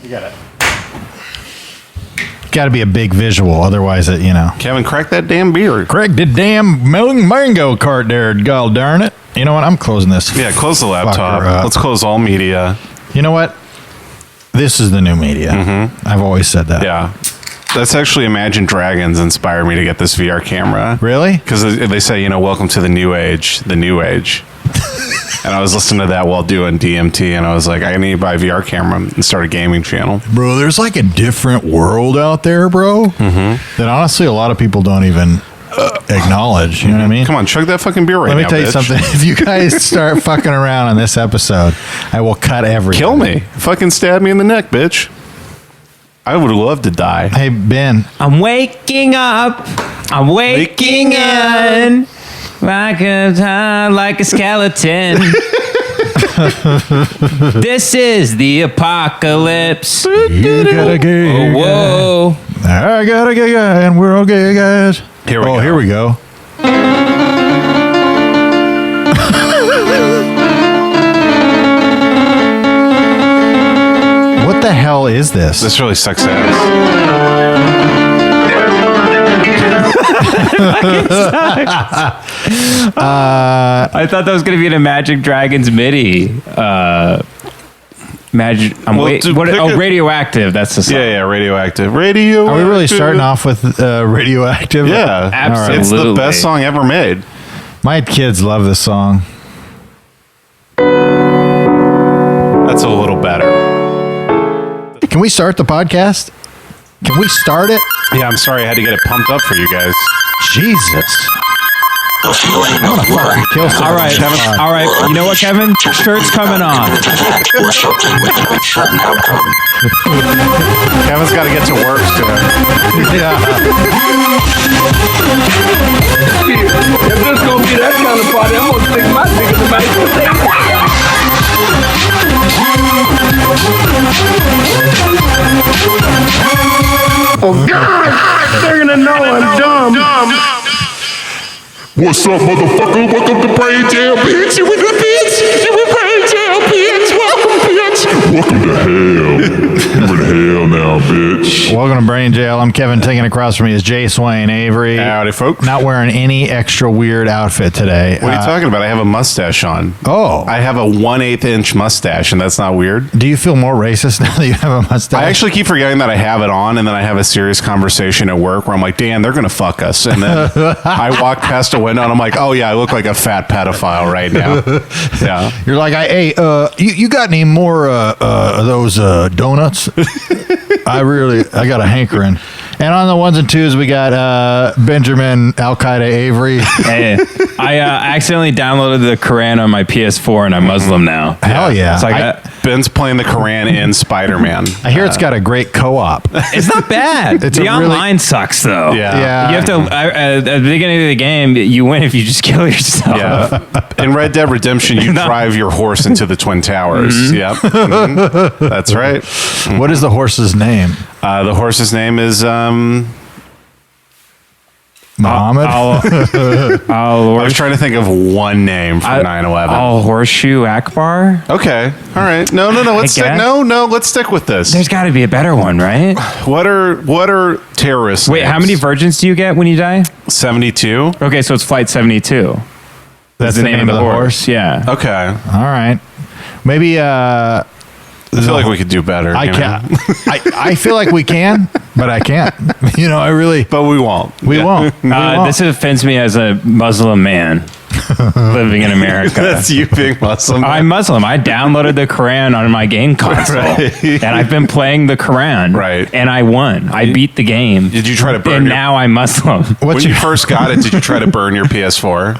You got it. Got to be a big visual, otherwise, Kevin, crack that damn beer. Craig the damn mango cart there, god darn it. You know what? I'm closing this. Yeah, close the laptop. Let's close all media. You know what? This is the new media. Mm-hmm. I've always said that. Yeah. That's actually Imagine Dragons inspired me to get this VR camera. Really? Because they say, welcome to the new age, the new age. And I was listening to that while doing DMT, and I was like, I need to buy a VR camera and start a gaming channel. Bro, there's like a different world out there, bro, that honestly a lot of people don't even acknowledge. You know what I mean? Come on, chug that fucking beer right now, Let me tell you bitch. something. If you guys start fucking around on this episode, I will cut everything. Kill me. Fucking stab me in the neck, bitch. I would love to die. Hey, Ben. I'm waking up. I'm waking in like a skeleton. This is the apocalypse. You gotta get Whoa. I gotta get and we're okay, guys. Here we go. Here we go. What the hell is this? This really sucks ass. I thought that was going to be an Imagine Dragons MIDI. Radioactive. That's the song. Yeah, radioactive. Radioactive. Are we really starting off with Radioactive? Yeah, Absolutely. It's the best song ever made. My kids love this song. That's a little better. Can we start the podcast? Can we start it? Yeah, I'm sorry I had to get it pumped up for you guys. Jesus. I'm gonna fucking kill someone. All right, Kevin. All right. You know what, Kevin? Shirt's coming on. Kevin's got to get to work soon. Yeah. If this gonna be that kind of party, I'm gonna stick my dick in the Oh God! They're gonna know I'm dumb. What's up, motherfucker? Welcome to Brain Jail, bitch. You in the bitch? You in Brain Jail, bitch? Welcome, bitch. Welcome to hell. You in hell now, bitch. Welcome to Brain Jail. I'm Kevin. Taking across from me is Jay Swain Avery. Howdy, folks. Not wearing any extra weird outfit today. What are you talking about? I have a mustache on. Oh. I have a 1/8 inch mustache, and that's not weird. Do you feel more racist now that you have a mustache? I actually keep forgetting that I have it on, and then I have a serious conversation at work where I'm like, Dan, they're going to fuck us. And then I walk past a window, and I'm like, oh, yeah, I look like a fat pedophile right now. Yeah. You're like, hey, you got any more of those donuts? I got a hankering. And on the ones and twos, we got Benjamin Al-Qaeda Avery. Hey, I accidentally downloaded the Quran on my PS4 and I'm Muslim now. Hell yeah. So Ben's playing the Quran in Spider-Man. I hear it's got a great co-op. it's not bad. It's the a really- online sucks though. Yeah. You have to at the beginning of the game. You win if you just kill yourself. Yeah. In Red Dead Redemption, you drive your horse into the Twin Towers. Yep. That's right. What is the horse's name? The horse's name is Muhammad? I was trying to think of one name from 9/11. Oh, Horseshoe Akbar. Okay. All right. No. Let's stick. guess. No. Let's stick with this. There's got to be a better one, right? What are terrorists? Wait, how many virgins do you get when you die? 72. Okay, so it's Flight 72. That's the name of the horse? Yeah. Okay. All right. Maybe I feel like we could do better. I you know? can't. I feel like we can, but I can't. I really. But we won't. We won't. We won't. This offends me as a Muslim man living in America. That's you being Muslim. I'm Muslim. I downloaded the Quran on my game console, Right. and I've been playing the Quran. Right. And I won. I beat the game. Did you try to burn And your- now I'm Muslim. when you first got it, did you try to burn your PS4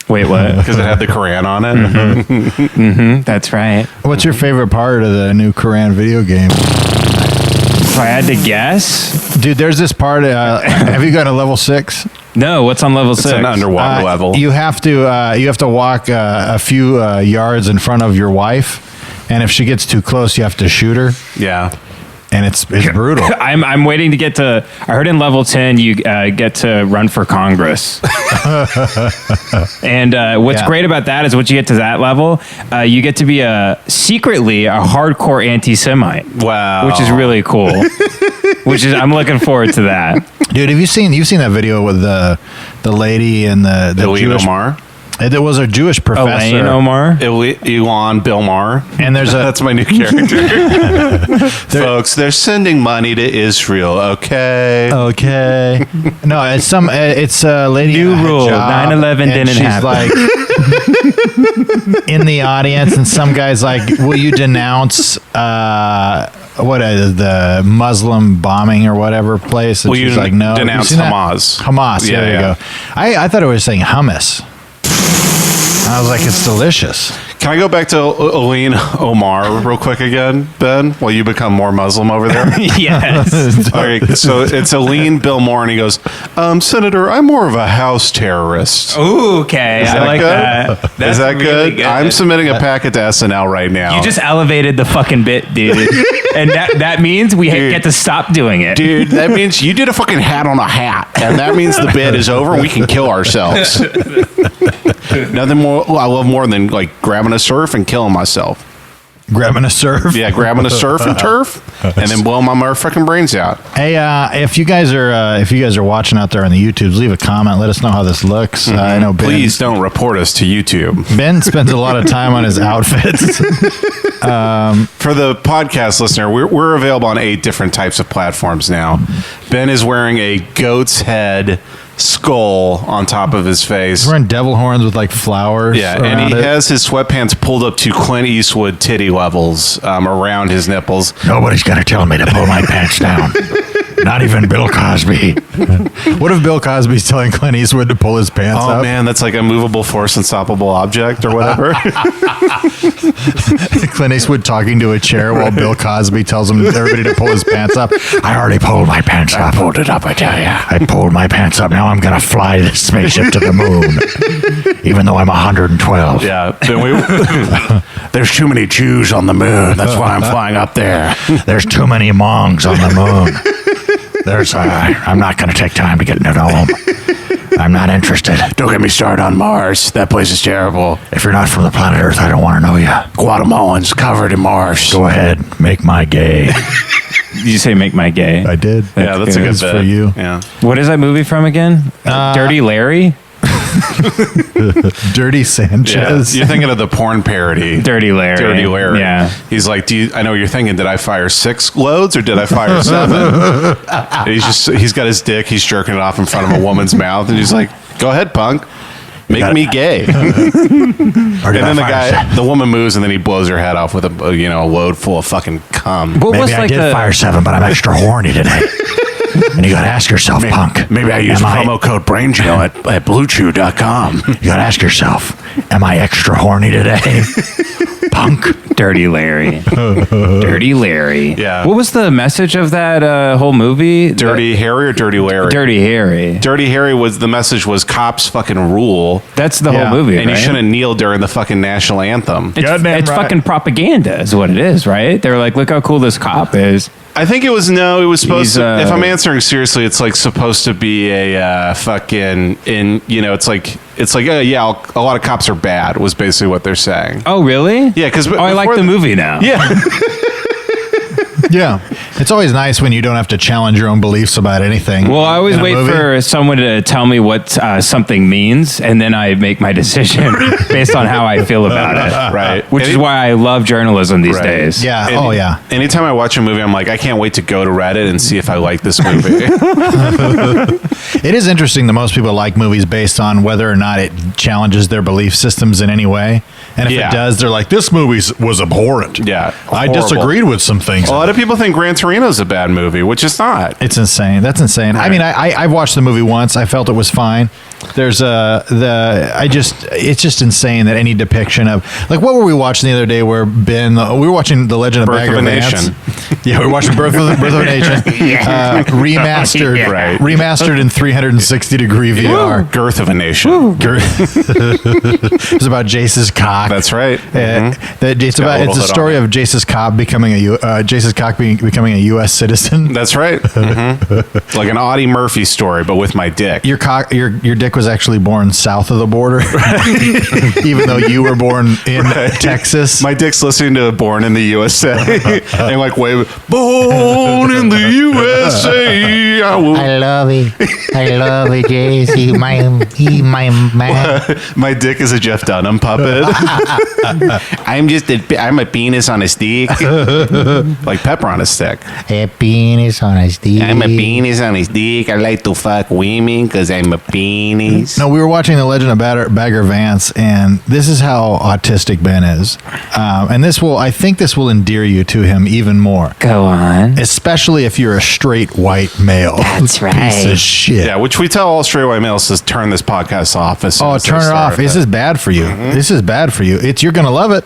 Wait, what? because it had the Quran on it? That's right. What's your favorite part of the new Quran video game? If I had to guess, Dude, there's this part. Have you got a level 6? no. What's on level It's 6? an underwater level. You have to walk a few yards in front of your wife, and if she gets too close, you have to shoot her. Yeah. and it's brutal. I'm waiting to get to. I heard in level 10 you get to run for Congress. And what's Yeah. great about that is once you get to that level, you get to be secretly a hardcore anti-Semite. Wow. Which is really cool. I'm looking forward to that. Dude, you've seen that video with the lady and the Elaine Jewish Omar. There was a Jewish professor. Elaine Omar. Elon Bill Maher. And there's That's my new character. Folks, they're sending money to Israel, okay? Okay. No, it's a lady. New in a rule, hijab, 9/11 and didn't she's happen. like in the audience, and some guy's like, "Will you denounce the Muslim bombing or whatever place?" And Will you she's like, "No." denounce Have you seen that? Hamas? Hamas. Yeah, there you yeah. go. I thought it was saying hummus. I was like, it's delicious. Can I go back to Elaine Omar real quick again, Ben, while you become more Muslim over there? Yes. All right, so it's Elaine Bill Maher, and he goes, Senator, I'm more of a house terrorist. Ooh, okay. Is I that like good? that. That's Is that really good? I'm submitting a packet to SNL right now. You just elevated the fucking bit, dude. And that means we Dude. get to stop doing it. Dude, that means you did a fucking hat on a hat, and that means the bit is over and we can kill ourselves. Nothing more I love more than like grabbing a surf and killing myself. Grabbing a surf. Yeah, grabbing a surf and turf and then blowing my motherfucking brains out. Hey, if you guys are watching out there on the YouTubes, leave a comment. Let us know how this looks. I know Ben. Please don't report us to YouTube. Ben spends a lot of time on his outfits. For the podcast listener, we're available on 8 different types of platforms now. Ben is wearing a goat's head skull on top of his face. He's wearing devil horns with like flowers. Yeah, and around he it. has his sweatpants pulled up to Clint Eastwood titty levels around his nipples. Nobody's gonna tell me to pull my pants down. Not even Bill Cosby. What if Bill Cosby's telling Clint Eastwood to pull his pants Oh up? man, that's like a movable force, unstoppable object or whatever. Clint Eastwood talking to a chair while Bill Cosby tells him everybody to pull his pants up. I already pulled my pants up. I pulled it up, I tell you. I pulled my pants up. Now I'm gonna fly this spaceship to the moon, even though I'm 112. Yeah, then there's too many Jews on the moon. That's why I'm flying up there. There's too many Mongs on the moon. I'm not going to take time to get into home. I'm not interested. Don't get me started on Mars. That place is terrible. If you're not from the planet Earth, I don't want to know you. Guatemalans covered in Mars. Go ahead, make my gay. Did you say make my gay? I did. Yeah, that's a good It's bit for you. Yeah. What is that movie from again? Dirty Larry? Dirty Sanchez. You're thinking of the porn parody. Dirty Larry. Dirty Larry. Yeah. He's like, I know what you're thinking, did I fire 6 loads or did I fire 7? And he's got his dick, he's jerking it off in front of a woman's mouth, and he's like, go ahead, punk. Make me gay. And then the woman moves, and then he blows her head off with a load full of fucking cum. What was Maybe I like did the fire 7, but I'm extra horny today. And you got to ask yourself, punk. Maybe I use promo code BrainJail at BlueChew.com. You got to ask yourself, am I extra horny today? Punk. Dirty Larry? Dirty Larry. Yeah. What was the message of that whole movie? Dirty Harry or Dirty Larry? Dirty Harry. Dirty Harry the message was cops fucking rule. That's the Yeah. whole movie, And right? you shouldn't kneel during the fucking national anthem. It's Goddamn right. fucking propaganda is what it is, right? They're like, look how cool this cop is. I think it was supposed He's, to. If I'm answering seriously, it's like supposed to be a fucking it's like a lot of cops are bad was basically what they're saying. Oh, really? Yeah, because I like the movie now. Yeah, Yeah. It's always nice when you don't have to challenge your own beliefs about anything. Well, I always in a wait movie. for someone to tell me what something means, and then I make my decision based on how I feel about it. right. Which is why I love journalism these Right. days. Yeah. And Oh, yeah. Anytime I watch a movie, I'm like, I can't wait to go to Reddit and see if I like this movie. It is interesting that most people like movies based on whether or not it challenges their belief systems in any way. And if Yeah. it does, they're like, this movie was abhorrent. Yeah, I horrible. disagreed with some things. A lot of people think Gran Torino's a bad movie, which it's not. It's insane. That's insane. I mean, I've watched the movie once. I felt it was fine. There's it's just insane that any depiction of, like, what were we watching the other day where we were watching The Legend of Birth Bagger of a Vance. Nation. Yeah, we were watching Birth of a Nation. Remastered. Yeah. Right. Remastered in 360 degree VR. Girth of a Nation. It was about Jace's cock cock. That's right. That it's got a about. It's little a hood story on of Jace's Cobb becoming becoming a U.S. citizen. That's right. Like an Audie Murphy story, but with my dick. Your dick was actually born south of the border, even though you were born in Texas. My dick's listening to Born in the USA. And like wave, Born in the USA. I will. I love it. I love it, Jace. He my man. My dick is a Jeff Dunham puppet. I'm a penis on a stick. Like pepper on a stick. A penis on a stick. I'm a penis on a stick. I like to fuck women because I'm a penis. No, we were watching The Legend of Bagger Vance, and this is how autistic Ben is. And I think this will endear you to him even more. Go on. Especially if you're a straight white male. That's right. Piece of shit. Yeah, which we tell all straight white males to turn this podcast off. As soon Oh, as they turn it start off. This is bad for you. This is bad for you. You're going to love it,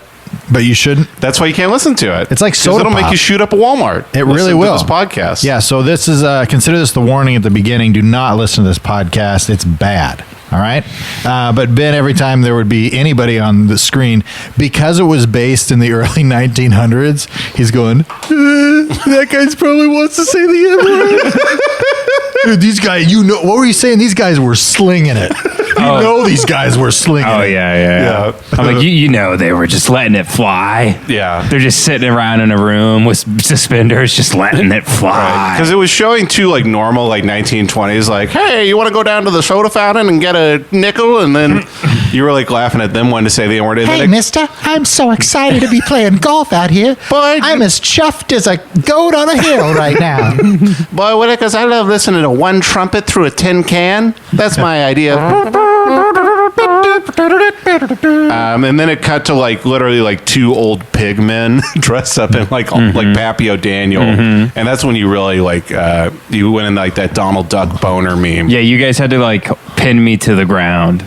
but you shouldn't. That's why you can't listen to it. It's like 'Cause soda it'll make pop. you shoot up a Walmart. It really Listen to will. this podcast. Yeah, so this is consider this the warning at the beginning. Do not listen to this podcast. It's bad. All right. But Ben, every time there would be anybody on the screen, because it was based in the early 1900s, he's going, that guy's probably wants to say the N-word. Dude, these guys, what were you saying? These guys were slinging it. You know these guys were slinging Oh it. yeah. I'm like, you know, they were just letting it fly. Yeah. They're just sitting around in a room with suspenders, just letting it fly. Because it was showing too like normal like 1920s, like, hey, you want to go down to the soda fountain and get a nickel? And then you were like laughing at them wanting to say the N-word. Hey, mister, I'm so excited to be playing golf out here. Boy, I'm as chuffed as a goat on a hill right now. boy, what? Because I love listening to one trumpet through a tin can. That's my idea. And then it cut to like literally like two old pig men dressed up in like Pappy O'Daniel, and that's when you really like you went in like that Donald Duck boner meme. Yeah, you guys had to like pin me to the ground.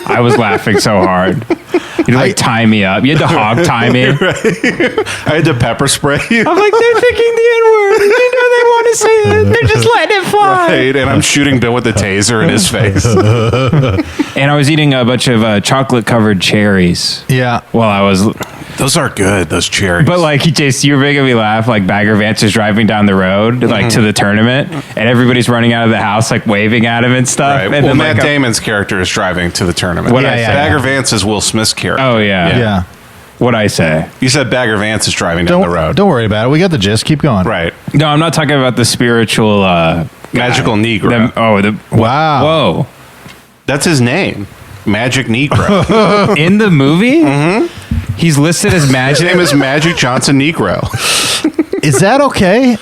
I was laughing so hard. You had to like tie me up. You had to hog tie me. I had to pepper spray you. I'm like, they're thinking the N-word. They know they want to say it. They're just letting it fly. Right, and I'm shooting Bill with the taser in his face. And I was eating a bunch of chocolate-covered cherries Yeah. while I was... Those are good, those cherries. But like, Jace, you were making me laugh. Like Bagger Vance is driving down the road, like to the tournament, and everybody's running out of the house, like waving at him and stuff. Right. And Well, then Matt like, Damon's character is driving to the tournament. What'd I say? Bagger Vance is Will Smith's character. Oh yeah. Yeah. What'd I say? You said Bagger Vance is driving down the road. Don't worry about it. We got the gist. Keep going. Right. No, I'm not talking about the spiritual. Magical Negro. Wow. Whoa. That's his name. Magic Negro. In the movie, he's listed as His magic. name is Magic Johnson Negro. Is that okay?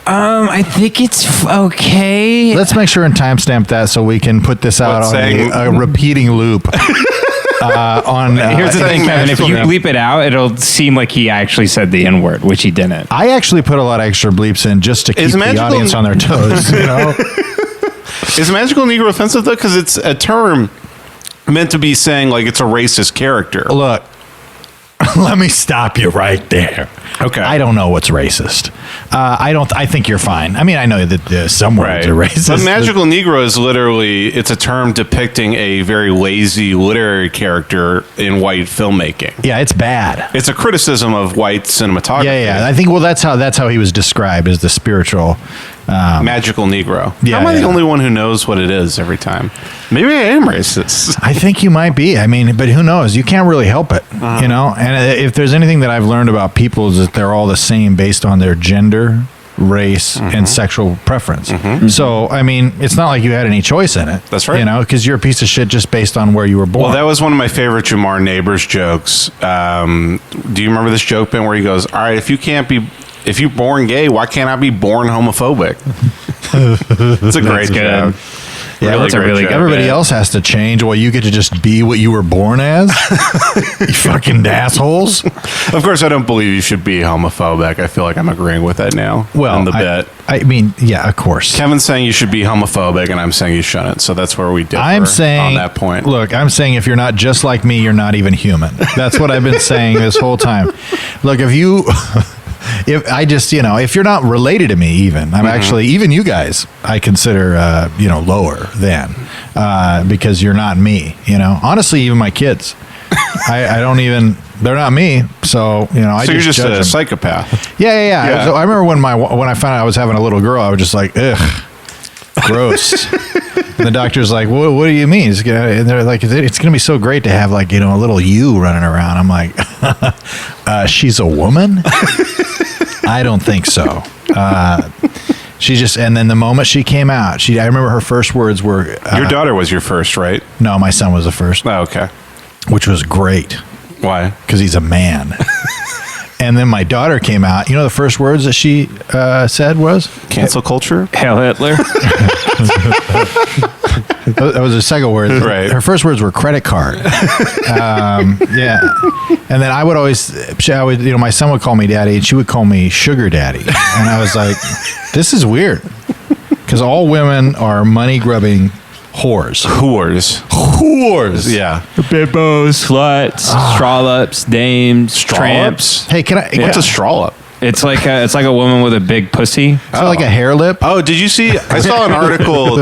I think it's okay. Let's make sure and timestamp that so we can put this out What's on saying- a repeating loop. Here's the thing, Kevin. If you bleep it out, it'll seem like he actually said the N-word, which he didn't. I actually put a lot of extra bleeps in just to keep Is the magical- audience on their toes. You know, Is Magical Negro offensive, though? Because it's a term meant to be saying, like, it's a racist character. look. Let me stop you right there. Okay. I don't know what's racist. I think you're fine. I mean, I know that some words are racist. But Magical Negro is literally, it's a term depicting a very lazy literary character in white filmmaking. Yeah, it's bad. It's a criticism of white cinematography. Yeah. I think that's how he was described as the spiritual. Magical Negro. Yeah, How am I the yeah. only one who knows what it is every time? Maybe I am racist. I think you might be. I mean, but who knows? You can't really help it, you know? And if there's anything that I've learned about people is that they're all the same based on their gender, race, and sexual preference. So, I mean, it's not like you had any choice in it. That's right. You know, because you're a piece of shit just based on where you were born. Well, that was one of my favorite Jamar Neighbors jokes. Do you remember this joke, Ben, where he goes, all right, if you're born gay, why can't I be born homophobic? It's a great good. joke. Yeah, that's a great really joke. good- Everybody else has to change while you get to just be what you were born as. You fucking assholes. Of course, I don't believe you should be homophobic. I feel like I'm agreeing with that now. Well, on the I, bit. I mean, yeah, of course. Kevin's saying you should be homophobic, and I'm saying you shouldn't. So that's where we differ I'm saying on that point. Look, I'm saying if you're not just like me, you're not even human. That's what I've been saying this whole time. Look, if you're not related to me, even I'm actually even you guys, I consider lower than because you're not me. You know, honestly, even my kids. I don't even. They're not me. So I So you're just judge a them. psychopath. Yeah. Yeah. So I remember when I found out I was having a little girl, I was just like, ugh, gross. And the doctor's like, what do you mean? And they're like, it's going to be so great to have like, a little you running around. I'm like, she's a woman? I don't think so. She just, and then the moment she came out, I remember her first words were, Your daughter was your first, right? no, my son was the first, Oh, okay. which was great Why? because he's a man. And then my daughter came out. The first words that she said was, Cancel culture? Hail Hitler. that was her second word. Right. Her first words were credit card. Yeah. And then I would always, my son would call me daddy and she would call me sugar daddy. And I was like, this is weird. Because all women are money grubbing whores. Whores. Yeah. Bibbos, sluts, strawlups, dames, tramps. Hey, can I? What's a strawup? It's like a woman with a big pussy. Is that like a hair lip? Oh, did you see? I saw an article.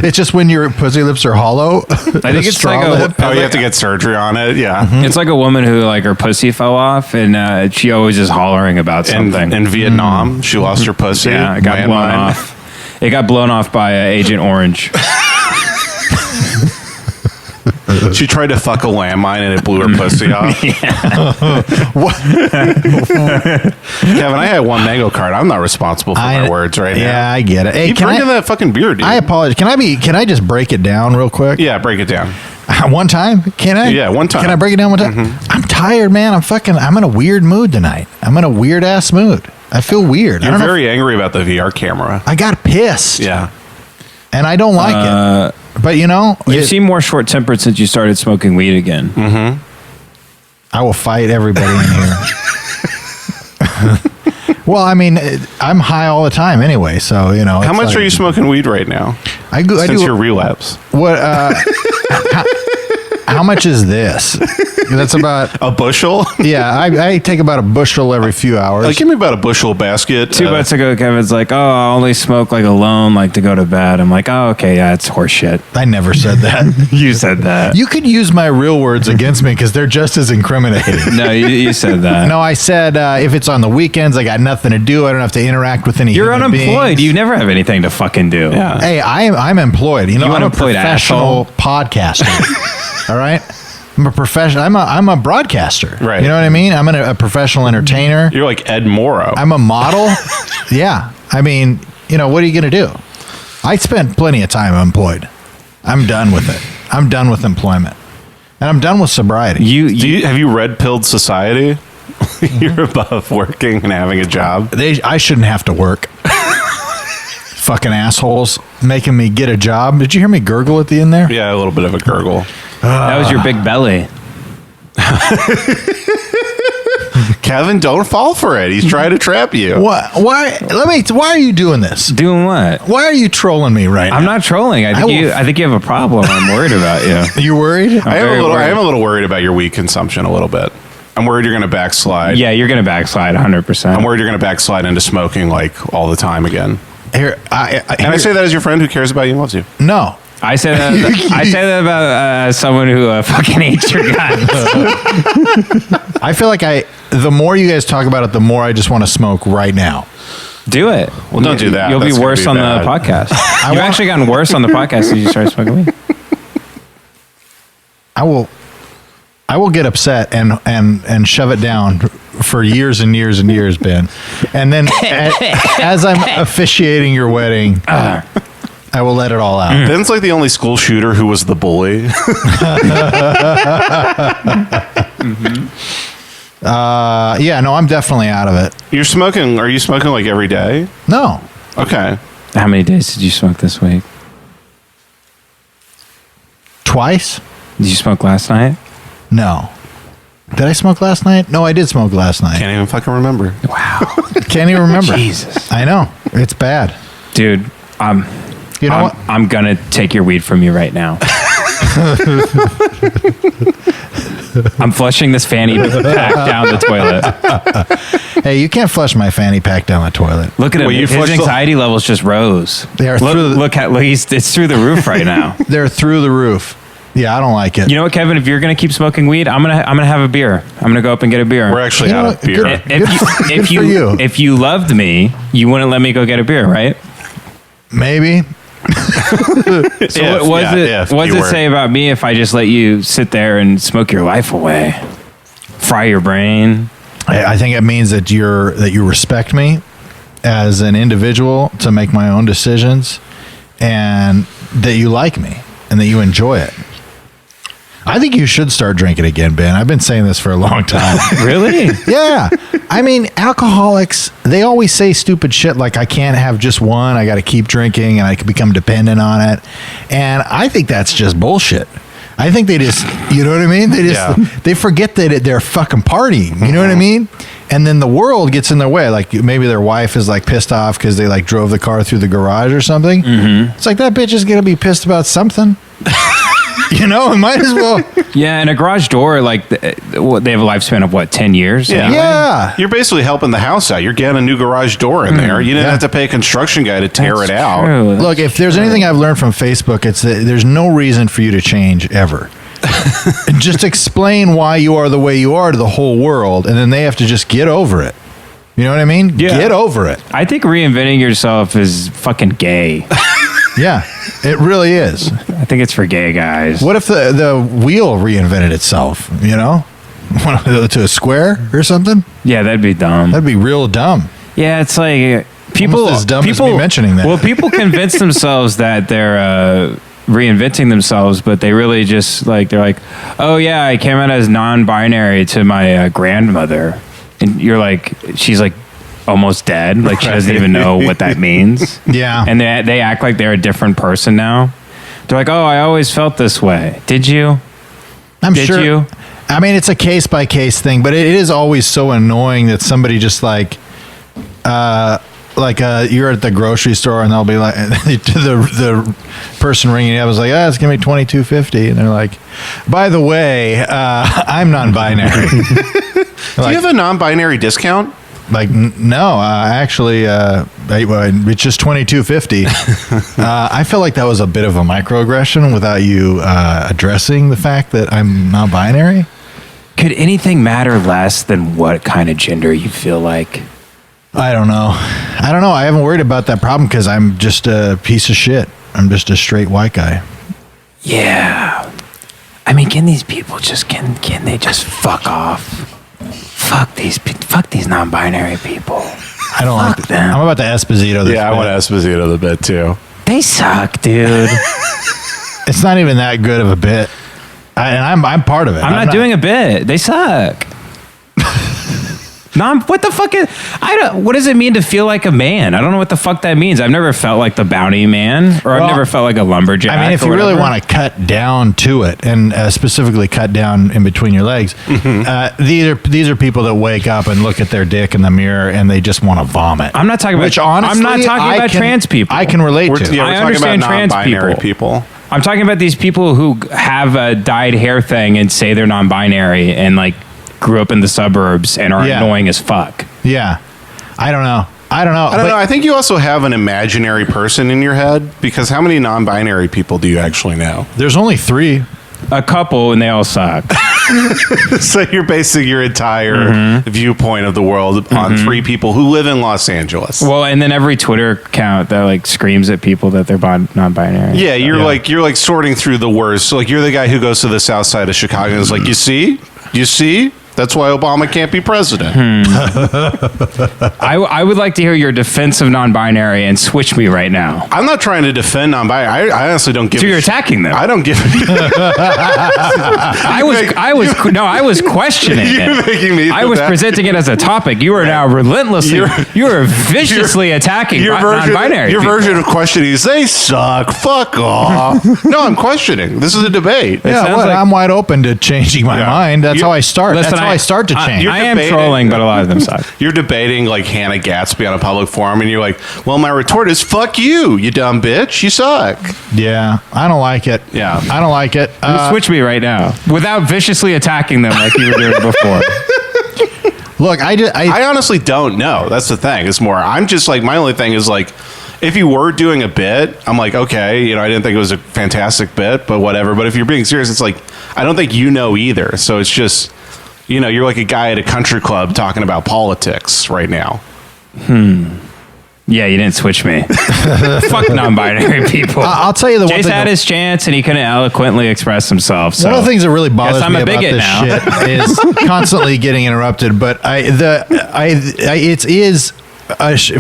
It's just when your pussy lips are hollow. I think it's like a. Oh, you have to get surgery on it. Yeah. It's like a woman who her pussy fell off and she always is hollering about something. In Vietnam, she lost her pussy. Yeah, it got blown off. It got blown off by Agent Orange. She tried to fuck a landmine and it blew her pussy off. Kevin, I had one mango card. I'm not responsible for my words right now. Yeah, I get it. Hey, Keep drinking that fucking beer, dude. I apologize. Can I just break it down real quick? Yeah, break it down. One time? Can I? Yeah, one time. Can I break it down one time? I'm tired, man. I'm in a weird mood tonight. I'm in a weird ass mood. I feel weird. I You're don't know very angry about the VR camera. I got pissed. Yeah. And I don't like it. But You seem more short tempered since you started smoking weed again. Mm-hmm. I will fight everybody in here. Well, I mean, I'm high all the time anyway, so How much are you smoking weed right now? I Since do your relapse. what? How much is this? That's about A bushel? I take about a bushel every few hours. Give me about a bushel basket. 2 months ago, Kevin's like, "Oh, I only smoke alone, to go to bed." I'm like, "Oh, okay, yeah, it's horseshit." I never said that. You said that. You could use my real words against me because they're just as incriminating. No, you said that. No, I said if it's on the weekends, I got nothing to do. I don't have to interact with any. You're human unemployed. beings. You never have anything to fucking do. Yeah. Hey, I'm employed. I'm a unemployed professional podcaster. All right, I'm a professional. I'm a broadcaster. Right. You know what I mean? I'm a professional entertainer. You're like Ed Morrow. I'm a model. Yeah. I mean, what are you gonna do? I spent plenty of time employed. I'm done with it. I'm done with employment, and I'm done with sobriety. Have you red pilled society? You're above working and having a job. I shouldn't have to work. Fucking assholes making me get a job. Did you hear me gurgle at the end there? Yeah, a little bit of a gurgle. That was your big belly. Kevin, don't fall for it. He's trying to trap you. What? Why? Why are you doing this? Doing what? Why are you trolling me right I'm now? not trolling. I think you have a problem. I'm worried about you. You worried? I very worried. am a little worried about your weed consumption a little bit. I'm worried you're going to backslide. Yeah, you're gonna backslide 100%. I'm worried you're going to backslide into smoking all the time again. Here, And I say that as your friend who cares about you and loves you. no. I say that about someone who fucking hates your guts. I feel like the more you guys talk about it, the more I just want to smoke right now. Do it. Well, don't do that. You'll That's be gonna worse be on bad. the podcast. You've actually gotten worse on the podcast since you started smoking weed. I will get upset and shove it down for years and years and years, Ben. And then as I'm officiating your wedding, I will let it all out. Ben's like the only school shooter who was the bully. Yeah, no, I'm definitely out of it. You're smoking. Are you smoking every day? No. Okay. How many days did you smoke this week? Twice? Did you smoke last night? No. Did I smoke last night? No, I did smoke last night. Can't even fucking remember. Can't even remember. Jesus. I know. It's bad. Dude, You know what? I'm gonna take your weed from you right now. I'm flushing this fanny pack down the toilet. Hey, you can't flush my fanny pack down the toilet. Look at him. Well, you His flushed the- anxiety levels just rose. They are through the- Look at it's through the roof right now. They're through the roof. Yeah, I don't like it. You know what, Kevin? If you're gonna keep smoking weed, I'm gonna have a beer. I'm gonna go up and get a beer. We're actually You know out of what? beer. Good. if for you. if you loved me, you wouldn't let me go get a beer, right? Maybe. So what's it say about me if I just let you sit there and smoke your life away, fry your brain? I think it means that you respect me as an individual to make my own decisions, and that you like me and that you enjoy it. I think you should start drinking again, Ben. I've been saying this for a long time. Really? Yeah. I mean, alcoholics, they always say stupid shit like, I can't have just one. I got to keep drinking and I can become dependent on it. And I think that's just bullshit. I think they just, you know what I mean? They just, they forget that they're fucking partying. You know what I mean? And then the world gets in their way. Like maybe their wife is like pissed off because they like drove the car through the garage or something. Mm-hmm. It's like that bitch is going to be pissed about something. You know, it might as well. Yeah, and a garage door, like, they have a lifespan of, what, 10 years? Yeah. Anyway? Yeah. You're basically helping the house out. You're getting a new garage door in there. You didn't have to pay a construction guy to tear That's it out. true. Look, if there's anything I've learned from Facebook, it's that there's no reason for you to change ever. Just explain why you are the way you are to the whole world, and then they have to just get over it. You know what I mean? Yeah. Get over it. I think reinventing yourself is fucking gay. Yeah, it really is. I think it's for gay guys. What if the wheel reinvented itself, you know? To a square or something? Yeah, that'd be dumb. That'd be real dumb. Yeah, it's like people. Almost as dumb as people me mentioning that. Well, people convince themselves that they're reinventing themselves, but they really just like they're like, oh yeah, I came out as non-binary to my grandmother, and you're like, she's like almost dead, like she doesn't even know what that means. Yeah. And they act like they're a different person now. They're like, oh, I always felt this way. Did you? I'm Did sure. you? I mean, it's a case by case thing, but it is always so annoying that somebody just like you're at the grocery store and they'll be like, to the person ringing you up is like, it's gonna be $22.50, and they're like, by the way, I'm non-binary. Do you have a non-binary discount? Like, no, actually, it's just $22.50. I feel like that was a bit of a microaggression without you addressing the fact that I'm non-binary. Could anything matter less than what kind of gender you feel like? I don't know. I haven't worried about that problem because I'm just a piece of shit. I'm just a straight white guy. Yeah. I mean, can these people just can they just fuck off? Fuck these non-binary people. I don't Fuck like them. I'm about to Esposito this. Yeah, I bit. want Esposito the bit too. They suck, dude. It's not even that good of a bit. And I'm part of it. I'm not doing a bit. They suck. What the fuck is? What does it mean to feel like a man? I don't know what the fuck that means. I've never felt like the bounty man, or I've never felt like a lumberjack. I mean, if you really want to cut down to it, and specifically cut down in between your legs, these are people that wake up and look at their dick in the mirror and they just want to vomit. I'm not talking about. Which honestly, I'm not talking about trans people. I can relate to. Yeah, we're I talking understand about trans non-binary people. I'm talking about these people who have a dyed hair thing and say they're non-binary and like grew up in the suburbs and are annoying as fuck. Yeah, I don't know. I don't know. I think you also have an imaginary person in your head, because how many non-binary people do you actually know? There's only 3. A couple, and they all suck. So you're basing your entire viewpoint of the world on 3 people who live in Los Angeles. Well, and then every Twitter account that like screams at people that they're non-binary. Yeah, you're like sorting through the worst. So like you're the guy who goes to the south side of Chicago and is like, you see? That's why Obama can't be president. I would like to hear your defense of non-binary and switch me right now. I'm not trying to defend non-binary. I honestly don't give. So you're attacking them. I don't give. I was questioning You're it. making me. I was presenting it as a topic. You are now relentlessly, you are viciously attacking non-binary. Your people. version of questioning is they suck. Fuck off. No, I'm questioning. This is a debate. Yeah, sounds like- I'm wide open to changing my mind. That's how I start. Listen, That's how I start to change. you're I am debating- trolling, but a lot of them suck. You're debating like Hannah Gatsby on a public forum, and you're like, "Well, my retort is fuck you, you dumb bitch. You suck." Yeah, I don't like it. Yeah. I don't like it. Switch me right now without viciously attacking them like you were doing before. Look, I honestly don't know. That's the thing. It's more. I'm just like my only thing is like, if you were doing a bit, I'm like, okay, you know, I didn't think it was a fantastic bit, but whatever. But if you're being serious, it's like, I don't think you know either. So it's just, you know, you're like a guy at a country club talking about politics right now. Yeah, you didn't switch me. Fuck non-binary people. I'll tell you the one Jace thing. had his chance and he couldn't eloquently express himself. So. One of the things that really bothers Guess I'm me a about bigot this now. shit is constantly getting interrupted. But it is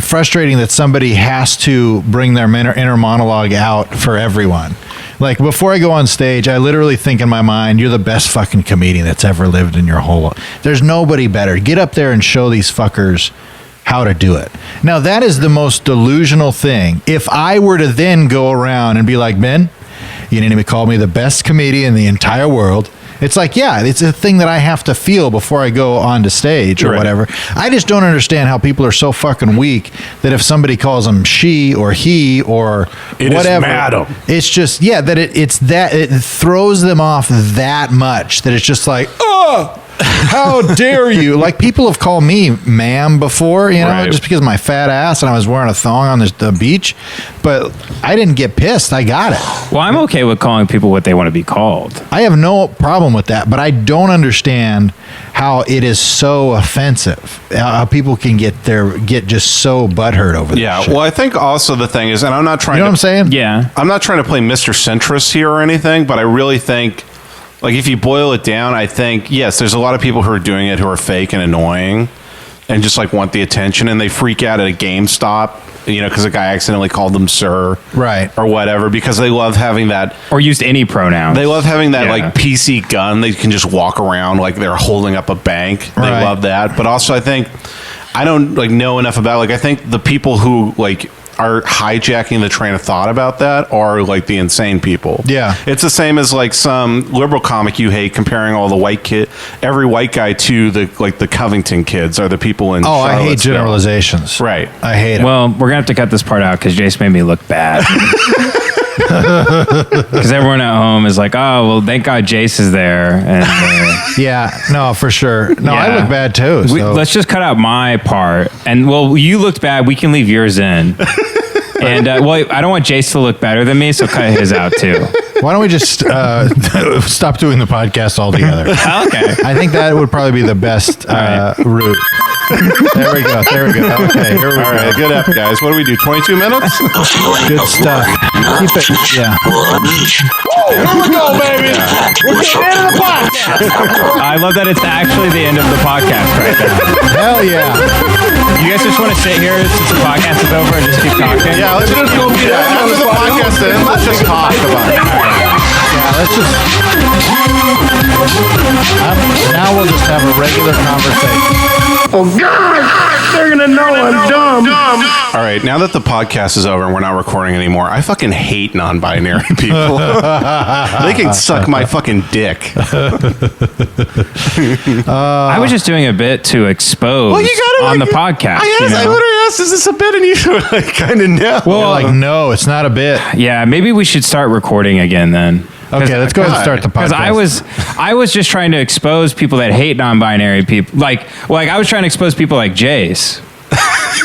frustrating that somebody has to bring their inner monologue out for everyone. Like, before I go on stage, I literally think in my mind, you're the best fucking comedian that's ever lived in your whole life. There's nobody better. Get up there and show these fuckers how to do it. Now, that is the most delusional thing. If I were to then go around and be like, Ben, you didn't even call me the best comedian in the entire world. It's like, yeah, it's a thing that I have to feel before I go onto stage or Right. whatever. I just don't understand how people are so fucking weak that if somebody calls them she or he or It is whatever, madam. it's just, yeah, that it's that it throws them off that much that it's just like, oh, how dare you? Like, people have called me ma'am before, you know, Right. just because of my fat ass and I was wearing a thong on the beach, but I didn't get pissed. I got it. Well, I'm okay with calling people what they want to be called. I have no problem with that, but I don't understand how it is so offensive. How people can get just so butthurt over this Yeah. shit. Well, I think also the thing is, and I'm not trying You know to, what I'm saying? Yeah. I'm not trying to play Mr. Centrist here or anything, but I really think, like, if you boil it down, I think, yes, there's a lot of people who are doing it who are fake and annoying and just, like, want the attention, and they freak out at a GameStop, you know, because a guy accidentally called them sir. Right. Or whatever, because they love having that. Or used any pronouns. They love having that, Yeah. like, PC gun. They can just walk around like they're holding up a bank. They Right. love that. But also, I think, I don't, like, know enough about, like, I think the people who, like, are hijacking the train of thought about that are, like, the insane people. Yeah. It's the same as, like, some liberal comic you hate comparing all the every white guy to the, like, the Covington kids are the people in Oh, I hate Charlottesville. generalizations. Right. I hate it. Well, we're going to have to cut this part out because Jace made me look bad. Because everyone at home is like, oh, well, thank God Jace is there. And Yeah, no, for sure. No, I yeah. look bad too. So. Let's just cut out my part. And, well, you looked bad. We can leave yours in. And, well, I don't want Jace to look better than me, so cut his out too. Why don't we just stop doing the podcast altogether? Okay. I think that would probably be the best route. There we go. Okay, here we All right, go. good up, guys. What do we do? 22 minutes? Good stuff. Keep it. Yeah. I love that it's actually the end of the podcast right now. Hell yeah. You guys just want to sit here since the podcast is over and just keep talking? Yeah, let's just go. After the podcast ends, let's just talk about it. Yeah, let's just. Now we'll just have a regular conversation. Oh, God! They're gonna know I'm dumb. All right, now that the podcast is over and we're not recording anymore, I fucking hate non-binary people. They can suck my fucking dick. I was just doing a bit to expose on the podcast. I you know? literally asked, "Is this a bit?" And you were like, "Kind of know." Well, like, no, it's not a bit. Yeah, maybe we should start recording again then. Okay, let's go ahead and start the podcast. Because I was just trying to expose people that hate non-binary people. Like I was trying to expose people like Jace.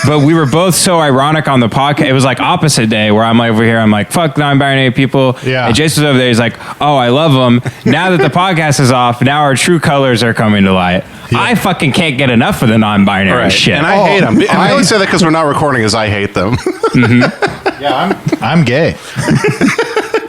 But we were both so ironic on the podcast. It was like opposite day where I'm over here. I'm like, fuck non-binary people. Yeah. And Jace was over there. He's like, oh, I love them. Now that the podcast is off, now our true colors are coming to light. Yeah. I fucking can't get enough of the non-binary shit. And I hate them. And I only say that because we're not recording, as I hate them. Yeah, I'm gay.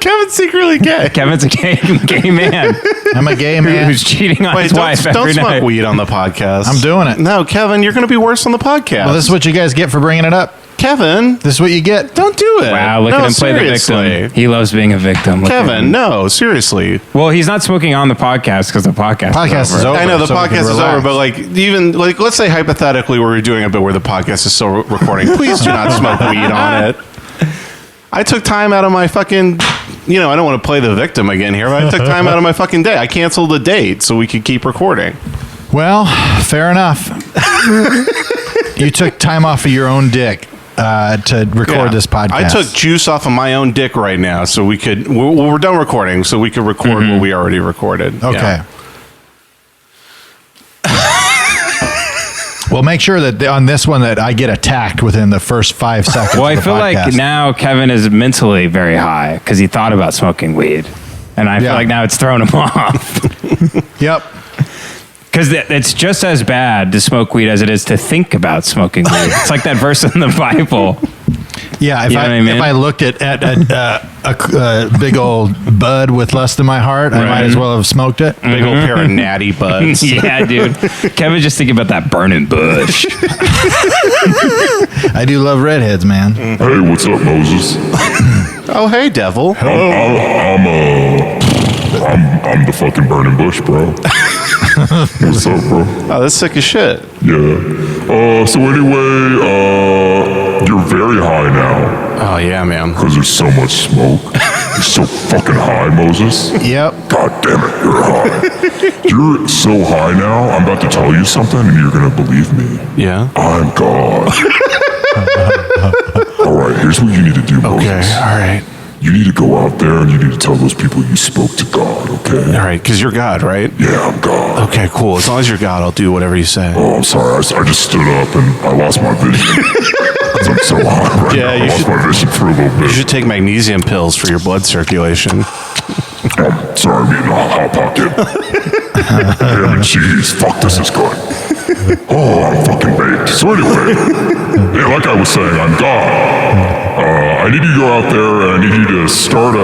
Kevin's secretly gay. Kevin's a gay man I'm a gay man. who's cheating on Wait, his don't, wife don't every smoke night. weed on the podcast. I'm doing it. No, Kevin, you're going to be worse on the podcast. Well, this is what you guys get for bringing it up. Kevin, This is what you get. don't do it. Wow, look No, at him play the seriously. victim. He loves being a victim. Look at Kevin, him. no, seriously. Well, he's not smoking on the podcast because the podcast, Podcast is over. I know the so we can podcast is relax. over, but like, even like, let's say hypothetically we're doing a bit where the podcast is still recording. Please do not smoke weed on it. I took time out of my fucking, I don't want to play the victim again here, but I took time out of my fucking day. I canceled the date so we could keep recording. Well, fair enough. You took time off of your own dick to record Yeah. this podcast. I took juice off of my own dick right now so we could, we're done recording, so we could record what we already recorded. Okay. Yeah. Well, make sure that on this one that I get attacked within the first 5 seconds. Well, I of the feel like podcast. now Kevin is mentally very high because he thought about smoking weed. And I feel Yeah. like now it's thrown him off. Yep. Because it's just as bad to smoke weed as it is to think about smoking weed. It's like that verse in the Bible. Yeah, if You know I, what I mean? if I looked at a big old bud with lust in my heart, I might as well have smoked it. Big old pair of natty buds. Yeah, dude. Kevin's just thinking about that burning bush. I do love redheads, man. Hey, what's up, Moses? Oh, hey, devil. I'm the fucking burning bush, bro. What's up, bro? Oh, that's sick as shit. Yeah. So anyway, you're very high now Oh, yeah, man. because there's so much smoke. You're so fucking high, Moses. Yep. God damn it, you're high. You're so high now. I'm about to tell you something, and you're gonna believe me. Yeah. I'm God. All right, here's what you need to do, Moses. Okay, all right. You need to go out there and you need to tell those people you spoke to God, okay? All right, because you're God, right? Yeah, I'm God. Okay, cool. As long as you're God, I'll do whatever you say. Oh, I'm sorry. I just stood up and I lost my vision. 'Cause I'm so high right Yeah, now. you I lost should- my vision for a little You bit. should take magnesium pills for your blood circulation. Sorry, I'm eating a Hot Pocket. Ham and cheese. Fuck, this is good. Oh, I'm fucking baked. So anyway, yeah, like I was saying, I'm God. I need you to go out there and I need you to start a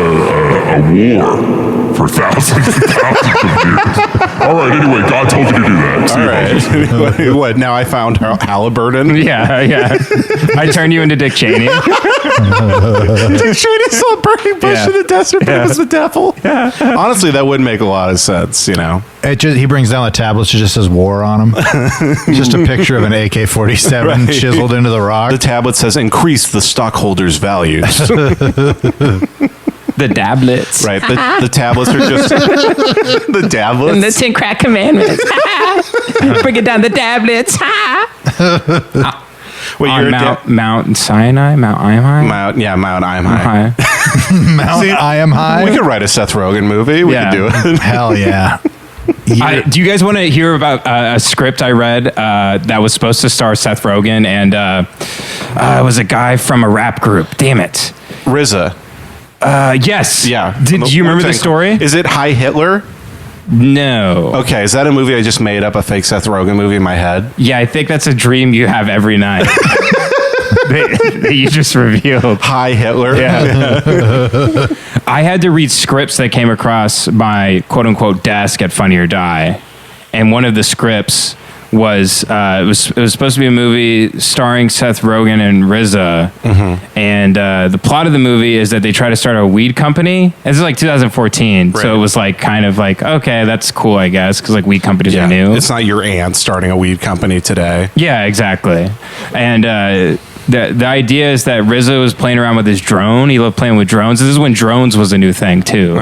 war for thousands and thousands of years. All right, anyway, God told you to do that. See All you, Moses. right. What? Now I found Halliburton. Yeah. I turn you into Dick Cheney. Dick Cheney saw a burning bush Yeah. in the desert, but it was the devil. Yeah. Honestly, that would make a lot of sense, you know. He brings down the tablets. It just says war on them. Just a picture of an AK-47 Right. chiseled into the rock. The tablet says increase the stockholders' values. The dablets. Right. The tablets are just the tablets. And the 10 crack commandments. Bring it down the tablets. Wait, On you're a Mount Sinai? Mount Imai? Mount I'm high. High. Mount I am high. We could write a Seth Rogen movie. We Yeah. could do it. Hell yeah. Do you guys want to hear about a script I read that was supposed to star Seth Rogen and it was a guy from a rap group? Damn it. RZA. Yes. Yeah. Did you remember the story? Is it High Hitler? No. Okay, is that a movie I just made up, a fake Seth Rogen movie in my head? Yeah, I think that's a dream you have every night. that you just revealed. High Hitler? Yeah. I had to read scripts that came across my quote unquote desk at Funny or Die. And one of the scripts was it was supposed to be a movie starring Seth Rogen and RZA. And the plot of the movie is that they try to start a weed company. This is like 2014. Right. So it was like kind of like, okay, that's cool, I guess, because like weed companies are new. It's not your aunt starting a weed company today. Yeah, exactly. And the idea is that RZA was playing around with his drone. He loved playing with drones. This is when drones was a new thing too.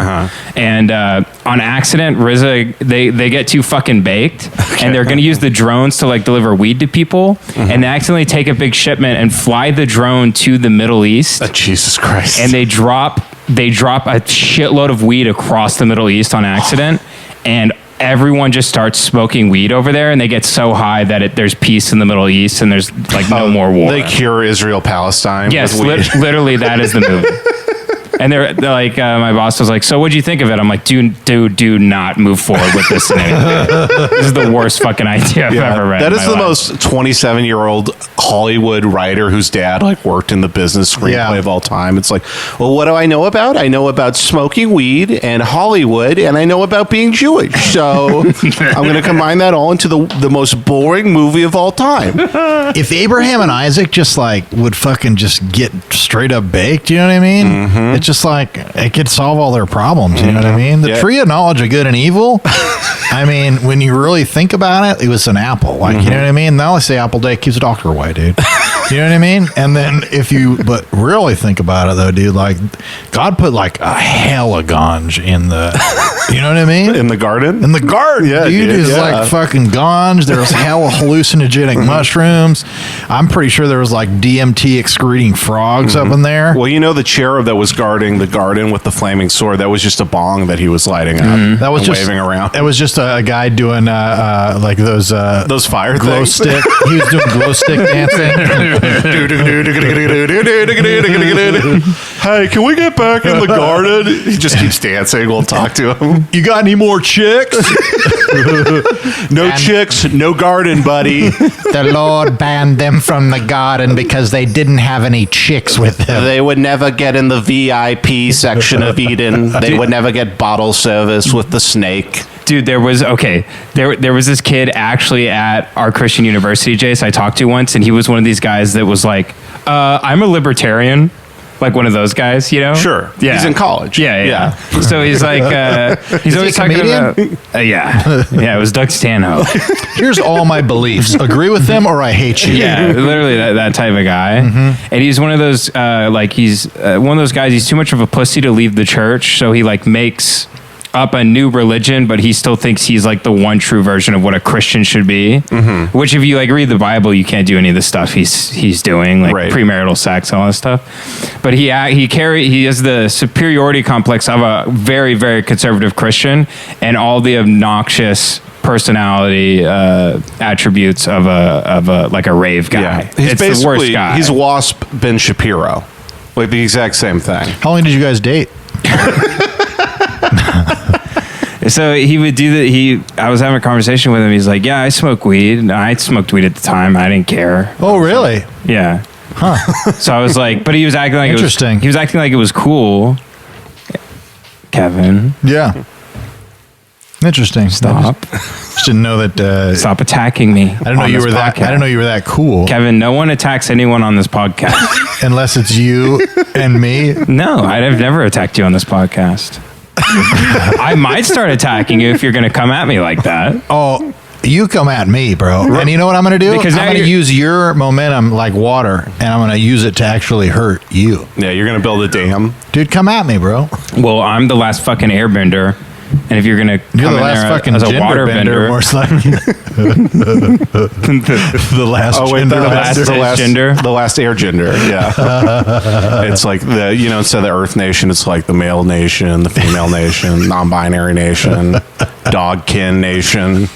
And on accident, RZA they get too fucking baked, and they're going to use the drones to like deliver weed to people, and they accidentally take a big shipment and fly the drone to the Middle East, Jesus Christ. and they drop a shitload of weed across the Middle East on accident, and everyone just starts smoking weed over there, and they get so high that there's peace in the Middle East, and there's like no more war. They cure Israel-Palestine. Yes, with weed. literally that is the movie. And they're like, my boss was like, "So what'd you think of it?" I'm like, "Do not move forward with this in anything. This is the worst fucking idea I've ever read." That in is my the life. most 27-year-old Hollywood writer whose dad like worked in the business screenplay Yeah. of all time. It's like, well, what do I know about? I know about smoking weed and Hollywood, and I know about being Jewish. So I'm going to combine that all into the most boring movie of all time. If Abraham and Isaac just like would fucking just get straight up baked, you know what I mean? It's just like it could solve all their problems. You know what I mean? The Yeah. tree of knowledge of good and evil. I mean, when you really think about it, it was an apple. Like, you know what I mean? They always say apple day keeps the doctor away, dude. You know what I mean? And then but really think about it though, dude, like God put like a hella ganj in the, you know what I mean? In the garden? In the garden, Yeah, dude, dude, is yeah. like fucking ganj. There was hella hallucinogenic mushrooms. I'm pretty sure there was like DMT excreting frogs up in there. Well, you know the cherub that was guarding guarding the garden with the flaming sword. That was just a bong that he was lighting up. That was and just waving around. It was just a guy doing like those fire glow things. stick. He was doing glow stick dancing. Hey, can we get back in the garden? He just keeps dancing. We'll talk to him. You got any more chicks? No chicks, no garden, buddy. The Lord banned them from the garden because they didn't have any chicks with them. They would never get in the VIP section of Eden. They would never get bottle service with the snake. Dude, there was this kid actually at our Christian university, Jace, I talked to once, and he was one of these guys that was like, I'm a libertarian. Like one of those guys, you know? Sure. Yeah. He's in college. Yeah. So he's like, he's always he a talking comedian? about, yeah, it was Doug Stanhope. Here's all my beliefs. Agree with them or I hate you. Yeah, literally that type of guy. And he's one of those, he's one of those guys, he's too much of a pussy to leave the church. So he like makes up a new religion, but he still thinks he's like the one true version of what a Christian should be. Which, if you like read the Bible, you can't do any of the stuff he's doing, like premarital sex, all that stuff. But he has the superiority complex of a very, very conservative Christian, and all the obnoxious personality attributes of a like a rave guy. Yeah. He's it's basically the worst guy. He's Wasp Ben Shapiro, like the exact same thing. How long did you guys date? So he would do that. I was having a conversation with him. He's like, "Yeah, I smoke weed. I smoked weed at the time. I didn't care." Oh, really? Yeah. Huh. So I was like, but he was acting like Interesting. He was acting like it was cool. Kevin, Yeah. Interesting. stop. Just didn't know that. Stop attacking me. I didn't know you were that. I didn't know you were that cool. Kevin, no one attacks anyone on this podcast. Unless it's you and me. No, I'd have never attacked you on this podcast. I might start attacking you if you're going to come at me like that. Oh, you come at me, bro. And you know what I'm going to do? Because now I'm going to you're- use your momentum like water, and I'm going to use it to actually hurt you. Yeah, you're gonna build a dam. Dude, come at me, bro. Well, I'm the last fucking airbender. And if you're going to come You're the in last there fucking as a gender water bender, bender, most likely. The last Oh wait, gender the last, bender. the last gender? the last air gender. Yeah, it's like the instead of the Earth Nation, it's like the male nation, the female nation, non-binary nation, dogkin nation.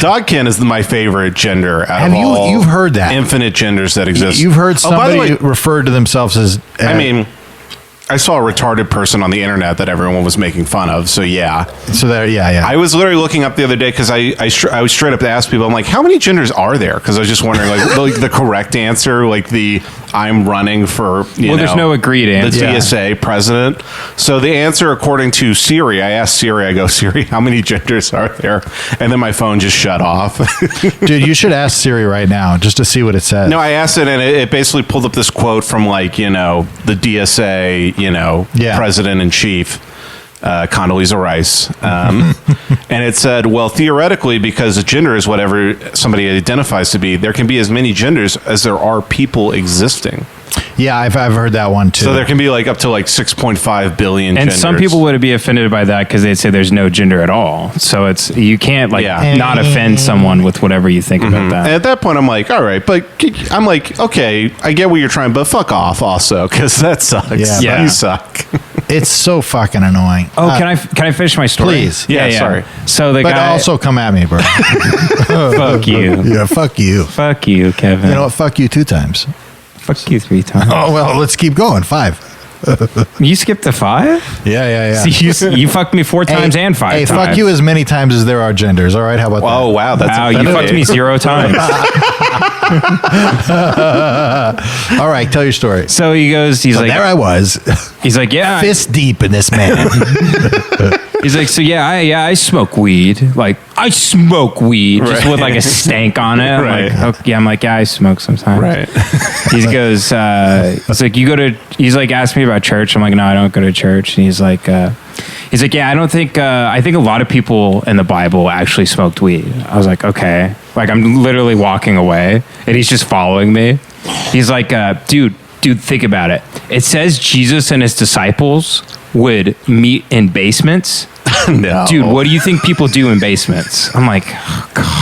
Dogkin is my favorite gender out Have of you- all you've heard that? infinite genders that exist. You've heard Oh, by the somebody way, refer to themselves as. I mean, I saw a retarded person on the internet that everyone was making fun of. So yeah, so there, yeah. I was literally looking up the other day because I was straight up to ask people. I'm like, how many genders are there? Because I was just wondering, like the correct answer, like I'm running for. there's no agreed answer. The TSA president. So the answer, according to Siri, I asked Siri. I go, Siri, how many genders are there? And then my phone just shut off. Dude, you should ask Siri right now just to see what it says. No, I asked it, and it basically pulled up this quote from the DSA, president in chief, Condoleezza Rice, and it said, well, theoretically, because a gender is whatever somebody identifies to be, there can be as many genders as there are people existing. Yeah, I've heard that one too. So there can be up to 6.5 billion. And genders. some people would be offended by that because they'd say there's no gender at all. So you can't not offend someone with whatever you think about that. And at that point, I'm like, all right, but I'm like, okay, I get what you're trying, but fuck off also, because that sucks. Yeah. You suck. It's so fucking annoying. Oh, can I finish my story? Please. Yeah, sorry. So the But guy also come at me, bro. fuck you. Yeah, fuck you. Fuck you, Kevin. You know what? Fuck you 2 times. Fuck you 3 times. Oh, well, let's keep going. 5. You skipped the 5? Yeah. See, you fucked me 4 times and 5 Hey, times. fuck you as many times as there are genders. All right, how about Oh, wow. That's Wow, you offensive. fucked me 0 times. that? All right, tell your story. So he goes, So there I was, he's like, yeah. fist deep in this man. He's like, so I smoke weed. Like, I smoke weed just with like a stank on it. I'm Right. like, okay, I'm like, yeah, I smoke sometimes. Right. He goes, he's like, he's like, asked me about church. I'm like, no, I don't go to church. And he's like, yeah, I don't think, I think a lot of people in the Bible actually smoked weed. I was like, okay. Like, I'm literally walking away and he's just following me. He's like, dude, think about it. It says Jesus and his disciples would meet in basements No. dude, what do you think people do in basements? I'm like,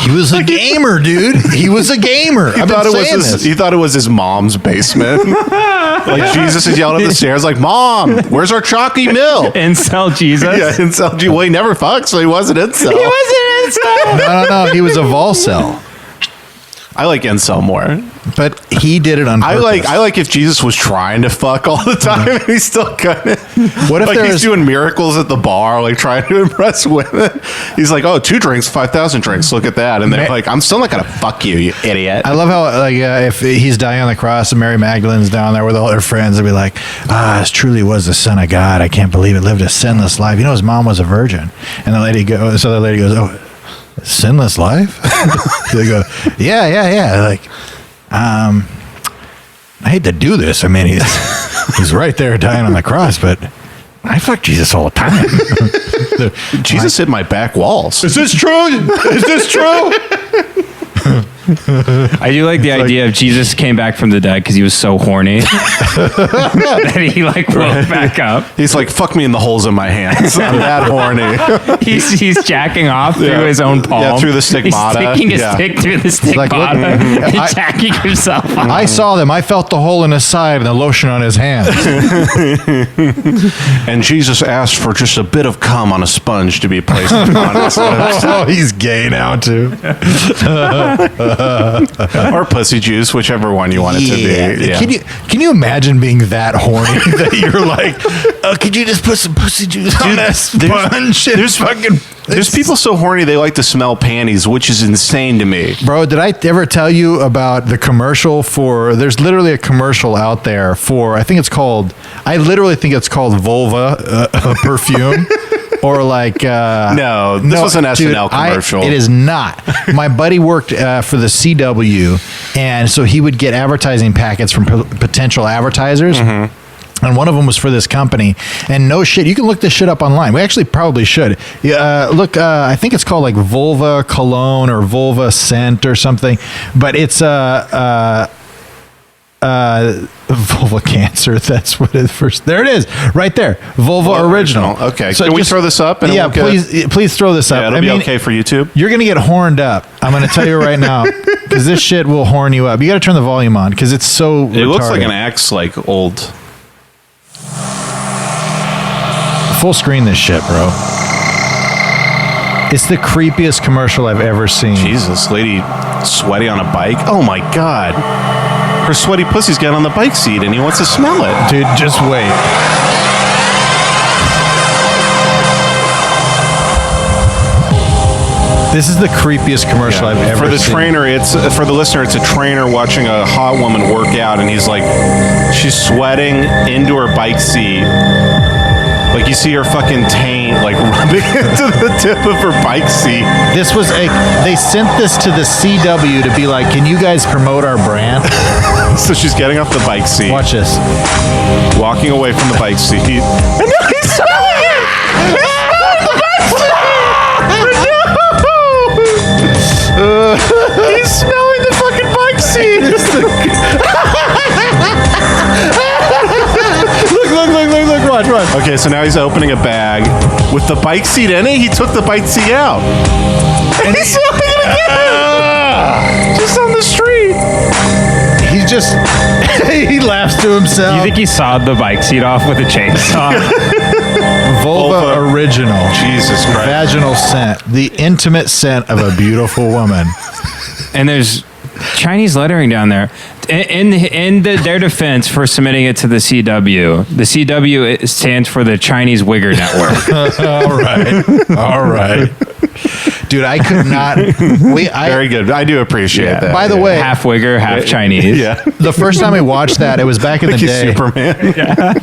He was a gamer, dude. He was a gamer. He thought it was his mom's basement. Like Jesus is yelling up the stairs, like, "Mom, where's our chalky mill?" incel Jesus. Yeah, incel. Well, he never fucked, so he wasn't incel. No. He was a Volcel. I like incel more. But he did it on I purpose. like if Jesus was trying to fuck all the time and he still couldn't. What if like there he's was- doing miracles at the bar, like trying to impress women? He's like, "Oh, 2 drinks, 5,000 drinks. Look at that!" And they're like, "I'm still not gonna fuck you, you idiot." I love how if he's dying on the cross and Mary Magdalene's down there with all her friends, they'll be like, this truly was the Son of God. I can't believe it. Lived a sinless life. You know, his mom was a virgin. And the lady goes, "Oh, sinless life?" They go, yeah. Like, I hate to do this. I mean, he's right there dying on the cross, but I fuck Jesus all the time. Jesus hit my back walls. Is this true? Is this true? I do like the idea of Jesus came back from the dead because he was so horny that he like woke back up. He's like, "Fuck me in the holes in my hands. I'm that horny." He's jacking off through his own palm. Yeah, through the stigmata. He's sticking his Yeah. stick through the stigmata like, look, and I- jacking himself off. I saw them. I felt the hole in his side and the lotion on his hands. And Jesus asked for just a bit of cum on a sponge to be placed upon his lips. Oh, he's gay now too. Or pussy juice, whichever one you want it to be. Yeah. Can you imagine being that horny that you're like, could you just put some pussy juice on that sponge? There's people so horny they like to smell panties, which is insane to me. Bro, did I ever tell you about the commercial for? There's literally a commercial out there for. I literally think it's called Vulva perfume. Or like No, this was an SNL commercial. It is not. My buddy worked for the CW, and so he would get advertising packets from potential advertisers. Mm-hmm. And one of them was for this company. And no shit, you can look this shit up online. We actually probably should. Look, I think it's called like Vulva Cologne or Vulva Scent or something. But it's vulva cancer. That's what it first. There it is, right there. Vulva original. Okay. Can we throw this up? And Yeah, we'll get- please throw this up. Yeah, it'll be okay for YouTube. You're gonna get horned up. I'm gonna tell you right now, because this shit will horn you up. You got to turn the volume on because it's so. It looks like retarded. an axe, like old. Full screen this shit, bro. It's the creepiest commercial I've ever seen. Jesus, lady sweaty on a bike. Oh my God. Her sweaty pussy's getting on the bike seat and he wants to smell it. Dude, just wait. This is the creepiest commercial I've ever For the seen. trainer, it's for the listener, it's a trainer watching a hot woman work out and he's like, she's sweating into her bike seat. Like you see her fucking taint like rubbing into the tip of her bike seat. This was they sent this to the CW to be like, can you guys promote our brand? So she's getting off the bike seat, Watch this. walking away from the bike seat. And now he's smelling it! He's smelling the bike seat! No! He's smelling the fucking bike seat! Look, watch. Okay, so now he's opening a bag with the bike seat in it. He took the bike seat out. And he's smelling it again! Just on the street. He's just he laughs to himself. You think he sawed the bike seat off with a chainsaw? Vulva Vulva. original. Jesus Christ. Vaginal scent, the intimate scent of a beautiful woman. And there's Chinese lettering down there. In their defense for submitting it to the CW stands for the Chinese Wigger Network. All right. Dude, I could not. Very good. I do appreciate that. By the way, Half Wigger, half Chinese. Yeah. the first time we watched that, it was back in the He's day. Superman.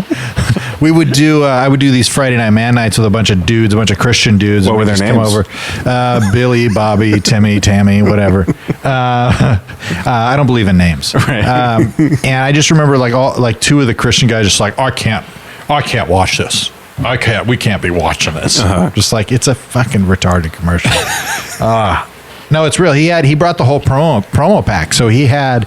We would do. I would do these Friday Night Man Nights with a bunch of dudes, a bunch of Christian dudes. What and were we'd their just names? Come over. Billy, Bobby, Timmy, Tammy, whatever. I don't believe in names. Right. And I just remember like two of the Christian guys just like, I can't watch this. We can't be watching this. Just like it's a fucking retarded commercial. No, it's real. He brought the whole promo pack. So he had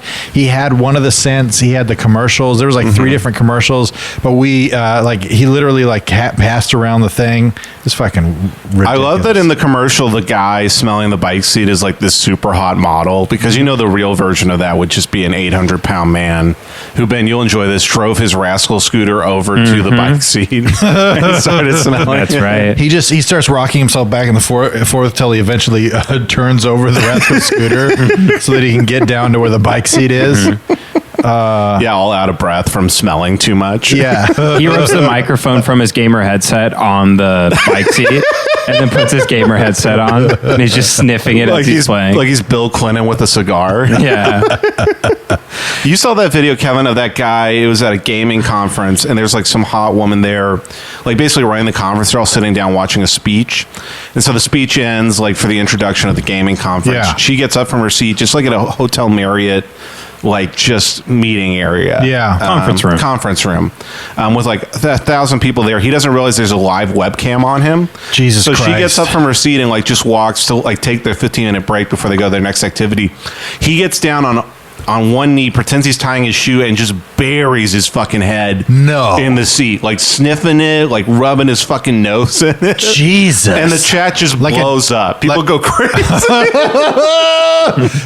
one of the scents. He had the commercials. There was like 3 different commercials, but we he literally passed around the thing. It's fucking ridiculous. I love that in the commercial, the guy smelling the bike seat is like this super hot model, because you know the real version of that would just be an 800-pound man who, Ben, you'll enjoy this, drove his rascal scooter over to the bike seat and started smelling. That's right. He starts rocking himself back and forth till he eventually turns over the rascal scooter so that he can get down to where the bike seat is. Yeah, all out of breath from smelling too much. Yeah. He rubs the microphone from his gamer headset on the bike seat and then puts his gamer headset on, and he's just sniffing it as he's playing. Like he's Bill Clinton with a cigar. Yeah. You saw that video, Kevin, of that guy. It was at a gaming conference, and there's like some hot woman there, like basically running the conference. They're all sitting down watching a speech. And so the speech ends like for the introduction of the gaming conference. Yeah. She gets up from her seat, just like at a Hotel Marriott, like just meeting area. Yeah. Conference room. With like 1,000 people there. He doesn't realize there's a live webcam on him. Jesus So Christ. she gets up from her seat and like just walks to like take their 15-minute break before they go to their next activity. He gets down on one knee, pretends he's tying his shoe, and just buries his fucking head in the seat, like sniffing it, like rubbing his fucking nose in it. Jesus. And the chat just blows up. People go crazy.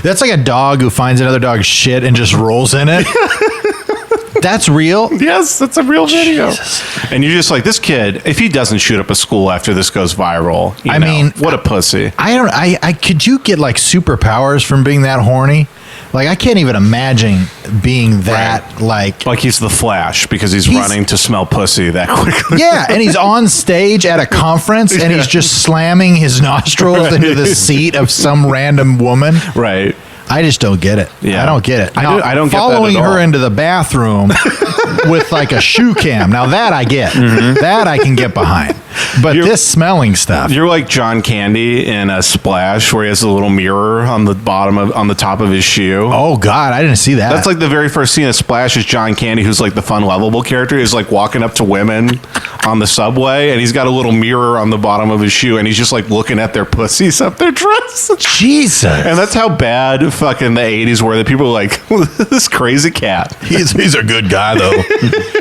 That's like a dog who finds another dog's shit and just rolls in it. That's real? Yes, that's a real video. And you're just like, this kid, if he doesn't shoot up a school after this goes viral, you know, what a pussy. Could you get like superpowers from being that horny? Like, I can't even imagine being that, like he's the Flash because he's running to smell pussy that quickly. Yeah, and he's on stage at a conference and he's just slamming his nostrils into the seat of some random woman. Right. I just don't get it. Yeah. I don't get it. Now, I don't get that following at all. her into the bathroom with like a shoe cam. Now that I get. That I can get behind. But this smelling stuff. You're like John Candy in a Splash where he has a little mirror on the top of his shoe. Oh God, I didn't see that. That's like the very first scene of Splash is John Candy, who's like the fun, lovable character. He's like walking up to women on the subway, and he's got a little mirror on the bottom of his shoe, and he's just like looking at their pussies up their dress. Jesus. And that's how bad fucking the 80s were, that people were like, this crazy cat. He's a good guy though.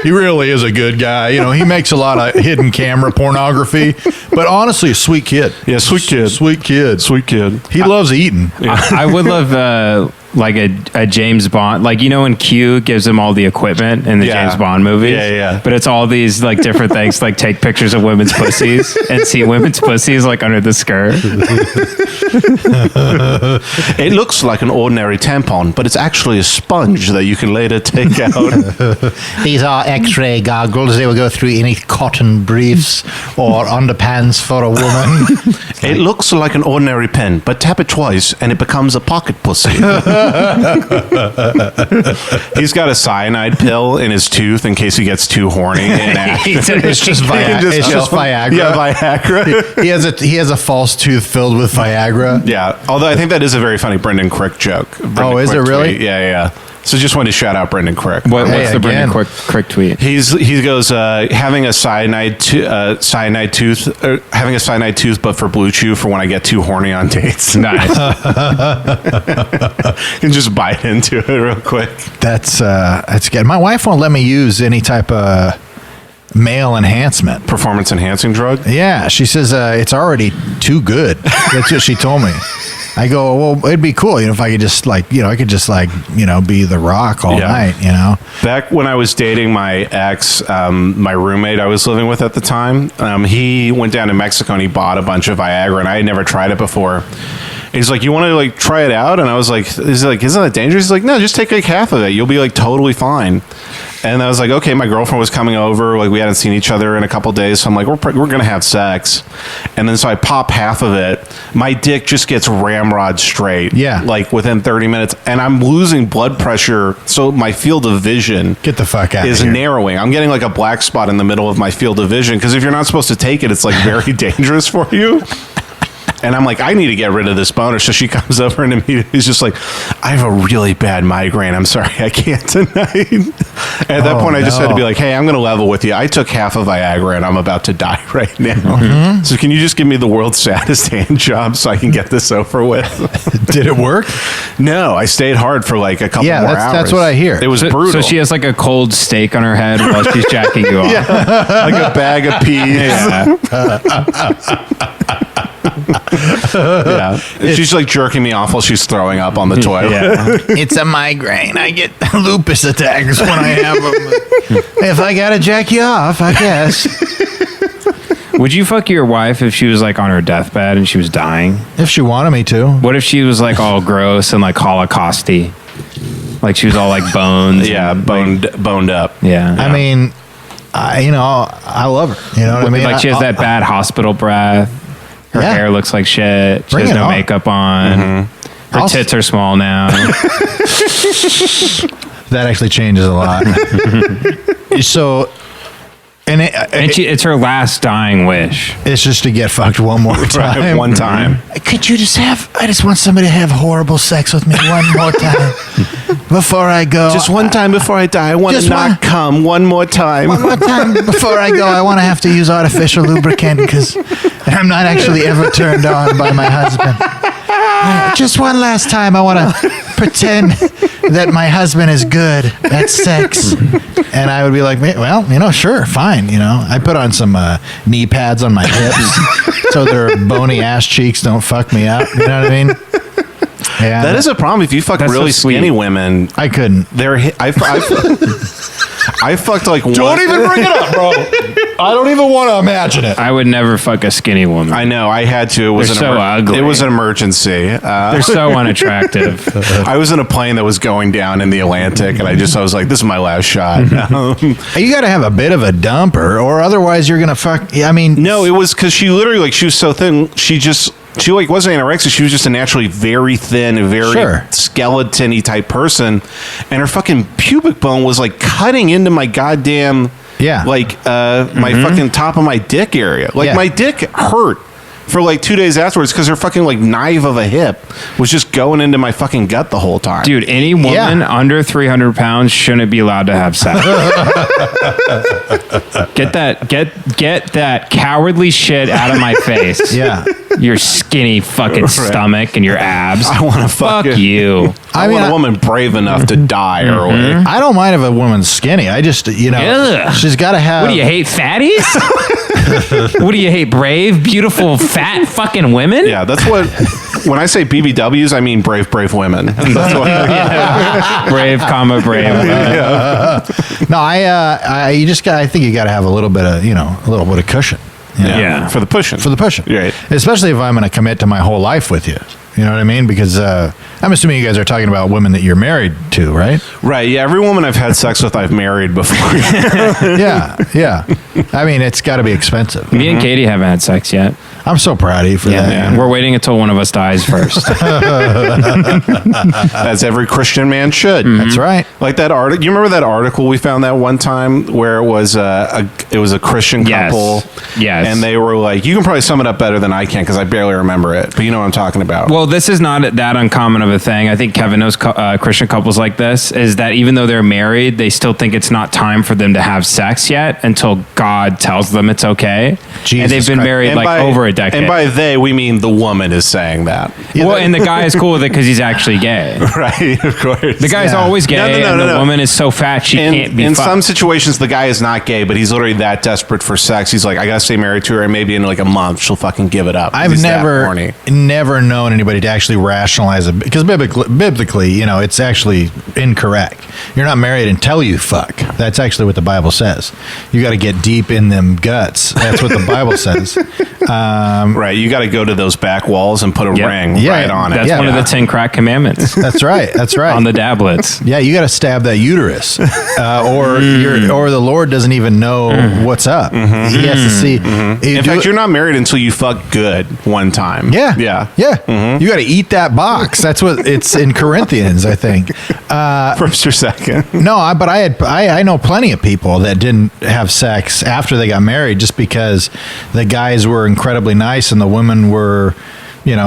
He really is a good guy. You know, he makes a lot of hidden camera pornography, but honestly, a sweet kid. Yeah, sweet kid. Sweet kid. Sweet kid. He loves eating. I would love like a James Bond, like, you know, when Q gives him all the equipment in the James Bond movies. Yeah. But it's all these like different things, like take pictures of women's pussies and see women's pussies like under the skirt. It looks like an ordinary tampon, but it's actually a sponge that you can later take out. These are X-ray goggles. They will go through any cotton briefs or underpants for a woman. It looks like an ordinary pen, but tap it twice and it becomes a pocket pussy. He's got a cyanide pill in his tooth in case he gets too horny. It's just Viagra. It's just Viagra. Yeah, Viagra. He has a false tooth filled with Viagra. Yeah, although I think that is a very funny Brendan Crick joke. Brendan Is it Crick really? tweet. Yeah. So just wanted to shout out Brendan Crick. What's the again. Brendan Crick tweet? He goes having a cyanide tooth, but for Blue Chew for when I get too horny on dates. Nice. And just bite into it real quick. That's good. My wife won't let me use any type of male enhancement. Performance enhancing drug. Yeah, she says it's already too good. That's what she told me. I go, well, it'd be cool, you know, if I could just like, you know, I could just like, you know, be The Rock all night, you know. Back when I was dating my ex, my roommate I was living with at the time, he went down to Mexico and he bought a bunch of Viagra, and I had never tried it before. He's like, you want to like try it out? And I was like, isn't that dangerous? He's like, no, just take like half of it. You'll be like totally fine. And I was like, okay, my girlfriend was coming over. Like, we hadn't seen each other in a couple days. So I'm like, we're going to have sex. And then so I pop half of it. My dick just gets ramrod straight. Yeah. Like within 30 minutes. And I'm losing blood pressure. So my field of vision Get the fuck out is of here. narrowing. I'm getting like a black spot in the middle of my field of vision. Because if you're not supposed to take it, it's like very dangerous for you. And I'm like, I need to get rid of this boner. So she comes over and immediately is just like, I have a really bad migraine. I'm sorry, I can't tonight. At that point, I just had to be like, hey, I'm going to level with you. I took half of Viagra and I'm about to die right now. So can you just give me the world's saddest hand job so I can get this over with? Did it work? No, I stayed hard for like a couple more hours. That's what I hear. It was brutal. So she has like a cold steak on her head while she's jacking you off. like a bag of peas. Yeah. She's like jerking me off while she's throwing up on the toilet. Yeah. It's a migraine. I get lupus attacks when I have them. If I gotta jack you off, I guess. Would you fuck your wife if she was like on her deathbed and she was dying? If she wanted me to. What if she was like all gross and like Holocausty? Like she was all like bones. Yeah, and, boned up. Yeah. I mean, I love her. You know what I mean? Like she has that bad hospital breath. Her Yeah. hair looks like shit. She Bring has it no on. makeup on. Her I'll- tits are small now. That actually changes a lot. So, and It's her last dying wish. it's just to get fucked one more time. Right, one time. Could you I just want somebody to have horrible sex with me one more time before I go. Just one time before I die. I want Just to not one- come one more time. One more time before I go. I want to have to use artificial lubricant because I'm not actually ever turned on by my husband. Just one last time, I want to pretend that my husband is good at sex. And I would be like, well, sure, fine. I put on some knee pads on my hips so their bony ass cheeks don't fuck me up. You know what I mean? Yeah, That is a problem. If you fuck That's really so sweet. skinny women, I couldn't. I fucked like one. Don't even bring it up, bro. I don't even want to imagine it. I would never fuck a skinny woman. I know. I had to. It was They're so ugly. It was an emergency. They're so unattractive. I was in a plane that was going down in the Atlantic, and I was like, "This is my last shot." You got to have a bit of a dumper, or otherwise you're gonna fuck. I mean, No, it was because she literally she was so thin. She like wasn't anorexic. She was just a naturally very thin, very Sure. skeleton-y type person, and her fucking pubic bone was like cutting into my goddamn my fucking top of my dick area. Like Yeah. my dick hurt for like 2 days afterwards because her fucking like knife of a hip was just going into my fucking gut the whole time. Dude, any woman under 300 pounds shouldn't be allowed to have sex. Get that cowardly shit out of my face. Yeah. Your skinny fucking stomach and your abs. I want to Fuck you. I want a woman brave enough to die early. I don't mind if a woman's skinny. I just, Ugh. she's got to have. What do you hate, fatties? What do you hate, brave, beautiful, fat fucking women? Yeah, that's what. When I say BBWs, I mean brave women. That's what, Brave, brave. No, I think you got to have a little bit of, a little bit of cushion. Yeah. for the pushing. For the pushing. Right. Especially if I'm going to commit to my whole life with you. You know what I mean? Because I'm assuming you guys are talking about women that you're married to, right? Right. Yeah. Every woman I've had sex with, I've married before. Yeah. I mean, it's got to be expensive. Me and Katie haven't had sex yet. I'm so proud of you for that. Yeah. We're waiting until one of us dies first. As every Christian man should. That's right. Like that article. You remember that article we found that one time where it was a Christian Yes. couple. Yes. And they were like, you can probably sum it up better than I can because I barely remember it. But you know what I'm talking about. Well, this is not that uncommon of a thing. I think Kevin knows Christian couples like this, is that even though they're married, they still think it's not time for them to have sex yet until God tells them it's okay. Jesus and they've been Christ. married And like by- over a decade. And by they, we mean the woman is saying that. well, and the guy is cool with it because he's actually gay. Right, of course. The guy's Yeah. always gay, and the woman is so fat she can't be in fucked. some situations, the guy is not gay, but he's literally that desperate for sex. He's like, I gotta stay married to her, and maybe in like a month she'll fucking give it up. I've He's that never horny. known anybody to actually rationalize it because biblically, it's actually incorrect. You're not married until you fuck. That's actually what the Bible says. You got to get deep in them guts. That's what the Bible says. Right, you got to go to those back walls and put a Yep. ring Yeah, right on it. That's Yeah. one of the 10 crack commandments That's right. That's right. on the tablets. Yeah, you got to stab that uterus, or the Lord doesn't even know what's up. He has to see. In fact, you're not married until you fuck good one time. Yeah, yeah. You got to eat that box. That's what it's in Corinthians, I think. First or second. No, but I know plenty of people that didn't have sex after they got married just because the guys were incredibly nice and the women were,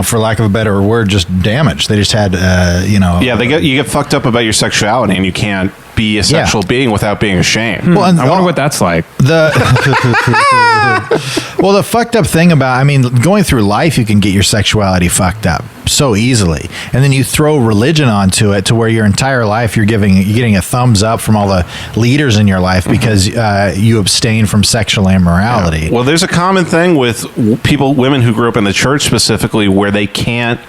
for lack of a better word, just damaged. They just had, Yeah, you get fucked up about your sexuality, and you can't be a sexual being without being ashamed. Well, and I wonder what that's like. the well, the fucked up thing about, I mean, going through life, you can get your sexuality fucked up so easily, and then you throw religion onto it to where your entire life you're getting a thumbs up from all the leaders in your life because you abstain from sexual immorality. Well, there's a common thing with women who grew up in the church specifically, where they can't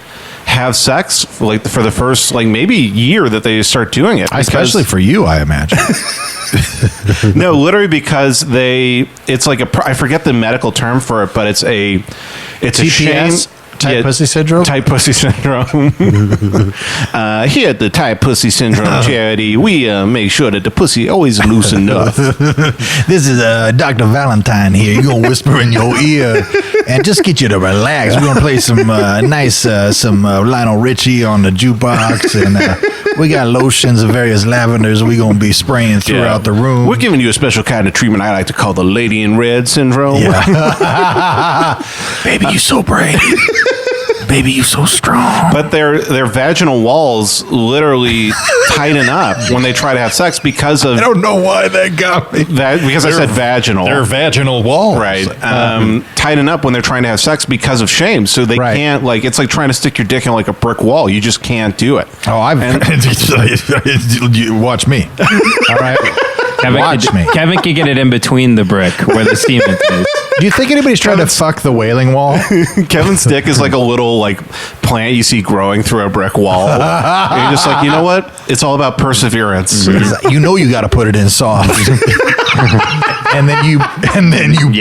have sex like for the first maybe year that they start doing it. Especially for you, I imagine. No, literally because it's like I forget the medical term for it, but it's a shame. Tight pussy syndrome? Tight pussy syndrome. Here at the Tight Pussy Syndrome charity, we make sure that the pussy always loose enough. This is Dr. Valentine here. You're going to whisper in your ear and just get you to relax. We're going to play some some Lionel Richie on the jukebox. And we got lotions of various lavenders we're going to be spraying throughout the room. We're giving you a special kind of treatment I like to call the Lady in Red syndrome. Yeah. Baby, you so brave. Baby, you so strong. But their vaginal walls literally tighten up when they try to have sex because of... I don't know why that got me. Because I said vaginal. They're vaginal walls. Right. Tighten up when they're trying to have sex because of shame. So they can't, it's like trying to stick your dick in like a brick wall. You just can't do it. Oh, you watch me. All right. Kevin can get it in between the brick where the cement is. Do you think anybody's trying to fuck the Wailing Wall? Kevin's dick is like a little plant you see growing through a brick wall. And you're just like, you know what? It's all about perseverance. You know you got to put it in soft. and then you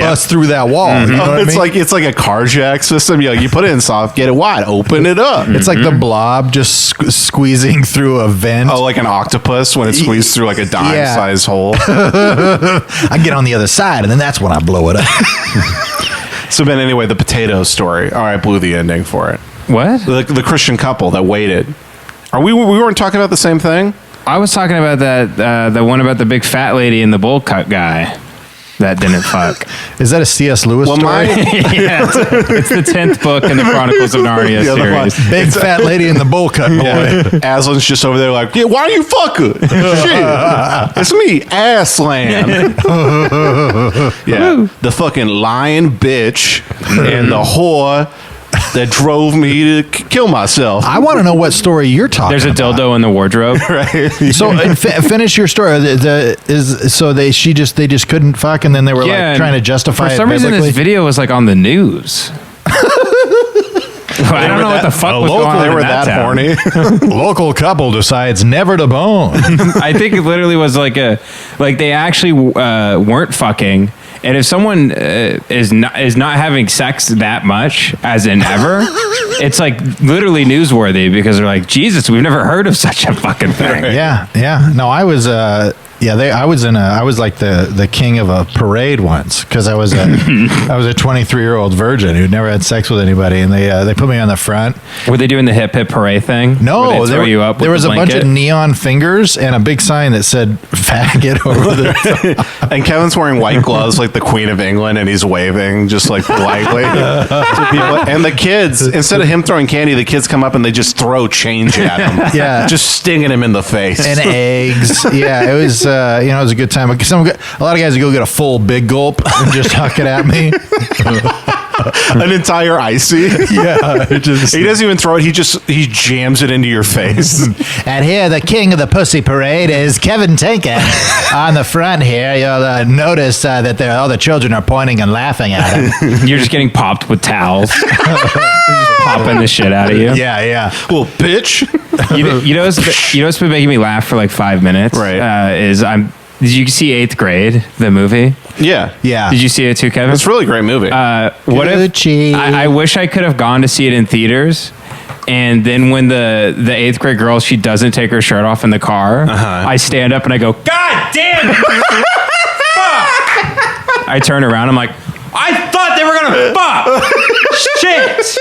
bust through that wall. You know what I mean? It's like a car jack system. You put it in soft, get it wide, open it up. It's like the Blob just squeezing through a vent. Oh, like an octopus when it squeezed through like a dime-sized hole. I get on the other side, and then that's when I blow it up. So, Ben, anyway, the potato story. All right, blew the ending for it. What? The Christian couple that waited. We weren't talking about the same thing? I was talking about that the one about the big fat lady and the bowl cut guy that didn't fuck. Is that a C.S. Lewis story? Yeah, it's the 10th book in the Chronicles of Narnia series. Big fat lady and the bowl cut boy. Yeah. Aslan's just over there like, yeah, why you fuck her? Shit. It's me, Aslan. Yeah. The fucking lying bitch and the whore that drove me to kill myself. I want to know what story you're talking There's a about. dildo in the wardrobe. Right. So finish your story. They just couldn't fuck, and then they were trying to justify it. For some reason, biblically? this video was on the news. I don't know what the fuck was going on. They were in that town. horny. Local couple decides never to bone. I think it literally was they actually weren't fucking. And if someone is not having sex that much, as in ever, it's literally newsworthy because they're like, Jesus, we've never heard of such a fucking thing. Yeah. No, I was. I was like the king of a parade once because I was a 23-year-old virgin who'd never had sex with anybody, and they put me on the front. Were they doing the hip hip hooray thing? No, there was a bunch of neon fingers and a big sign that said "faggot" over the. And Kevin's wearing white gloves like the Queen of England, and he's waving just politely to people. And the kids, instead of him throwing candy, the kids come up and they just throw change at him. Yeah, just stinging him in the face and eggs. Yeah, it was. It was a good time. A lot of guys would go get a full big gulp and just huck it at me. An entire icy. Yeah, he doesn't even throw it. He jams it into your face. And here, the king of the pussy parade is Kevin Tinkin. On the front here, you'll notice that all the children are pointing and laughing at him. You're just getting popped with towels. Just popping the shit out of you. Yeah. Well, bitch. You know what's been making me laugh for 5 minutes? Right. Did you see 8th Grade, the movie? Yeah. Did you see it too, Kevin? It's a really great movie. What if I wish I could have gone to see it in theaters, and then when the 8th grade girl, she doesn't take her shirt off in the car, I stand up and I go, God damn it! Fuck! I turn around, I'm like, I thought they were gonna fuck! Shit!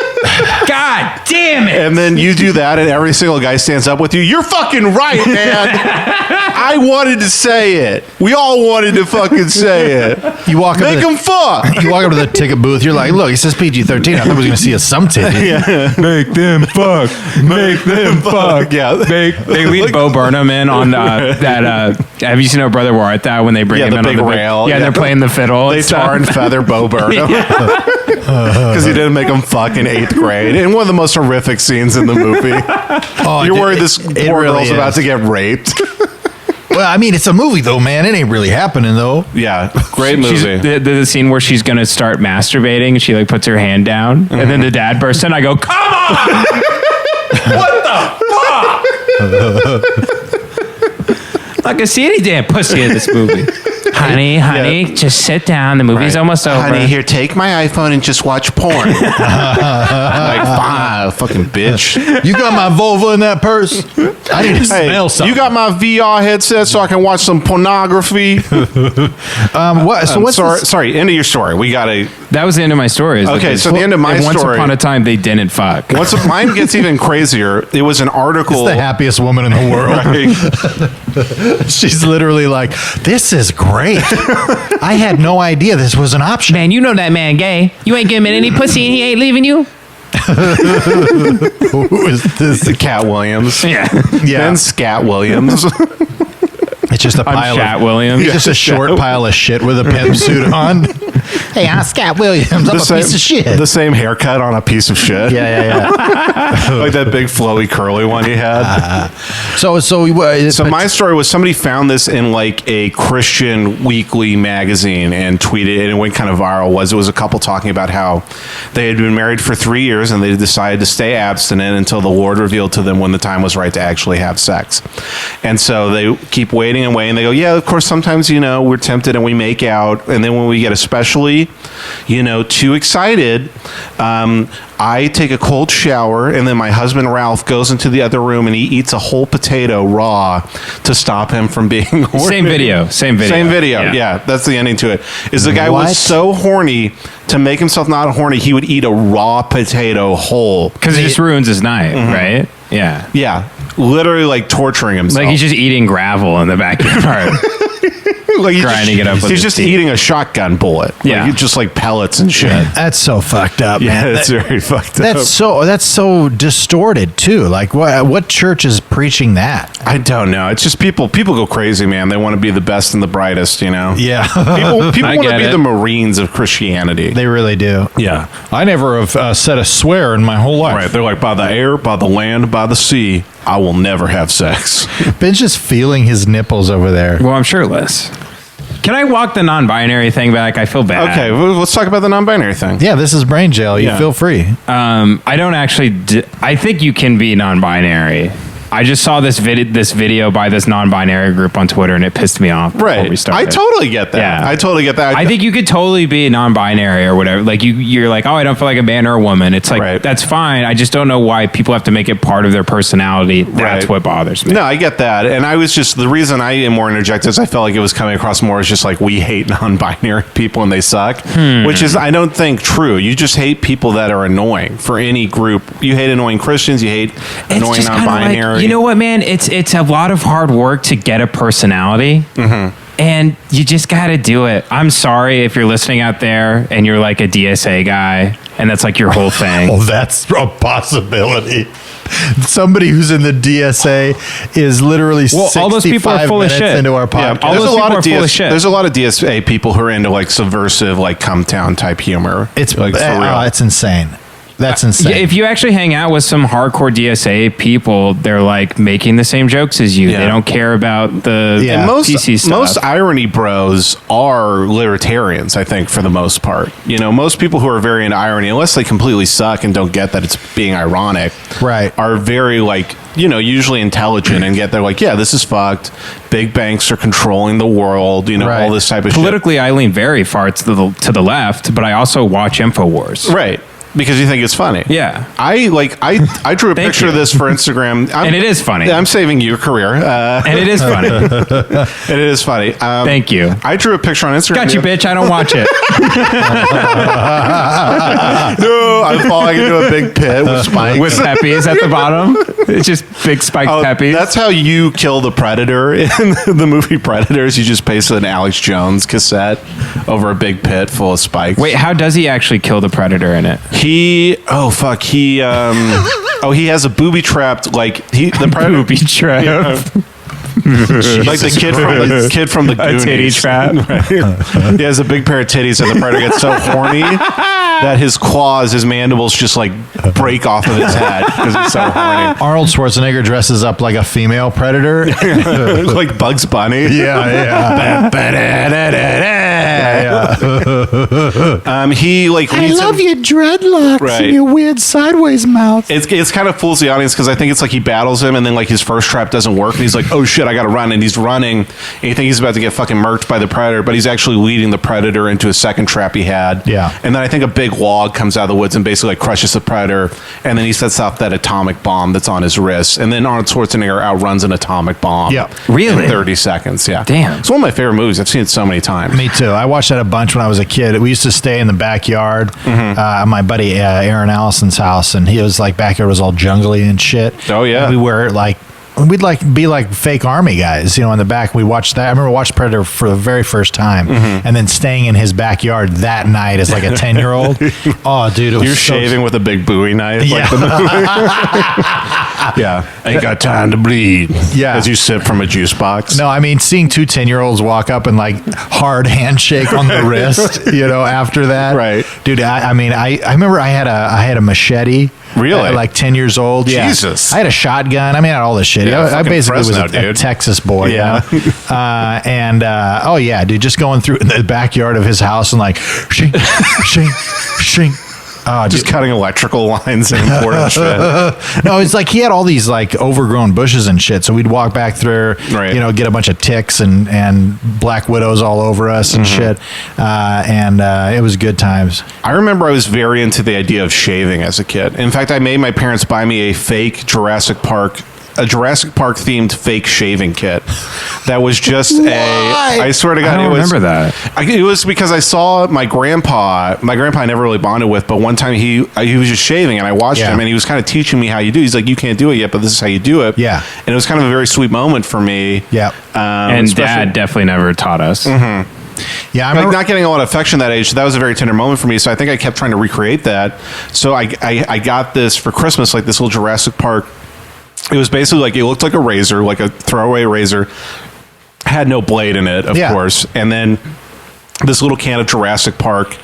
God damn it! And then you do that, and every single guy stands up with you. You're fucking right, man. I wanted to say it. We all wanted to fucking say it. You walk up Make to them fuck. you walk up to the ticket booth. You're like, look, it says PG-13. I thought we was gonna see some titty. Make them fuck. Make them fuck. Yeah. They lead Bo Burnham in on that. Have you seen Oh Brother Where Art Thou when they bring Yeah, him the in big on the rail. Yeah, Yeah. they're playing the fiddle. They and stuff. tar and feather Bo Burnham because he didn't make him fuck in 8th grade. And one of the most horrific scenes in the movie. You're worried this it poor really girl's about is. to get raped. Well, I mean, it's a movie though, man. It ain't really happening though. Yeah, great She's, movie. the scene where she's gonna start masturbating and she like puts her hand down and then the dad bursts in. I go, come on! What the fuck? Not gonna see any damn pussy in this movie. Honey, just sit down. The movie's almost over. Honey, here, take my iPhone and just watch porn. Like, fine, fucking bitch. You got my vulva in that purse. I need to Hey, smell something. you got my VR headset so I can watch some pornography. what? So what's this? Sorry, end of your story. We got to. That was the end of my story. It's Okay, like, so the end of my once story- upon a time they didn't fuck. Once mine gets even crazier. It was an article. The happiest woman in the world. She's literally like, "This is great. I had no idea this was an option." Man, you know that man gay. You ain't giving him any pussy and he ain't leaving you. Who is this? Cat Williams. Yeah, Ben Scat Williams. It's just a I'm pile Shat of Williams. It's just a short pile of shit with a pimp suit on. Hey, I'm Scott Williams. I'm a piece of shit. The same haircut on a piece of shit. Yeah. Like that big flowy curly one he had. So My story was somebody found this in like a Christian weekly magazine and tweeted it, and it went kind of viral. It was a couple talking about how they had been married for 3 years and they decided to stay abstinent until the Lord revealed to them when the time was right to actually have sex. And so they keep waiting and waiting. They go, yeah, of course, sometimes, we're tempted and we make out. And then when we get especially, too excited, I take a cold shower, and then my husband Ralph goes into the other room and he eats a whole potato raw to stop him from being horny. Same video. Same video. Yeah, that's the ending to it. Is the guy What? was so horny to make himself not horny, he would eat a raw potato whole. Because it just ruins his night, right? Yeah. Yeah, literally like torturing himself. Like he's just eating gravel in the backyard. like grinding it up with He's his just teeth. eating a shotgun bullet. Yeah. Like, just like pellets and shit. that's so fucked up, Yeah, man. that's very fucked up. That's so distorted too. Like what church is preaching that? I don't know. It's just people go crazy, man. They want to be the best and the brightest, Yeah, People I want to get be it. the Marines of Christianity. they really do. Yeah. I never have said a swear in my whole life. Right. They're like, by the air, by the land, by the sea, I will never have sex. Ben's just feeling his nipples over there. Well, I'm shirtless. Can I walk the non-binary thing back? I feel bad. Okay, well, let's talk about the non-binary thing. Yeah, this is brain jail. You Yeah. feel free. I don't actually. I think you can be non-binary. I just saw this video by this non-binary group on Twitter, and it pissed me off. before Right. we started. I totally get that. Yeah. I totally get that. I think you could totally be non-binary or whatever. Like you're like, oh, I don't feel like a man or a woman. It's like Right. that's fine. I just don't know why people have to make it part of their personality. That's Right. what bothers me. No, I get that. And I was just, the reason I am more interjected is I felt like it was coming across more as just like we hate non-binary people and they suck, which is, I don't think true. You just hate people that are annoying for any group. You hate annoying Christians. You hate annoying just kinda non-binary. like, you know what, man? It's a lot of hard work to get a personality. And you just got to do it. I'm sorry if you're listening out there and you're like a DSA guy and that's like your whole thing. Oh, that's a possibility. Somebody who's in the DSA is literally Well, all those people are 65 full of minutes shit. into our Yeah, podcast. all those people are full of shit. There's a lot of DSA people who are into like subversive, like come town type humor. It's like for real. it's insane. That's insane. Yeah, if you actually hang out with some hardcore DSA people, they're like making the same jokes as you. Yeah. They don't care about the Yeah. And PC stuff. most irony bros are libertarians, I think, for the most part. Most people who are very into irony, unless they completely suck and don't get that it's being ironic, Right. are very like, usually intelligent and get they're like, yeah, this is fucked. Big banks are controlling the world, Right. all this type of Politically, I lean very far to the left, but I also watch InfoWars. shit. Right. Because you think it's funny. Yeah. I drew a Thank picture of you. this for Instagram. And it is funny. I'm saving your career. And it is funny. It is funny. Thank you. I drew a picture on Instagram. Got you, bitch. I don't watch it. No, I'm falling into a big pit with spikes. With peppies at the bottom. It's just big spiked peppies. That's how you kill the predator in the movie Predators. You just paste an Alex Jones cassette over a big pit full of spikes. Wait, how does he actually kill the predator in it? He has a booby trapped the predator Booby trap. like the kid from the A Goonies. titty trap. Right. He has a big pair of titties, and the predator gets so horny that his claws, his mandibles, just like break off of his head because he's so horny, Arnold Schwarzenegger dresses up like a female predator. like Bugs Bunny. Yeah. He like leads him- your dreadlocks Right. your weird sideways mouth. It's kind of fools the audience because I think it's like he battles him and then like his first trap doesn't work and he's like, oh shit, I gotta run, and he's running and you think he's about to get fucking murked by the predator, but he's actually leading the predator into a second trap he had. Yeah. And then I think a big log comes out of the woods and basically like crushes the predator, and then he sets off that atomic bomb that's on his wrist, and then Arnold Schwarzenegger outruns an atomic bomb. Yeah. Really? In 30 seconds. Yeah. Damn. It's one of my favorite movies. I've seen it so many times. Me too. I watched that a bunch when I was a kid. We used to stay in the backyard at my buddy Aaron Allison's house, and he was like backyard was all jungly and shit. Oh, yeah. And we were like. We'd like be like fake army guys, in the back. We watched that. I remember watching Predator for the very first time, and then staying in his backyard that night as like a 10-year-old. Oh, dude, it was You're so shaving with a big Bowie knife. Like the movie. Yeah. Ain't got time to bleed. Yeah. As you sip from a juice box. No, I mean, seeing two 10-year-olds walk up and like hard handshake on the wrist, after that. Right. Dude, I remember I had a machete. Really? At like 10 years old. Yeah. Jesus. I had a shotgun. I mean, I had all this shit. Yeah, I fucking basically Fresno, was a dude. Texas boy. Yeah. Oh yeah, dude, just going through the backyard of his house and like, shing, shing, shing. Oh, Just cutting electrical lines and important shit. No, it's like he had all these like overgrown bushes and shit. So we'd walk back through, Right. Get a bunch of ticks and black widows all over us and shit. It was good times. I remember I was very into the idea of shaving as a kid. In fact, I made my parents buy me a Jurassic Park themed fake shaving kit. That was just I swear to God, I don't it was, remember that. It was because I saw my grandpa. My grandpa I never really bonded with, but one time he was just shaving, and I watched Yeah. him, and he was kind of teaching me how you do. He's like, "You can't do it yet, but this is how you do it." Yeah. and it was kind of a very sweet moment for me. Yeah. And especially- Dad definitely never taught us. Yeah, I like remember. not getting a lot of affection that age, so that was a very tender moment for me. So I think I kept trying to recreate that. So I got this for Christmas, like this little Jurassic Park. It was basically like, it looked like a razor, like a throwaway razor. Had no blade in it, of Yeah. course. And then this little can of Jurassic Park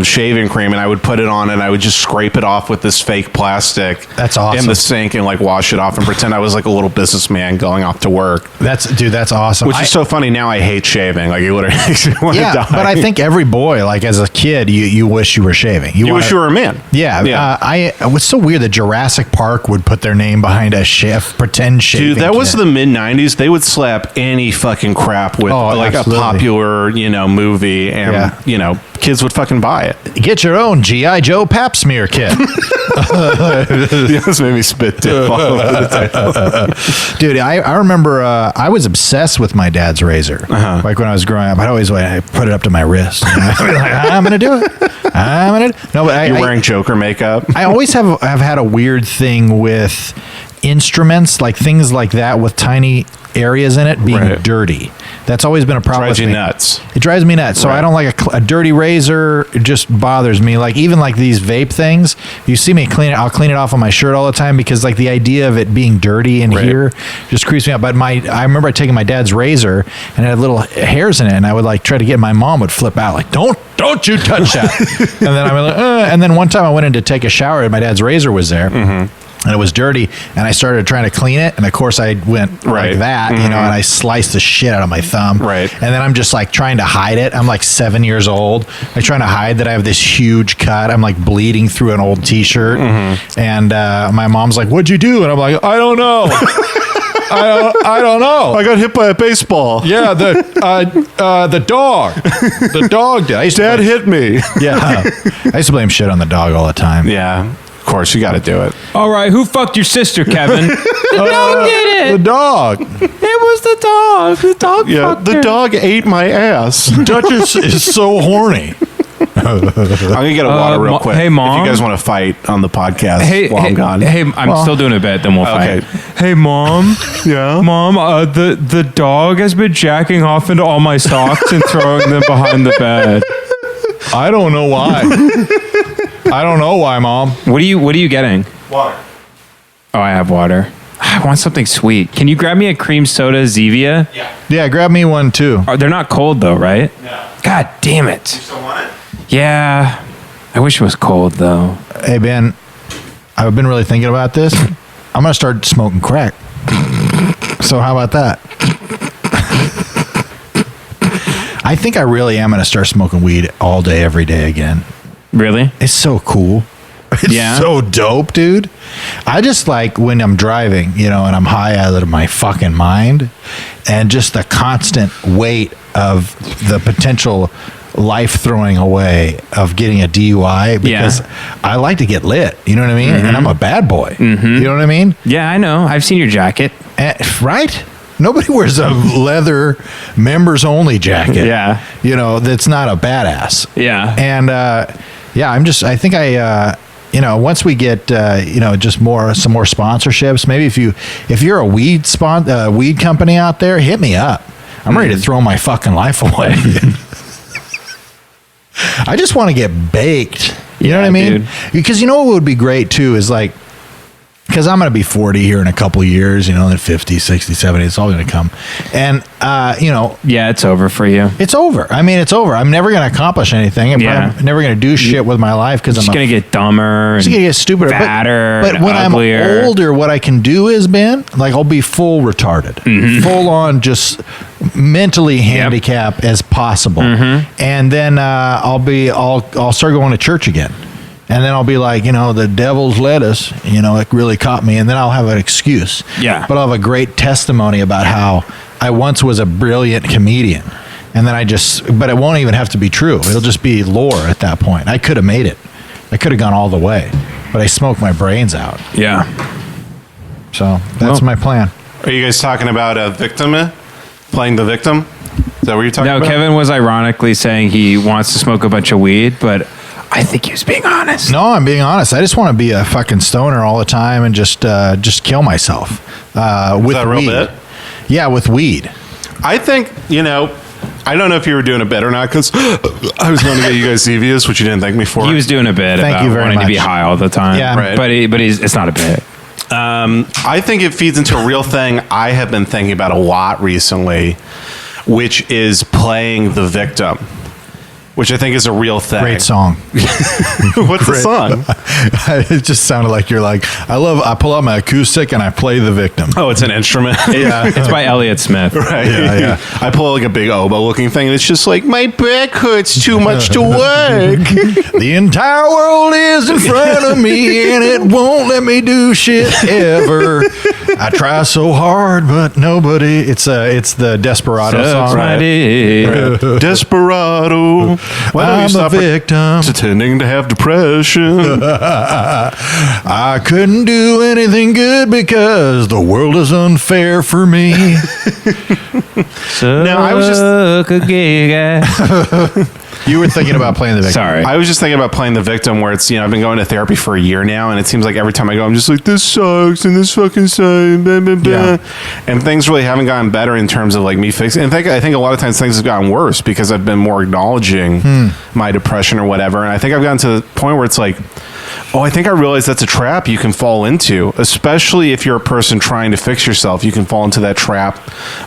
shaving cream, and I would put it on, and I would just scrape it off with this fake plastic. That's awesome. In the sink, and like wash it off and pretend I was like a little businessman going off to work. That's awesome. Which is so funny. Now I hate shaving. Like, it literally makes me want to die. but I think every boy, like as a kid, you wish you were shaving. you wish you were a man. Yeah. It was so weird that Jurassic Park would put their name behind a pretend shaving. Dude, that was kit. the mid '90s. They would slap any fucking crap with like absolutely. a popular, movie, and Yeah. kids would fucking buy it. Get your own G.I. Joe pap smear kit. This made me spit dip all over the table. Dude, I remember I was obsessed with my dad's razor. Like when I was growing up, I put it up to my wrist. I'd be like, I'm going to do it. No, but You're wearing Joker makeup. I always have had a weird thing with instruments, like things like that with tiny areas in it being Right. dirty. That's always been a problem. Drives with you me. nuts. It drives me nuts. So Right. I don't like a dirty razor. It just bothers me. Like even like these vape things, you see me clean it. I'll clean it off on my shirt all the time because like the idea of it being dirty in Right. here just creeps me out. But I remember taking my dad's razor and it had little hairs in it, and I would like try to get. My mom would flip out like, don't you touch that. And then I'm like, and then one time I went in to take a shower and my dad's razor was there. And it was dirty, and I started trying to clean it, and of course I went Right. like that, and I sliced the shit out of my thumb. Right. And then I'm just like trying to hide it. I'm like 7 years old. I'm trying to hide that I have this huge cut. I'm like bleeding through an old T-shirt, and my mom's like, "What'd you do?" And I'm like, "I don't know." I don't know. I got hit by a baseball. Yeah, the dog. The dog did. Dad hit me. Yeah. I used to blame shit on the dog all the time. Yeah, of course, you got to do it. All right, who fucked your sister, Kevin? The dog did The it. dog. It was the dog. The dog Yeah, fucked the her. dog ate my ass. Duchess is so horny. I'm gonna get a water real quick. hey, Mom? If you guys want to fight on the podcast Hey, while I'm gone. Hey, I'm still doing a bit. Then we'll Okay. fight. Hey, Mom. Yeah? Mom, the dog has been jacking off into all my socks and throwing them behind the bed. I don't know why. I don't know why, Mom. What are you getting? Water. Oh, I have water. I want something sweet. Can you grab me a cream soda Zevia? Yeah, grab me one too. Oh, they're not cold though, right? No. God damn it. Still want it? Yeah. I wish it was cold though. Hey, Ben, I've been really thinking about this. I'm going to start smoking crack. So how about that? I think I really am going to start smoking weed all day, every day again. Really? It's so cool. It's Yeah. so dope, dude. I just like when I'm driving, and I'm high out of my fucking mind, and just the constant weight of the potential life throwing away of getting a DUI because I like to get lit. You know what I mean? And I'm a bad boy. You know what I mean? Yeah, I know. I've seen your jacket. Right? Nobody wears a leather members only jacket. Yeah. That's not a badass. Yeah. And I think once we get just some more sponsorships, maybe if you're a weed company out there, hit me up. I'm ready to throw my fucking life away. I just want to get baked. You know what I mean? dude. Because what would be great too is like, because I'm going to be 40 here in a couple of years, then 50, 60, 70, it's all going to come. And, Yeah, it's over for you. it's over. I mean, it's over. I'm never going to accomplish anything. Yeah. I'm never going to do shit with my life because Just I'm gonna get dumber. just and gonna get stupider, fatter. But and when uglier. I'm older, what I can do is, Ben, like I'll be full retarded, full on, just mentally handicapped as possible, and then I'll start going to church again. And then I'll be like, the devil's lettuce, it really caught me. And then I'll have an excuse. Yeah. But I'll have a great testimony about how I once was a brilliant comedian. And then but it won't even have to be true. It'll just be lore at that point. I could have made it. I could have gone all the way. But I smoked my brains out. Yeah. So that's my plan. Are you guys talking about a victim? Playing the victim? Is that what you're talking No, about? Kevin was ironically saying he wants to smoke a bunch of weed, but I think he was being honest. No, I'm being honest. I just want to be a fucking stoner all the time and just kill myself with that a real weed. bit? Yeah, with weed. I think, I don't know if you were doing a bit or not because I was going to get you guys Zevias, which you didn't thank me for. He was doing a bit Thank about you very wanting to be much. high all the time. Yeah. Right. But it's not a bit. I think it feeds into a real thing I have been thinking about a lot recently, which is playing the victim, which I think is a real thing. Great song. What's the song? It just sounded like you're like, I pull out my acoustic and I play the victim. Oh, it's an instrument. Yeah. It's by Elliott Smith. Right. Yeah. I pull like a big oboe looking thing, and it's just like, my back hurts too much to work. The entire world is in front of me and it won't let me do shit ever. I try so hard, but nobody. It's the Desperado song. Right. Desperado. Why don't you I'm a stop victim. pretending to have depression? I couldn't do anything good because the world is unfair for me. Now, I was just- Suck a gig ass. You were thinking about playing the victim. Sorry. I was just thinking about playing the victim where it's, I've been going to therapy for a year now, and it seems like every time I go, I'm just like, this sucks, and this fucking sucks, blah, blah, blah. Yeah. And things really haven't gotten better in terms of like me fixing. And I think a lot of times things have gotten worse because I've been more acknowledging my depression or whatever. And I think I've gotten to the point where it's like, oh, I think I realize that's a trap you can fall into, especially if you're a person trying to fix yourself. You can fall into that trap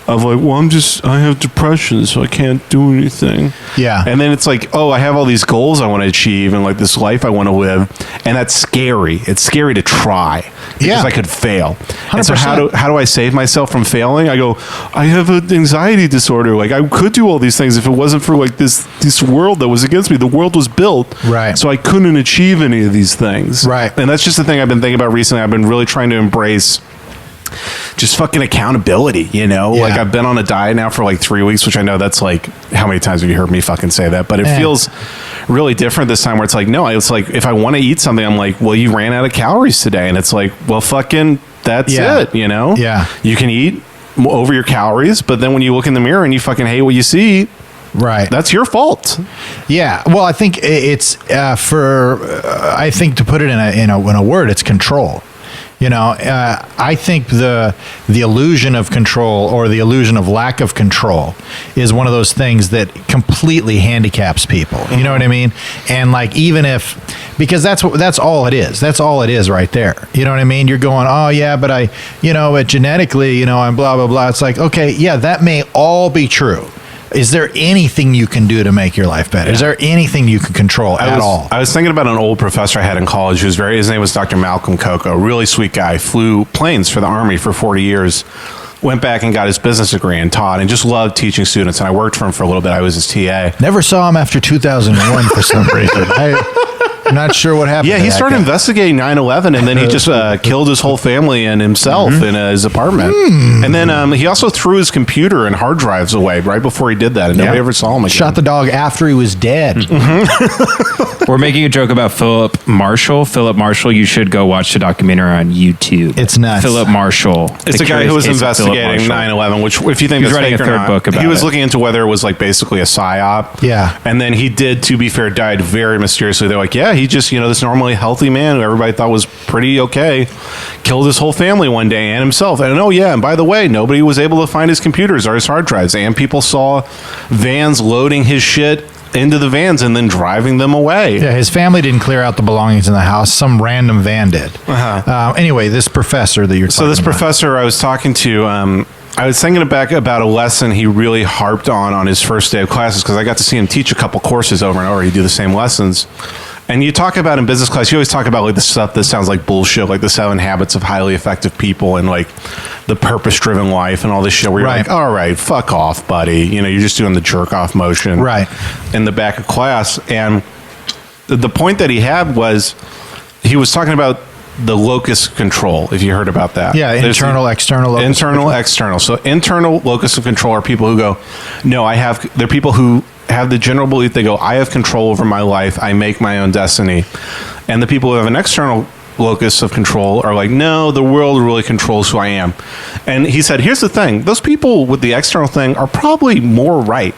of like, well, I have depression, so I can't do anything. Yeah. And then it's like, oh, I have all these goals I want to achieve and like this life I want to live. And that's scary. It's scary to try because Yeah. I could fail. And so 100%. how do I save myself from failing? I go, I have an anxiety disorder. Like I could do all these things if it wasn't for like this world that was against me. The world was built. Right. So I couldn't achieve any of these things. Right. And that's just the thing I've been thinking about recently. I've been really trying to embrace just fucking accountability, you know? Yeah. Like I've been on a diet now for like 3 weeks, which I know that's like, how many times have you heard me fucking say that? But it feels really different this time where it's like, no, it's like, if I want to eat something, I'm like, well, you ran out of calories today. And it's like, well, fucking, that's it, you know? Yeah. You can eat over your calories, but then when you look in the mirror and you fucking hate what you see, Right. that's your fault. Yeah. Well, I think it's I think to put it in a word, it's control. You know, I think the illusion of control or the illusion of lack of control is one of those things that completely handicaps people. You know what I mean? And like, even if, because that's all it is. That's all it is right there. You know what I mean? You're going, oh yeah, but but genetically, I'm blah, blah, blah. It's like, okay, yeah, that may all be true. Is there anything you can do to make your life better? Is there anything you can control at all? I was thinking about an old professor I had in college his name was Dr. Malcolm Coco, really sweet guy, flew planes for the Army for 40 years, went back and got his business degree and taught and just loved teaching students. And I worked for him for a little bit. I was his TA. Never saw him after 2001 for some reason. I'm not sure what happened. Yeah, to he that started guy. investigating 9/11, and then he just killed his whole family and himself in his apartment. And then he also threw his computer and hard drives away right before he did that, and nobody ever saw him again. Shot the dog after he was dead. We're making a joke about Philip Marshall. Philip Marshall, you should go watch the documentary on YouTube. It's nuts. Philip Marshall. It's the guy who was investigating 9/11, which, if you think He's that's writing fake a or third not, book about he was it. looking into whether it was like basically a psyop. Yeah. And then he did, to be fair, died very mysteriously. They're like, yeah, he just, this normally healthy man who everybody thought was pretty okay, killed his whole family one day and himself. And and by the way, nobody was able to find his computers or his hard drives. And people saw vans loading his shit into the vans and then driving them away. Yeah, his family didn't clear out the belongings in the house. Some random van did. Anyway, this professor that you're So this talking about. professor I was talking to, I was thinking back about a lesson he really harped on his first day of classes, because I got to see him teach a couple courses over and over. He'd do the same lessons. And you talk about in business class, you always talk about like the stuff that sounds like bullshit, like the 7 habits of highly effective people and like the purpose-driven life and all this shit where you're Right. like, all right, fuck off, buddy. You're just doing the jerk-off motion Right. in the back of class. And the point that he had was he was talking about the locus of control, if you heard about that. Yeah, internal, external locus of Internal, control. external. So internal locus of control are people who go, no, they're people who have the general belief, they go, I have control over my life, I make my own destiny. And the people who have an external locus of control are like, no, the world really controls who I am. And he said, here's the thing, those people with the external thing are probably more right.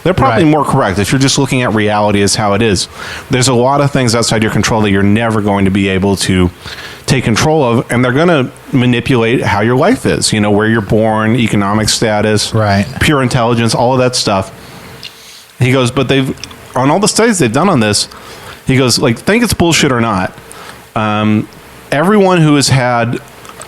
They're probably Right. more correct if you're just looking at reality as how it is. There's a lot of things outside your control that you're never going to be able to take control of, and they're going to manipulate how your life is. Where you're born, economic status, Right. pure intelligence, all of that stuff. He goes, but on all the studies they've done on this, he goes, like, think it's bullshit or not, everyone who has had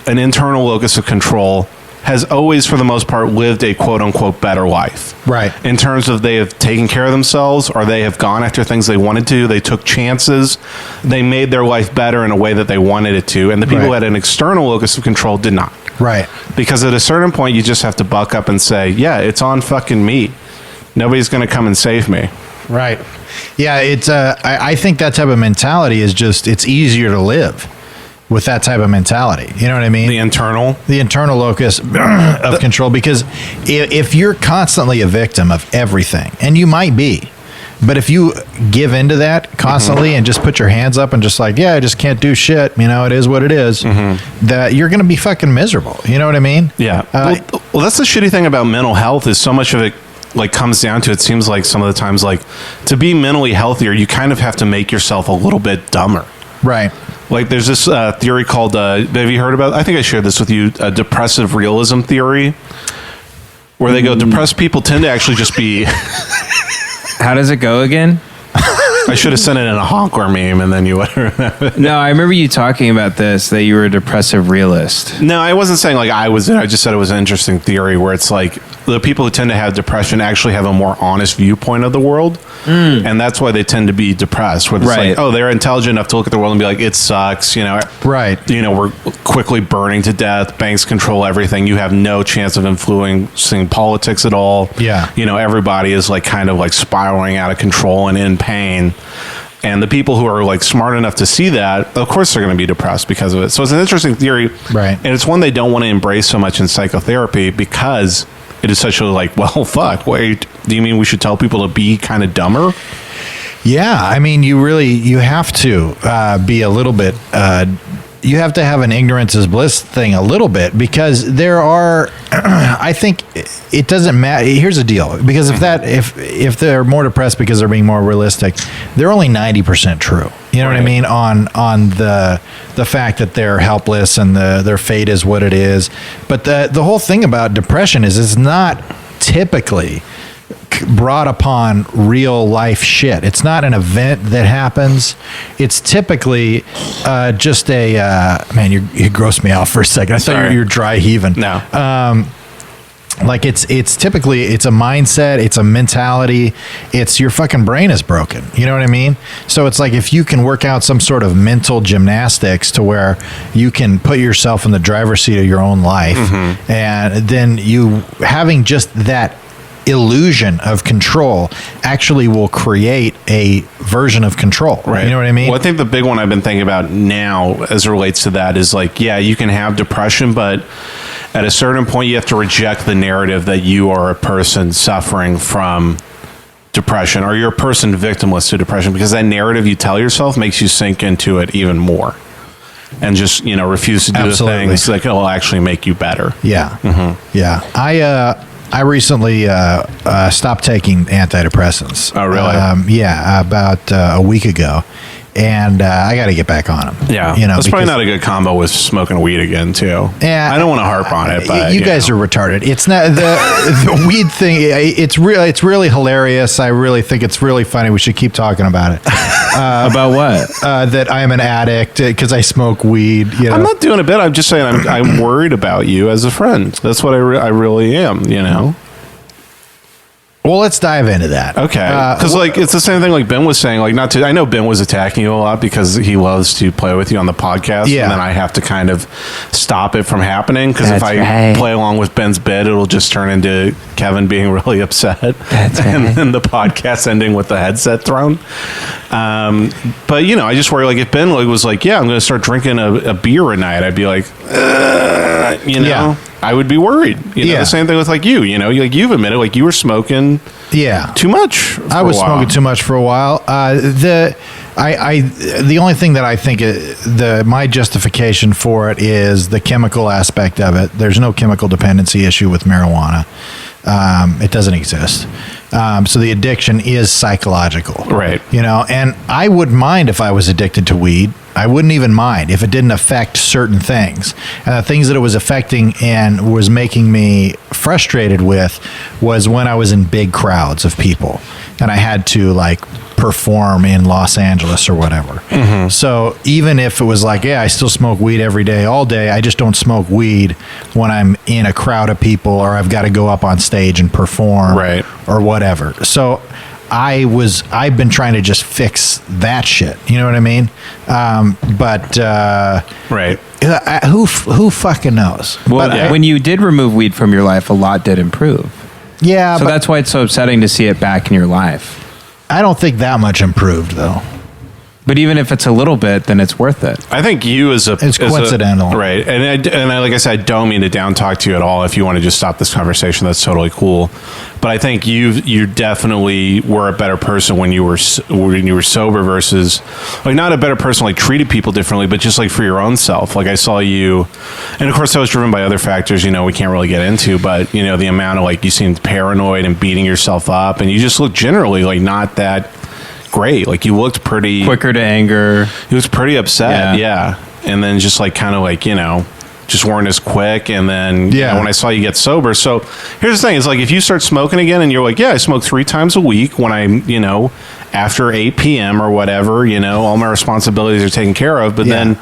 an internal locus of control has always, for the most part, lived a quote-unquote better life. Right. In terms of they have taken care of themselves, or they have gone after things they wanted to, they took chances, they made their life better in a way that they wanted it to, and the people who Right. had an external locus of control did not. Right. Because at a certain point, you just have to buck up and say, yeah, it's on fucking me. Nobody's going to come and save me. Right. Yeah, it's I think that type of mentality is just, it's easier to live with that type of mentality. You know what I mean? The internal. The internal locus of control, because if you're constantly a victim of everything, and you might be, but if you give into that constantly and just put your hands up and just like, yeah, I just can't do shit, it is what it is, that you're going to be fucking miserable. You know what I mean? Yeah. Well, that's the shitty thing about mental health is so much of it like comes down to, it seems like some of the times, like to be mentally healthier, you kind of have to make yourself a little bit dumber. Right. Like there's this theory called, have you heard about, I think I shared this with you, depressive realism theory, where they go, depressed people tend to actually just be, How does it go again? I should have sent it in a Honkler meme and then you would have. No, I remember you talking about this, that you were a depressive realist. No, I wasn't saying like I was it. I just said it was an interesting theory where it's like the people who tend to have depression actually have a more honest viewpoint of the world. And that's why they tend to be depressed. Where it's Right. like, oh, they're intelligent enough to look at the world and be like, it sucks. Right. We're quickly burning to death. Banks control everything. You have no chance of influencing politics at all. Yeah. Everybody is like kind of like spiraling out of control and in pain. And the people who are like smart enough to see that, of course, they're going to be depressed because of it. So it's an interesting theory, Right. And it's one they don't want to embrace so much in psychotherapy because it is such a like, well, fuck. Wait, do you mean we should tell people to be kind of dumber? Yeah, I mean, you have to be a little bit. You have to have an ignorance is bliss thing a little bit because there are. I think it doesn't matter. Here's the deal: because if they're more depressed because they're being more realistic, they're only 90% true. You know what I mean on the fact that they're helpless and their fate is what it is. But the whole thing about depression is it's not typically brought upon real life shit. It's not an event that happens. It's typically just a man. You grossed me out for a second. I thought Sorry. you're dry heaving. No. Like it's typically it's a mindset, it's a mentality, it's your fucking brain is broken. You know what I mean? So it's like if you can work out some sort of mental gymnastics to where you can put yourself in the driver's seat of your own life, and then you having just that illusion of control actually will create a version of control. Right. You know what I mean? Well, I think the big one I've been thinking about now as it relates to that is like, yeah, you can have depression, but at a certain point you have to reject the narrative that you are a person suffering from depression or you're a person victimless to depression because that narrative you tell yourself makes you sink into it even more and just, refuse to do Absolutely. the things that will actually make you better. Yeah. Yeah. I recently stopped taking antidepressants. Oh, really? Yeah, about a week ago, and I got to get back on them. Yeah, that's probably not a good combo with smoking weed again, too. Yeah, I don't want to harp on it, but you guys are retarded. It's not the weed thing. It's really hilarious. I really think it's really funny. We should keep talking about it. About what? That I'm an addict because I smoke weed. I'm not doing a bit. I'm just saying I'm worried about you as a friend. That's what I really am. Well, let's dive into that. Okay, because it's the same thing like Ben was saying. Like I know Ben was attacking you a lot because he loves to play with you on the podcast, Yeah. and then I have to kind of stop it from happening because if That's I right. play along with Ben's bit, it'll just turn into Kevin being really upset, That's and right. then the podcast ending with the headset thrown. But I just worry like if Ben was like, yeah, I'm going to start drinking a beer a night, I'd be like, Yeah. I would be worried. Yeah. The same thing with like you. You've admitted like you were smoking. Yeah. Too much. I was smoking too much for a while. The only thing that I think my justification for it is the chemical aspect of it. There's no chemical dependency issue with marijuana. It doesn't exist. So the addiction is psychological, Right. And I wouldn't mind if I was addicted to weed. I wouldn't even mind if it didn't affect certain things. And the things that it was affecting and was making me frustrated with was when I was in big crowds of people and I had to like perform in Los Angeles or whatever. So even if it was like, yeah, I still smoke weed every day, all day, I just don't smoke weed when I'm in a crowd of people or I've got to go up on stage and perform Right. or whatever. So I've been trying to just fix that shit. You know what I mean? Right. Who fucking knows? Well, when you did remove weed from your life, a lot did improve. Yeah, So but that's why it's so upsetting to see it back in your life. I don't think that much improved though. But even if it's a little bit, then it's worth it. I think you It's coincidental. right? And I, like I said, I don't mean to down talk to you at all. If you want to just stop this conversation, that's totally cool. But I think you definitely were a better person when you were sober versus like not a better person, like treated people differently, but just like for your own self. Like I saw you, and of course that was driven by other factors. We can't really get into, but the amount of like you seemed paranoid and beating yourself up, and you just looked generally like not that great. Like you looked pretty Quicker to anger. He was pretty upset, yeah. And then just like kind of like, just weren't as quick. And then when I saw you get sober. So here's the thing. It's like if you start smoking again and you're like, yeah, I smoke 3 times a week when I'm, after 8 p.m. or whatever, all my responsibilities are taken care of. But then,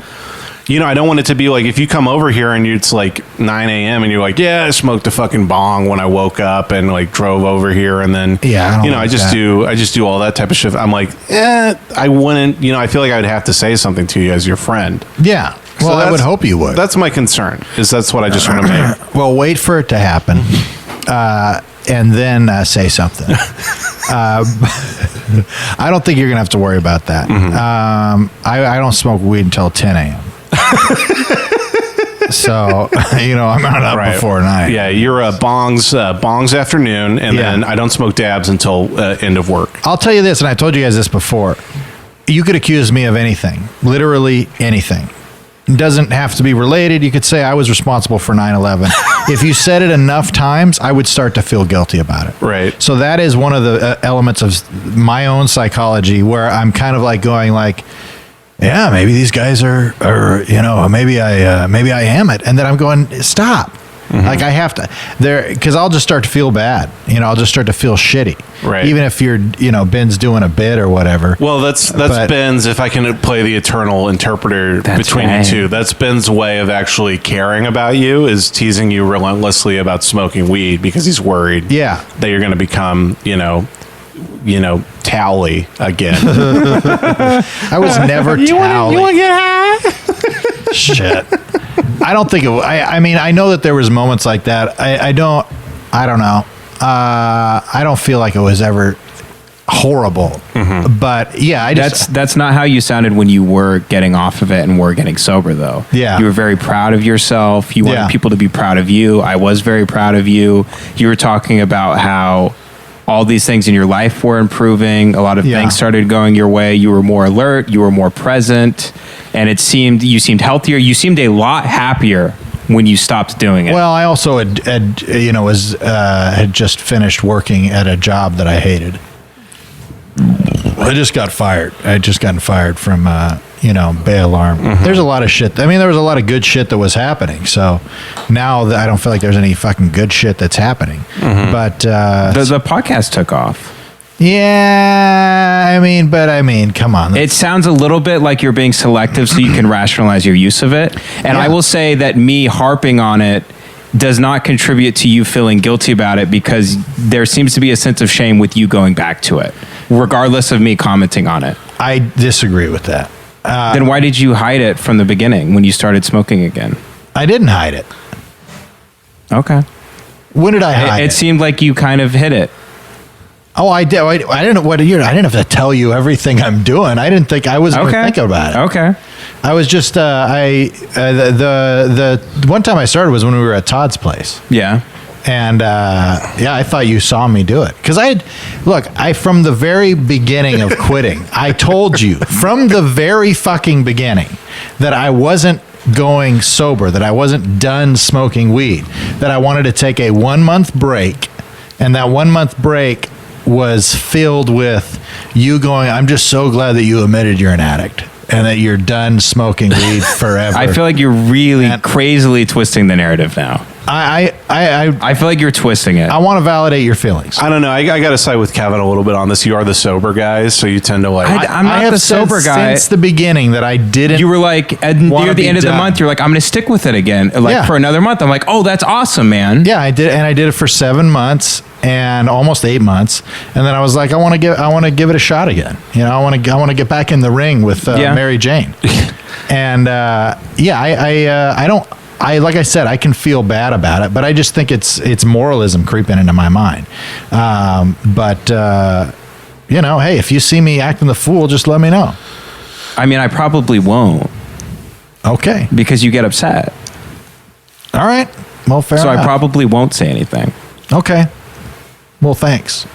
I don't want it to be like if you come over here and it's like 9 a.m. and you're like, yeah, I smoked a fucking bong when I woke up and like drove over here. And then, I just do all that type of shit. I'm like, I wouldn't, I feel like I would have to say something to you as your friend. Yeah. Well, I would hope you would. That's my concern. That's what I just want to make. Well, wait for it to happen. and then say something. I don't think you're going to have to worry about that. I don't smoke weed until 10 a.m. So, I'm not up before 9. Yeah, you're a bongs afternoon, and then I don't smoke dabs until end of work. I'll tell you this, and I told you guys this before. You could accuse me of anything, literally anything. It doesn't have to be related. You could say I was responsible for 9/11. If you said it enough times, I would start to feel guilty about it. Right. So that is one of the elements of my own psychology where I'm kind of like going like, yeah, maybe these guys are maybe I am it. And then I'm going, stop. Like I have to because I'll just start to feel bad. I'll just start to feel shitty. Right. Even if you're, Ben's doing a bit or whatever. Well, that's Ben's, if I can play the eternal interpreter between you two, that's Ben's way of actually caring about you, is teasing you relentlessly about smoking weed because he's worried that you're going to become, Towley again. I was never Towley. You want to get high? Shit. I don't think it. I mean, I know that there was moments like that. I don't know. I don't feel like it was ever horrible. But yeah, that's not how you sounded when you were getting off of it and were getting sober, though. Yeah, you were very proud of yourself. You wanted people to be proud of you. I was very proud of you. You were talking about how all these things in your life were improving. A lot of things started going your way. You were more alert. You were more present. And you seemed healthier. You seemed a lot happier when you stopped doing it. Well, I also had just finished working at a job that I hated. I just got fired. I had just gotten fired from, Bay Alarm. There's a lot of shit. I mean, there was a lot of good shit that was happening. So now I don't feel like there's any fucking good shit that's happening. But the podcast took off. Yeah, I mean, come on. It sounds a little bit like you're being selective so you can rationalize your use of it. And I will say that me harping on it does not contribute to you feeling guilty about it, because there seems to be a sense of shame with you going back to it, regardless of me commenting on it. I disagree with that. Then why did you hide it from the beginning when you started smoking again? I didn't hide it. Okay. When did I hide it? It seemed like you kind of hid it. Oh, I did. I didn't know what year. I didn't have to tell you everything I'm doing. I didn't think I was going to think about it. Okay. I was just the one time I started was when we were at Todd's place. Yeah. And I thought you saw me do it, because from the very beginning of quitting, I told you from the very fucking beginning that I wasn't going sober, that I wasn't done smoking weed, that I wanted to take a 1 month break, and that 1 month break was filled with you going, I'm just so glad that you admitted you're an addict and that you're done smoking weed forever. I feel like you're really crazily twisting the narrative now. I feel like you're twisting it. I want to validate your feelings. I don't know. I got to side with Kevin a little bit on this. You are the sober guy, so you tend to like. I'm not the sober guy. Since the beginning that I didn't. You were like, near the end of the month, you're like, I'm going to stick with it again, for another month. I'm like, oh, that's awesome, man. Yeah, I did, and I did it for 7 months and almost 8 months, and then I was like, I want to give it a shot again. I want to get back in the ring with Mary Jane, and I don't. Like I said, I can feel bad about it, but I just think it's moralism creeping into my mind. Hey, if you see me acting the fool, just let me know. I mean, I probably won't. Okay. Because you get upset. All right. Well, fair enough. So I probably won't say anything. Okay. Well, thanks.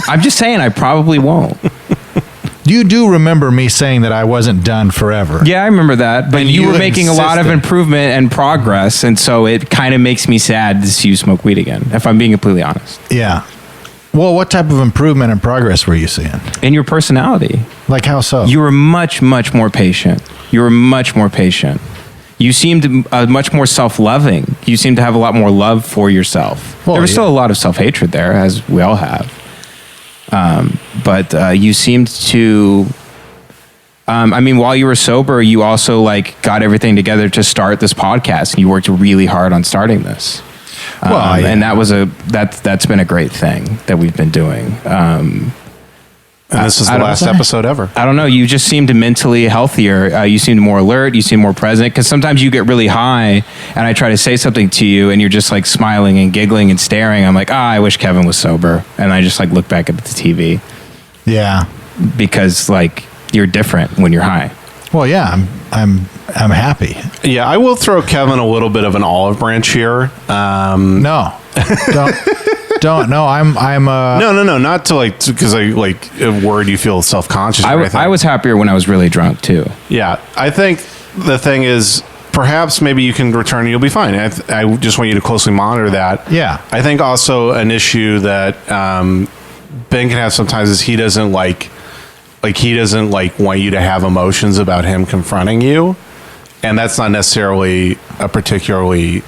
I'm just saying I probably won't. You do remember me saying that I wasn't done forever. Yeah, I remember that. But you were making a lot of insisted. improvement and progress, and so it kind of makes me sad to see you smoke weed again, if I'm being completely honest. Yeah. Well, what type of improvement and progress were you seeing? In your personality. Like how so? You were much, much more patient. You were much more patient. You seemed much more self-loving. You seemed to have a lot more love for yourself. Well, there was still a lot of self-hatred there, as we all have. But you seemed to, while you were sober, you also got everything together to start this podcast, and you worked really hard on starting this. And that's been a great thing that we've been doing. And this is the last episode ever. I don't know. You just seemed mentally healthier. You seemed more alert. You seemed more present. Because sometimes you get really high, and I try to say something to you, and you're just like smiling and giggling and staring. I'm like, I wish Kevin was sober. And I just like look back at the TV Yeah. because like you're different when you're high. Well, yeah, I'm happy. Yeah, I will throw Kevin a little bit of an olive branch here. No, don't. No, I'm. No, not to like, because I like a word you feel self-conscious. I was happier when I was really drunk too. Yeah, I think the thing is, perhaps maybe you can return and you'll be fine. I just want you to closely monitor that. Yeah. I think also an issue that Ben can have sometimes is he doesn't want you to have emotions about him confronting you, and that's not necessarily a particularly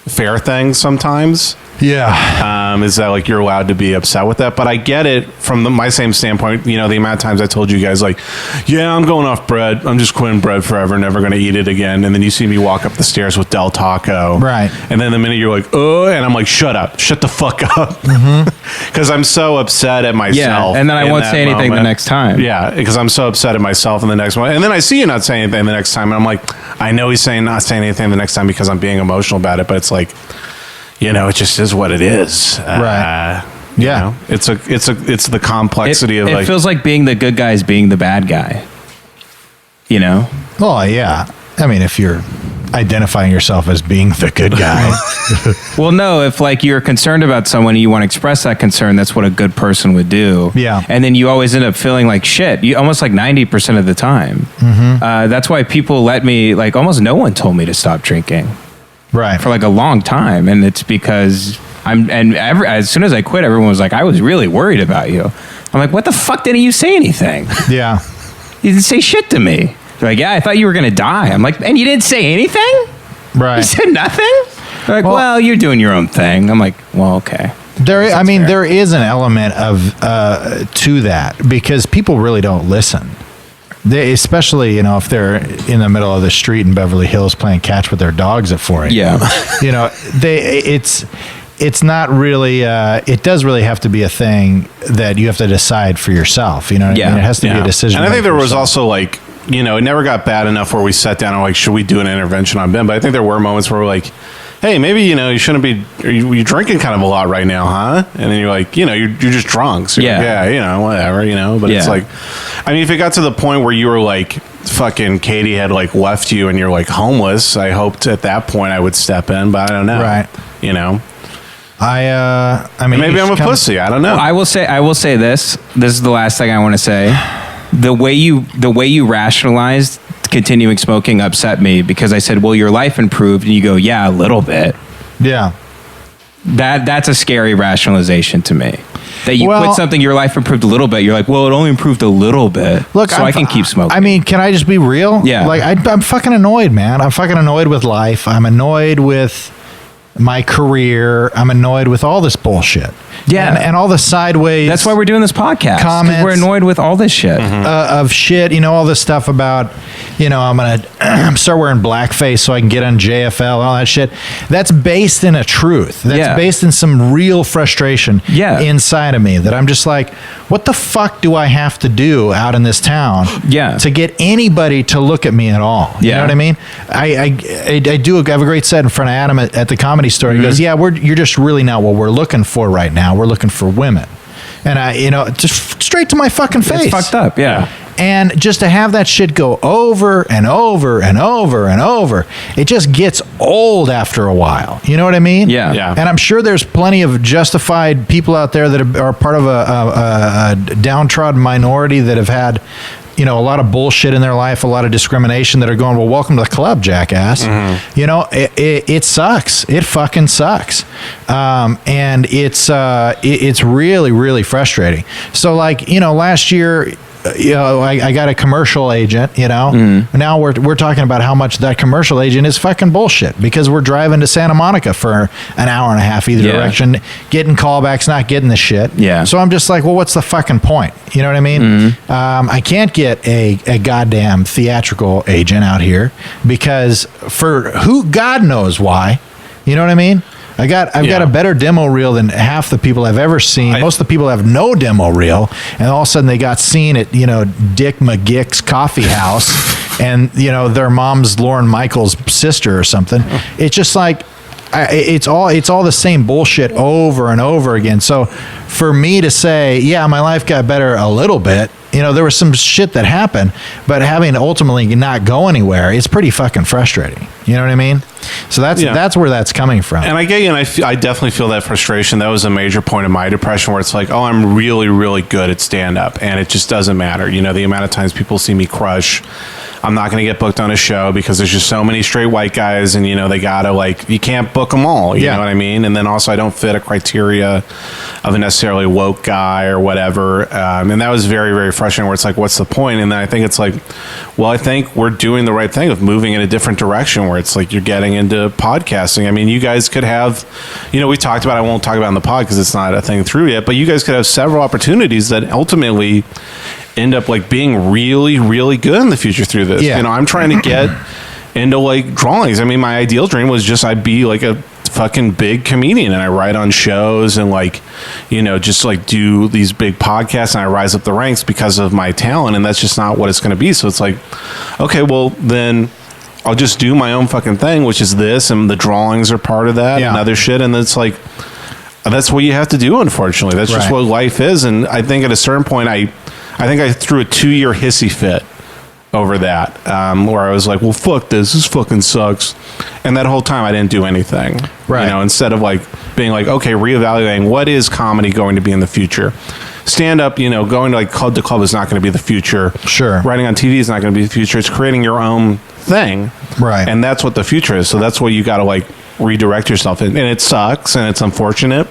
fair thing sometimes. Yeah. Is that like you're allowed to be upset with that? But I get it from my same standpoint. You know, the amount of times I told you guys like, yeah, I'm going off bread. I'm just quitting bread forever, never going to eat it again. And then you see me walk up the stairs with Del Taco. Right. And then the minute you're like, oh, and I'm like, shut up, shut the fuck up. Because I'm so upset at myself. Yeah, and then I in won't that say anything the moment. next time. Yeah, because I'm so upset at myself in the next one. And then I see you not saying anything the next time. And I'm like, I know he's not saying anything the next time because I'm being emotional about it. But it's like, you know, it just is what it is. Right. You Yeah. know, it's the complexity of It like, feels like being the good guy is being the bad guy. You know? Well, yeah. I mean, if you're identifying yourself as being the good guy, Well, no, if like you're concerned about someone and you want to express that concern, that's what a good person would do. Yeah. And then you always end up feeling like shit. You almost like 90% of the time. That's why people let me, like almost no one told me to stop drinking right? for like a long time. And it's because as soon as I quit, everyone was like, I was really worried about you. I'm like, what the fuck didn't you say anything? Yeah. You didn't say shit to me. They're like, yeah, I thought you were going to die. I'm like, and you didn't say anything? You Right. said nothing? They're like, well, you're doing your own thing. I'm like, well, okay. There fair. is an element of to that because people really don't listen. They, especially, you know, if they're in the middle of the street in Beverly Hills playing catch with their dogs at 4 a.m. Yeah. You know, it's not really. It does really have to be a thing that you have to decide for yourself. You know what I mean? It has to be a decision. And I made think there for was yourself. also like, you know, it never got bad enough where we sat down and like, should we do an intervention on Ben? But I think there were moments where we're like, hey, maybe, you know, you shouldn't be, you're drinking kind of a lot right now, huh? And then you're like, you know, you're just drunk. So you're like, Yeah. you know, whatever, you know, but it's Yeah. like, I mean, if it got to the point where you were like, fucking Katie had like left you and you're like homeless, I hoped at that point I would step in, but I don't know. Right. You know, I mean, maybe you I'm a should come- pussy. I don't know. I will say this. This is the last thing I want to say. The way you rationalized continuing smoking upset me because I said, well, your life improved. And you go, yeah, a little bit. Yeah. That's a scary rationalization to me. That you Well- quit something, your life improved a little bit. You're like, well, it only improved a little bit. Look, so I can keep smoking. I mean, can I just be real? Yeah. Like, I'm fucking annoyed, man. I'm fucking annoyed with life. I'm annoyed with my career. I'm annoyed with all this bullshit. Yeah. And all the sideways. that's why we're doing this podcast. 'cause Comments. We're annoyed with all this shit. Of shit, you know, all this stuff about, you know, I'm gonna start wearing blackface so I can get on JFL, all that shit. That's based in a truth. That's Yeah. based in some real frustration Yeah. inside of me that I'm just like, what the fuck do I have to do out in this town Yeah. to get anybody to look at me at all? You Yeah. know what I mean? I have a great set in front of Adam at the Comedy Store. He goes, yeah, you're just really not what we're looking for right now. We're looking for women. And I, you know, just straight to my fucking face. It's fucked up. Yeah. And just to have that shit go over and over and over and over, it just gets old after a while. You know what I mean? Yeah. Yeah. And I'm sure there's plenty of justified people out there that are part of a downtrodden minority that have had, you know, a lot of bullshit in their life, a lot of discrimination that are going, well, welcome to the club, jackass. You know, it sucks. It fucking sucks. And it's really, really frustrating. So like, you know, last year, you know, I got a commercial agent, you know, now we're talking about how much that commercial agent is fucking bullshit because we're driving to Santa Monica for an hour and a half either Yeah. direction, getting callbacks, not getting the shit. Yeah. So I'm just like, well, what's the fucking point? You know what I mean? I can't get a goddamn theatrical agent out here because for who, God knows why, you know what I mean? I've got a better demo reel than half the people I've ever seen. Most of the people have no demo reel, and all of a sudden they got seen at Dick McGick's coffee house, and their mom's Lauren Michaels' sister or something. It's just like it's all the same bullshit over and over again. So for me to say, yeah, my life got better a little bit. There was some shit that happened, but having ultimately not go anywhere, it's pretty fucking frustrating. You know what I mean? So that's where that's coming from. And I get you, and I definitely feel that frustration. That was a major point of my depression, where it's like, oh, I'm really, really good at stand-up, and it just doesn't matter. The amount of times people see me crush, I'm not going to get booked on a show because there's just so many straight white guys, and they gotta you can't book them all. You know what I mean? And then also I don't fit a criteria of a necessarily woke guy or whatever. And that was very, very frustrating, where it's like, what's the point? And then I think it's like, well, I think we're doing the right thing of moving in a different direction, where it's like you're getting into podcasting. I mean, you guys could have, we talked about, I won't talk about it in the pod because it's not a thing through yet, but you guys could have several opportunities that ultimately end up being really, really good in the future through this. I'm trying to get into drawings. I mean, my ideal dream was just I'd be a fucking big comedian, and I write on shows and just do these big podcasts, and I rise up the ranks because of my talent, and that's just not what it's going to be. So it's like, okay, well then I'll just do my own fucking thing, which is this, and the drawings are part of that and other shit, and it's like, that's what you have to do, unfortunately. That's just what life is. And I think at a certain point I think I threw a 2-year hissy fit over that, where I was like, well, fuck this fucking sucks. And that whole time I didn't do anything. Right. Instead of being okay, reevaluating what is comedy going to be in the future. Stand up, going to club to club is not going to be the future. Sure. Writing on TV is not going to be the future. It's creating your own thing. Right. And that's what the future is. So that's what you got to redirect yourself in. And it sucks and it's unfortunate,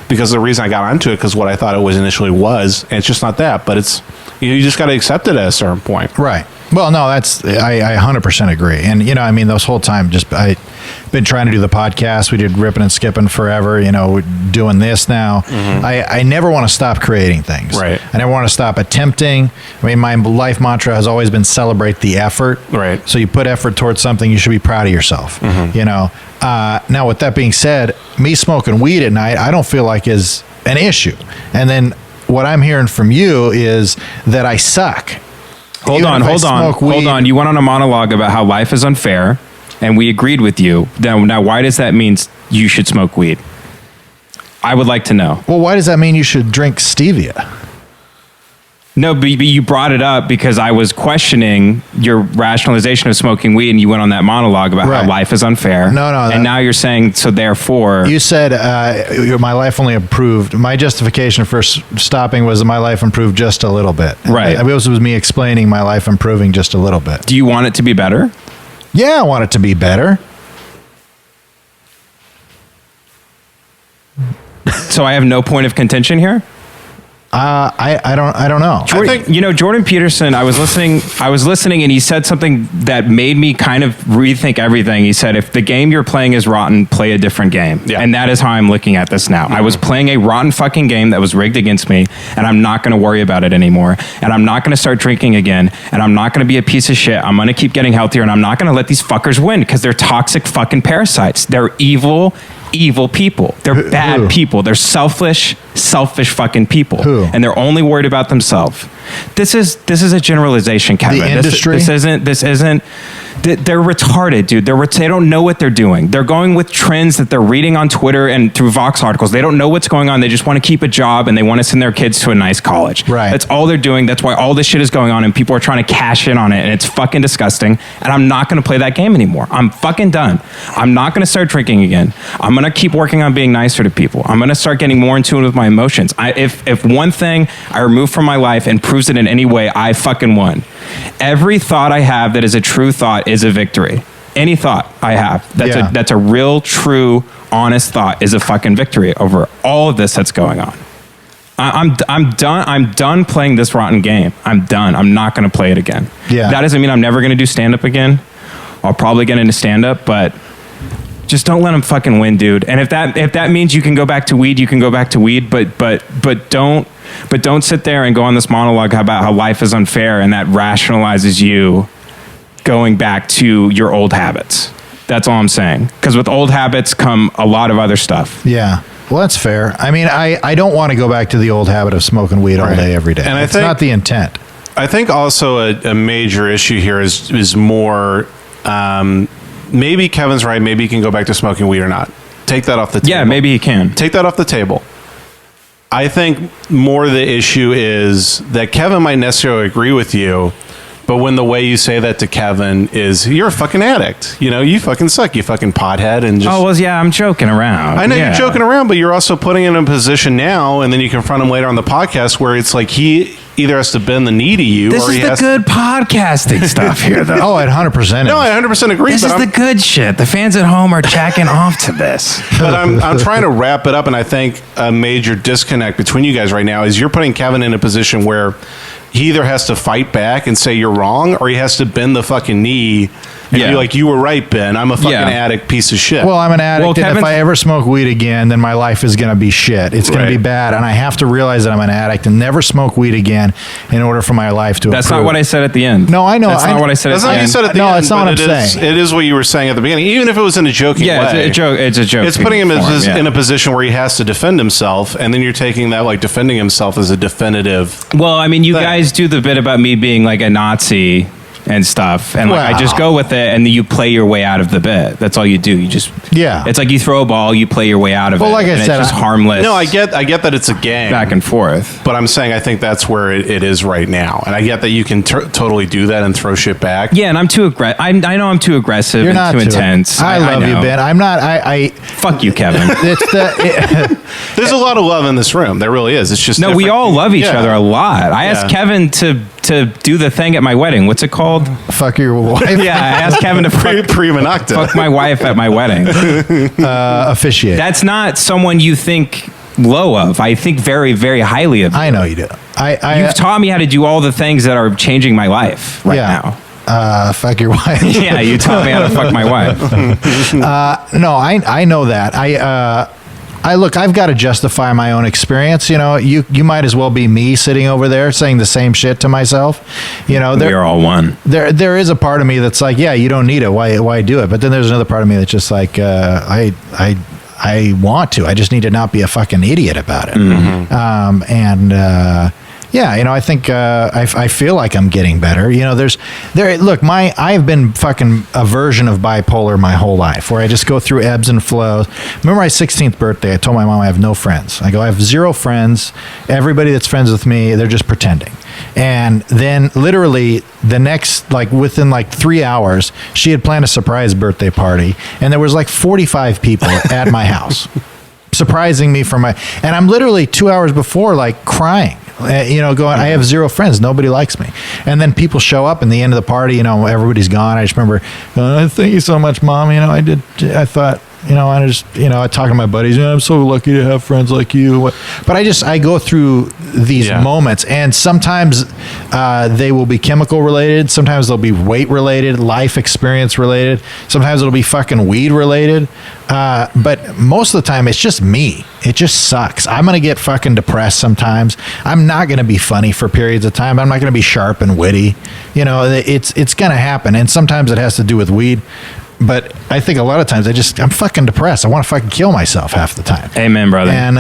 because the reason I got onto it, because what I thought it was initially was, and it's just not that, but it's, you just got to accept it at a certain point. Right. Well, no, I 100% agree. And, this whole time, I've been trying to do the podcast. We did Ripping and Skipping forever, we're doing this now. Mm-hmm. I never want to stop creating things. Right. I never want to stop attempting. I mean, my life mantra has always been celebrate the effort. Right. So you put effort towards something, you should be proud of yourself. Mm-hmm. Now, with that being said, me smoking weed at night, I don't feel like is an issue. And then what I'm hearing from you is that I suck. Hold on. You went on a monologue about how life is unfair, and we agreed with you. Now, why does that mean you should smoke weed? I would like to know. Well, why does that mean you should drink stevia? No, but you brought it up because I was questioning your rationalization of smoking weed, and you went on that monologue about how life is unfair. No. And now you're saying, so therefore... You said my life only improved. My justification for stopping was that my life improved just a little bit. Right. It was me explaining my life improving just a little bit. Do you want it to be better? Yeah, I want it to be better. So I have no point of contention here? I don't know. Jordan Peterson, I was listening and he said something that made me kind of rethink everything. He said, if the game you're playing is rotten, play a different game. Yeah. And that is how I'm looking at this now. Mm-hmm. I was playing a rotten fucking game that was rigged against me, and I'm not going to worry about it anymore. And I'm not going to start drinking again. And I'm not going to be a piece of shit. I'm going to keep getting healthier, and I'm not going to let these fuckers win, because they're toxic fucking parasites. They're evil people. They're bad people. They're selfish fucking people. Who? And they're only worried about themselves. This is a generalization, Kevin. The industry? This isn't. They're retarded, dude. They don't know what they're doing. They're going with trends that they're reading on Twitter and through Vox articles. They don't know what's going on. They just want to keep a job, and they want to send their kids to a nice college. Right. That's all they're doing. That's why all this shit is going on, and people are trying to cash in on it, and it's fucking disgusting. And I'm not going to play that game anymore. I'm fucking done. I'm not going to start drinking again. I'm going to keep working on being nicer to people. I'm going to start getting more in tune with my emotions. If one thing I remove from my life and proves it in any way, I fucking won. Every thought I have that is a true thought is a victory. Any thought I have that's a real, true, honest thought is a fucking victory over all of this that's going on. I'm done. I'm done playing this rotten game. I'm done. I'm not going to play it again. Yeah. That doesn't mean I'm never going to do stand-up again. I'll probably get into stand-up, but just don't let them fucking win, dude. And if that means you can go back to weed, you can go back to weed, but don't sit there and go on this monologue about how life is unfair, and that rationalizes you going back to your old habits. That's all I'm saying. Because with old habits come a lot of other stuff. Yeah. Well, that's fair. I mean, I don't want to go back to the old habit of smoking weed all Right. day, every day. And It's I think- not the intent. I think also a major issue here is more maybe Kevin's right. Maybe he can go back to smoking weed or not. Take that off the table. Yeah, maybe he can. Take that off the table. I think more the issue is that Kevin might necessarily agree with you, but when the way you say that to Kevin is, you're a fucking addict. You know, you fucking suck. You fucking pothead. And just, Oh, well, yeah, I'm joking around. I know Yeah. you're joking around, but you're also putting him in a position now, and then you confront him later on the podcast where it's like he either has to bend the knee to you This or is he the has good podcasting stuff here, though. Oh, at 100%. No, I 100% agree. This but is I'm- the good shit. The fans at home are jacking off to this. But I'm trying to wrap it up, and I think a major disconnect between you guys right now is you're putting Kevin in a position where he either has to fight back and say you're wrong, or he has to bend the fucking knee and Yeah. be like, you were right, Ben. I'm a fucking Yeah. addict piece of shit. Well, I'm an addict, Well, and if Kevin's- I ever smoke weed again, then my life is going to be shit. It's going Right. to be bad, and I have to realize that I'm an addict and never smoke weed again in order for my life to That's improve. not what I said at the end. No, I know. That's not what I said That's at not the what you end. said at the No, end. it's not but what I'm it is- saying. It is what you were saying at the beginning, even if it was in a joking Yeah, way. it's a joke. It's putting him form, yeah. in a position where he has to defend himself, and then you're taking that like defending himself as a definitive. Well, I mean, you thing. guys do the bit about me being like a Nazi and stuff, and like, I just go with it, and then you play your way out of the bit. That's all you do. You just it's like you throw a ball, you play your way out of it. Well, like I and said, it's just I- harmless. No, I get that it's a game back and forth. but I'm saying I think that's where it is right now, and I get that you can totally do that and throw shit back. Yeah, and I'm too aggressive. I know I'm too aggressive You're and not too too intense. I love you, know. Ben. I'm not. I Fuck you, Kevin. it's the. There's a lot of love in this room. There really is. It's just No, we different. all love each Yeah. other a lot. I asked Yeah. Kevin to do the thing at my wedding. What's it called? fuck your wife. Yeah, I asked Kevin to Prima nocta. fuck my wife at my wedding. Officiate. That's not someone you think low of. I think very, very highly of. I know you do. You've taught me how to do all the things that are changing my life right now. Fuck your wife. Yeah, you taught me how to fuck my wife. No, I know that. I look. I've got to justify my own experience. You know, you might as well be me sitting over there saying the same shit to myself. You know, We're all one. there is a part of me that's like, yeah, you don't need it. Why do it? But then there's another part of me that's just like, I want to. I just need to not be a fucking idiot about it. Yeah, you know, I think I feel like I'm getting better. You know, look, I've been fucking a version of bipolar my whole life, where I just go through ebbs and flows. Remember my 16th birthday? I told my mom I have no friends. I go, I have 0 friends. Everybody that's friends with me, they're just pretending. And then literally the next, like within like 3 hours, she had planned a surprise birthday party, and there was like 45 people at my house. Surprising me and I'm literally 2 hours before like crying, you know, going, I have 0 friends. Nobody likes me. And then people show up in the end of the party, you know, everybody's gone. I just remember going, thank you so much, Mom. You know, I thought, you know, I just, you know, I talk to my buddies, you know, I'm so lucky to have friends like you. But I go through these moments, and sometimes they will be chemical related. Sometimes they'll be weight related, life experience related. Sometimes it'll be fucking weed related. But most of the time it's just me. It just sucks. I'm going to get fucking depressed sometimes. I'm not going to be funny for periods of time. I'm not going to be sharp and witty. You know, it's going to happen. And sometimes it has to do with weed. But I think a lot of times I'm fucking depressed. I want to fucking kill myself half the time. Amen, brother. And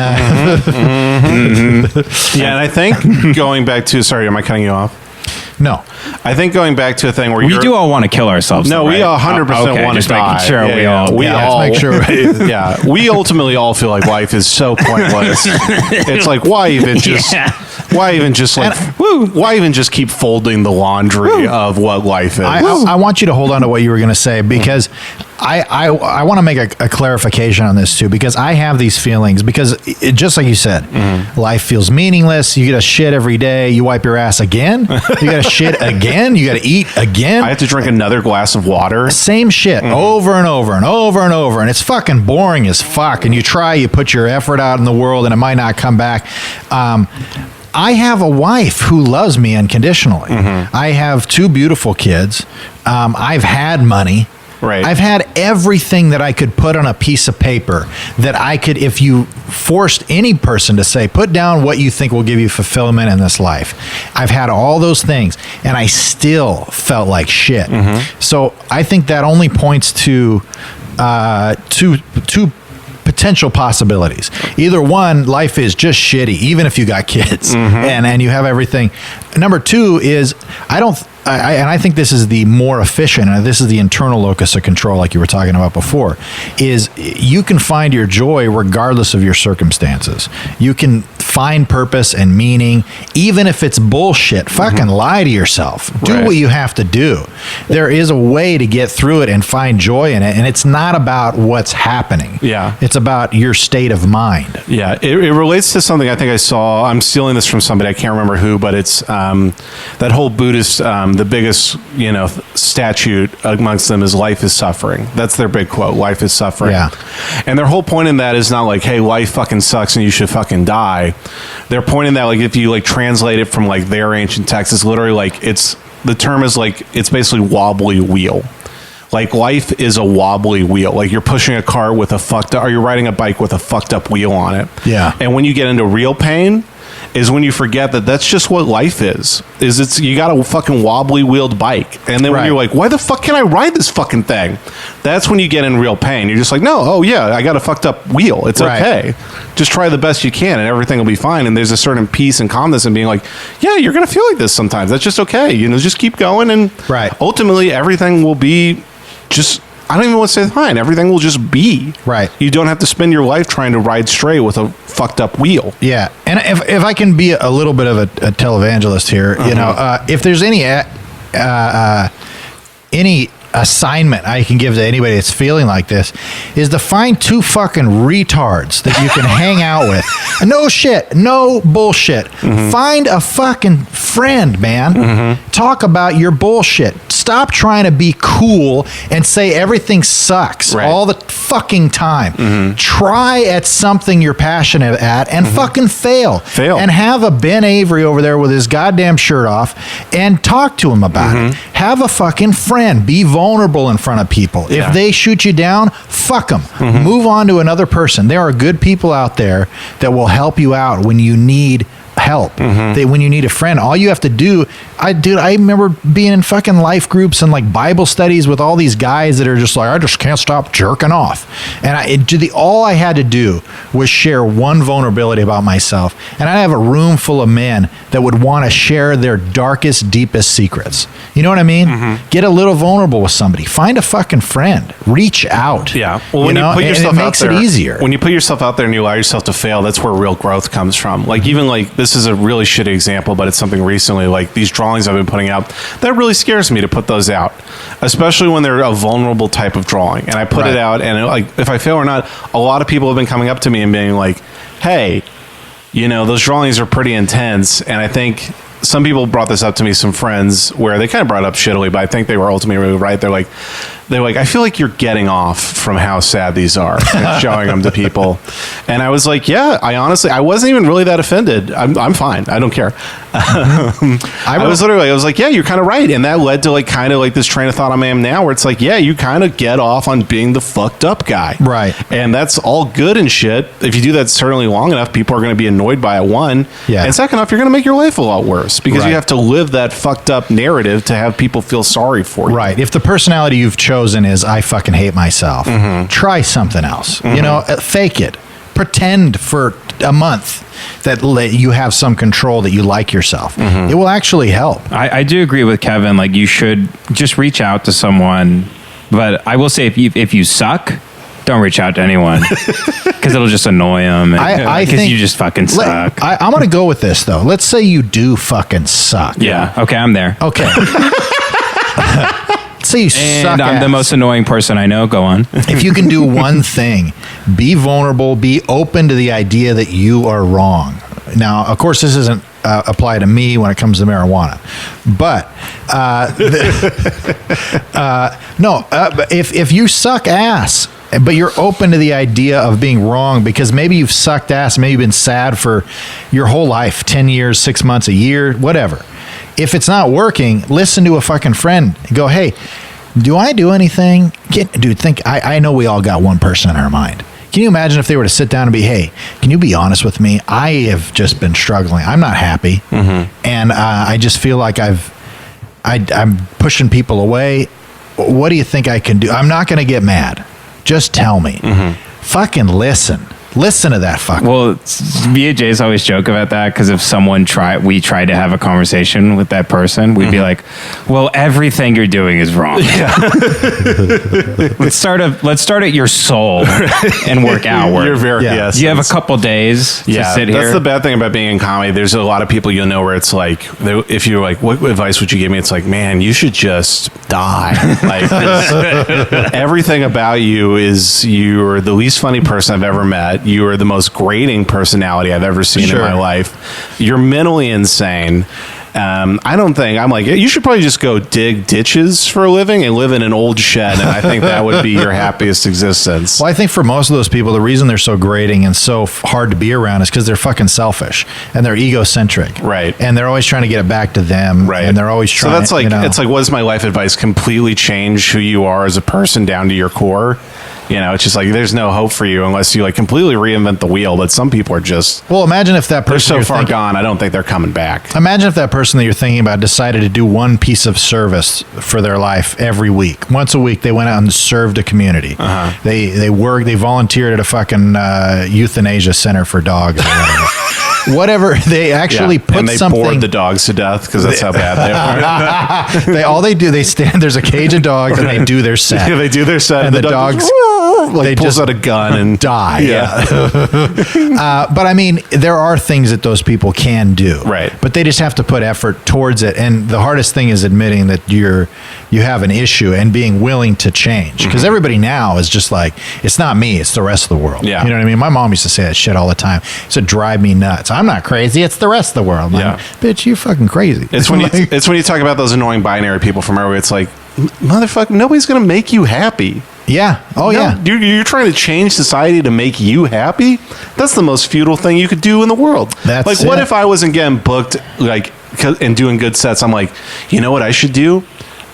Yeah, and I think going back to, sorry, am I cutting you off? no, I think going back to a thing where we you're, do all want to kill ourselves. No, though, we right? 100% Okay, want to just die. making sure we all. We Yeah, let's all make sure. yeah, we ultimately all feel like life is so pointless. It's like why even just why even just keep folding the laundry of what life is? I want you to hold on to what you were going to say, because I want to make a clarification on this too, because I have these feelings, because just like you said, life feels meaningless. You get a shit every day. You wipe your ass again. You got to shit again. You got to eat again. I have to drink another glass of water. Same shit over and over and over and over, and it's fucking boring as fuck. And you put your effort out in the world, and it might not come back. I have a wife who loves me unconditionally. I have 2 beautiful kids. I've had money. Right. I've had everything that I could put on a piece of paper that I could, if you forced any person to say, put down what you think will give you fulfillment in this life. I've had all those things and I still felt like shit. So I think that only points to two potential possibilities. Either one, life is just shitty, even if you got kids and you have everything. Number two is I think this is the more efficient, and this is the internal locus of control, like you were talking about before, is you can find your joy regardless of your circumstances. You can find purpose and meaning, even if it's bullshit. Fucking lie to yourself. Do Right. what you have to do. There is a way to get through it and find joy in it, and it's not about what's happening. Yeah. It's about your state of mind. Yeah, it relates to something I think I saw. I'm stealing this from somebody, I can't remember who, but it's that whole Buddhist, the biggest statute amongst them is life is suffering. That's their big quote. Life is suffering. Yeah. And their whole point in that is not like, hey, life fucking sucks and you should fucking die. They're pointing that, like, if you like translate it from like their ancient text, it's literally like the term is like it's basically wobbly wheel. Like life is a wobbly wheel. Like you're pushing a car with a fucked up, or you're riding a bike with a fucked up wheel on it. Yeah. And when you get into real pain, is when you forget that that's just what life is. You got a fucking wobbly wheeled bike, and then when Right. you're like, why the fuck can I ride this fucking thing? That's when you get in real pain. You're just like, no, oh yeah, I got a fucked up wheel. It's Right. okay. Just try the best you can, and everything will be fine. And there's a certain peace and calmness in being like, yeah, you're gonna feel like this sometimes. That's just okay. Just keep going, and Right. ultimately everything will be just. I don't even want to say fine. Everything will just be. Right. You don't have to spend your life trying to ride straight with a fucked up wheel. Yeah, and if I can be a little bit of a televangelist here, if there's any assignment I can give to anybody that's feeling like this, is to find two fucking retards that you can hang out with. No shit, no bullshit. Find a fucking friend, man. Talk about your bullshit. Stop trying to be cool and say everything sucks Right. all the fucking time. Try at something you're passionate at and fucking fail. And have a Ben Avery over there with his goddamn shirt off and talk to him about it. Have a fucking friend. Be vulnerable in front of people. Yeah. If they shoot you down, fuck them. Move on to another person. There are good people out there that will help you out when you need help. When you need a friend, all you have to do, I remember being in fucking life groups and like Bible studies with all these guys that are just like, I just can't stop jerking off. And all I had to do was share one vulnerability about myself. And I have a room full of men that would want to share their darkest, deepest secrets. You know what I mean? Get a little vulnerable with somebody. Find a fucking friend. Reach out. Yeah. Well, when you put and yourself it out makes there, it easier. When you put yourself out there and you allow yourself to fail, that's where real growth comes from. Like even like this is a really shitty example, but it's something recently. Like these drawings I've been putting out, that really scares me to put those out, especially when they're a vulnerable type of drawing. And I put it out, and if I fail or not, a lot of people have been coming up to me and being like, "Hey, those drawings are pretty intense." And I think some people brought this up to me, some friends, where they kind of brought it up shittily, but I think they were ultimately really right. They're like, I feel like you're getting off from how sad these are and showing them to people. And I was like, yeah, I wasn't even really that offended. I'm fine. I don't care. I was like, yeah, you're kind of right. And that led to this train of thought I am now, where it's like, yeah, you kind of get off on being the fucked up guy. Right. And that's all good and shit. If you do that certainly long enough, people are going to be annoyed by it, one. Yeah. And second off, you're going to make your life a lot worse because Right. you have to live that fucked up narrative to have people feel sorry for you. Right. If the personality you've chosen is I fucking hate myself, try something else. Fake it. Pretend for a month that you have some control, that you like yourself. It will actually help. I do agree with Kevin. Like you should just reach out to someone. But I will say if you suck, don't reach out to anyone because it'll just annoy them. I Because think you just fucking suck. I'm going to go with this though. Let's say you do fucking suck. Yeah. Okay, I'm there. Okay. Let's say you suck And I'm the ass. most annoying person I know. Go on. If you can do one thing, be vulnerable, be open to the idea that you are wrong. Now, of course, this doesn't apply to me when it comes to marijuana, but if you suck ass, but you're open to the idea of being wrong because maybe you've sucked ass, maybe you've been sad for your whole life, 10 years, 6 months, a year, whatever. If it's not working, listen to a fucking friend and go, hey, Do I do anything? Dude, I know we all got one person in our mind. Can you imagine if they were to sit down and be, hey, can you be honest with me? I have just been struggling. I'm not happy. And I just feel like I'm pushing people away. What do you think I can do? I'm not going to get mad. Just tell me. Fucking listen. Listen to that fucker. Well, me and Jay's always joke about that because if we tried to have a conversation with that person, we'd be like, "Well, everything you're doing is wrong. let's start at your soul and work outward. You're very yes. You have a couple days to sit here. That's the bad thing about being in comedy. There's a lot of people you'll know where it's like, if you're like, what advice would you give me? It's like, man, you should just die. Like everything about you is you're the least funny person I've ever met. You are the most grating personality I've ever seen in my life. You're mentally insane. I don't think I'm like, you should probably just go dig ditches for a living and live in an old shed. And I think that would be your happiest existence. Well, I think for most of those people, the reason they're so grating and so hard to be around is because they're fucking selfish and they're egocentric. Right. And they're always trying to get it back to them. Right. And they're always trying. So that's like, it's like, what is my life advice? Completely change who you are as a person down to your core. You know, it's just like there's no hope for you unless you like completely reinvent the wheel. But some people are just imagine if that person they're so far gone. I don't think they're coming back. Imagine if that person that you're thinking about decided to do one piece of service for their life every week. Once a week, they went out and served a community. They volunteered at a fucking euthanasia center for dogs or whatever. Whatever they actually put and they something. bored the dogs to death because that's how bad they are. They stand. There's a cage of dogs and they do their set. Yeah, they do their set, and the dogs they pulls just out a gun and die. But I mean, there are things that those people can do, right? But they just have to put effort towards it. And the hardest thing is admitting that you have an issue and being willing to change. Because everybody now is just like, it's not me, it's the rest of the world. Yeah. You know what I mean? My mom used to say that shit all the time. It used to drive me nuts. I'm not crazy, it's the rest of the world. Yeah. Like, bitch, you fucking crazy. It's when you talk about those annoying binary people from everywhere. It's like, motherfucker, nobody's gonna make you happy. Yeah. Oh, No, yeah. You're trying to change society to make you happy? That's the most futile thing you could do in the world. That's like, what it. if I wasn't getting booked like and doing good sets? I'm like, you know what I should do?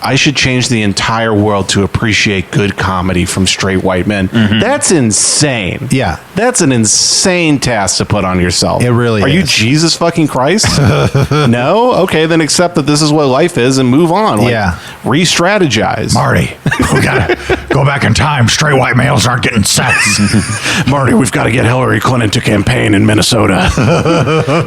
I should change the entire world to appreciate good comedy from straight white men. That's insane. Yeah. That's an insane task to put on yourself. It really Are you is. Jesus fucking Christ? No? Okay, then accept that this is what life is and move on. Like, Yeah. re-strategize. Marty, we gotta go back in time. Straight white males aren't getting sets. Marty, we've got to get Hillary Clinton to campaign in Minnesota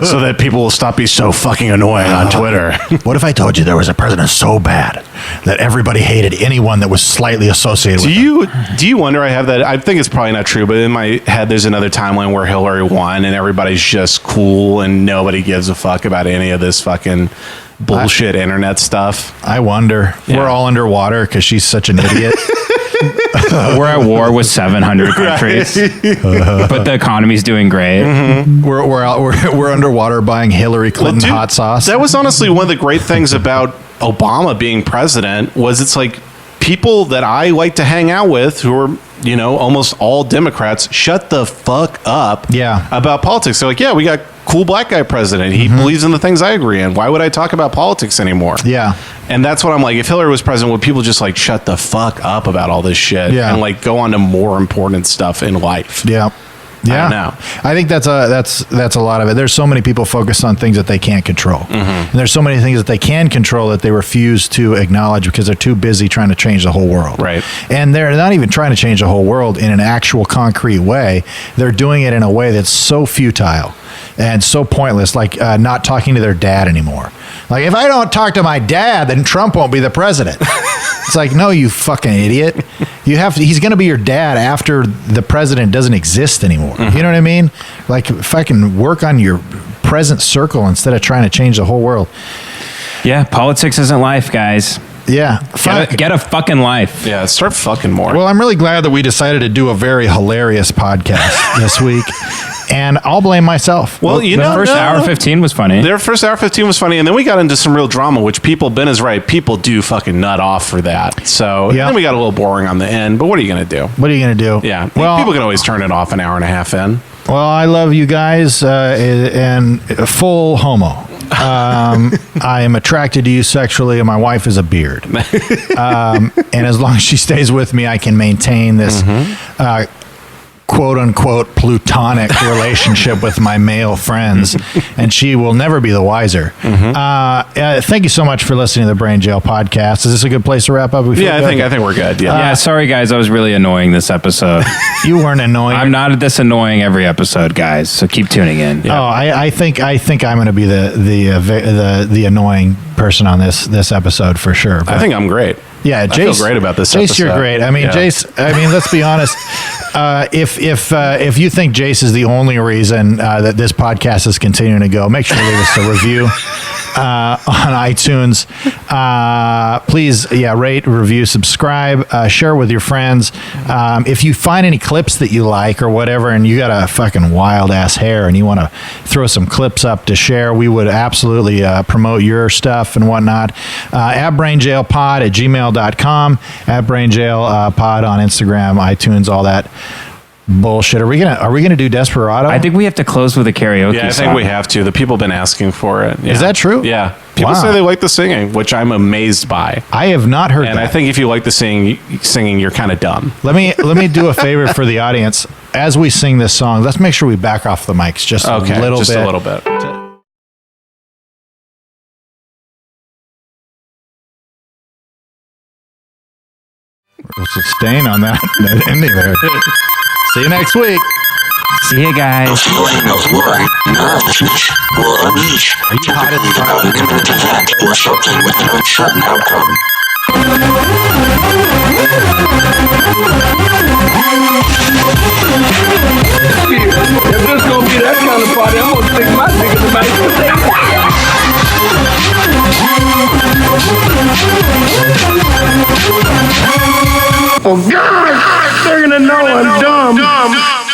so that people will stop being so fucking annoying on Twitter. What if I told you there was a president so bad that everybody hated anyone that was slightly associated with him? Do you wonder? I have that. I think it's probably not true, but in my head, there's another timeline where Hillary won and everybody's just cool and nobody gives a fuck about any of this fucking bullshit internet stuff. I wonder. Yeah. We're all underwater because she's such an idiot. We're at war with 700 countries, but the economy's doing great. We're underwater buying Hillary Clinton Dude, hot sauce. That was honestly one of the great things about Obama being president was it's like people that I like to hang out with who are, you know, almost all Democrats shut the fuck up about politics. They're like, yeah, we got cool black guy president. He believes in the things I agree in. Why would I talk about politics anymore? Yeah. And that's what I'm like. If Hillary was president, would people just like shut the fuck up about all this shit and like go on to more important stuff in life? Yeah. Yeah, I don't know. I think that's a lot of it. There's so many people focused on things that they can't control, and there's so many things that they can control that they refuse to acknowledge because they're too busy trying to change the whole world. Right. And they're not even trying to change the whole world in an actual concrete way. They're doing it in a way that's so futile and so pointless, like not talking to their dad anymore. Like, if I don't talk to my dad, then Trump won't be the president. It's like, no, you fucking idiot. He's going to be your dad after the president doesn't exist anymore. You know what I mean? Like, fucking work on your present circle instead of trying to change the whole world. Yeah, politics isn't life, guys. Yeah. Get a fucking life. Yeah, start fucking more. Well, I'm really glad that we decided to do a very hilarious podcast this week. And I'll blame myself. Well, you know, first hour 15 was funny. Their first hour 15 was funny, and then we got into some real drama, which Ben is right. People do fucking nut off for that. So then we got a little boring on the end, but what are you going to do? What are you going to do? Yeah. Well, people can always turn it off an hour and a half in. Well, I love you guys and full homo. I am attracted to you sexually, and my wife is a beard. And as long as she stays with me, I can maintain this quote unquote plutonic relationship with my male friends, and she will never be the wiser. Thank you so much for listening to the Brain Jail podcast. Is this a good place to wrap up? I think we're good. Yeah, sorry guys, I was really annoying this episode. You weren't annoying. I'm not this annoying every episode, guys. So keep tuning in. Oh, I think I'm going to be the annoying person on this episode for sure. I think I'm great. Yeah, Jace, I feel great about this Jace, episode. you're great. I mean, Yeah. Jace. I mean, let's be honest. If you think Jace is the only reason that this podcast is continuing to go, make sure to leave us a review on iTunes. Please, rate, review, subscribe, share with your friends. If you find any clips that you like or whatever, and you got a fucking wild ass hair and you want to throw some clips up to share, we would absolutely promote your stuff and whatnot. At BrainJailPod at gmail.com, at BrainJailPod on Instagram, iTunes, all that bullshit. Are we gonna do Desperado? I think we have to close with a karaoke Yeah, I song. think we have to. The people have been asking for it. Yeah. Is that true? Yeah. People Wow. say they like the singing, which I'm amazed by. I have not heard And that. I think if you like the singing, you're kind of dumb. Let me do a favor for the audience. As we sing this song, let's make sure we back off the mics just a little just bit. a little bit. There's a stain on that ending there. See you next week. See you guys. Feeling of worry, nervousness, or unease. Are you hot as Typically about an imminent event or something with an uncertain outcome. If this gonna be that kind of party, I'm gonna stick my dick in the mashed potato. Oh God, they're gonna know I'm dumb.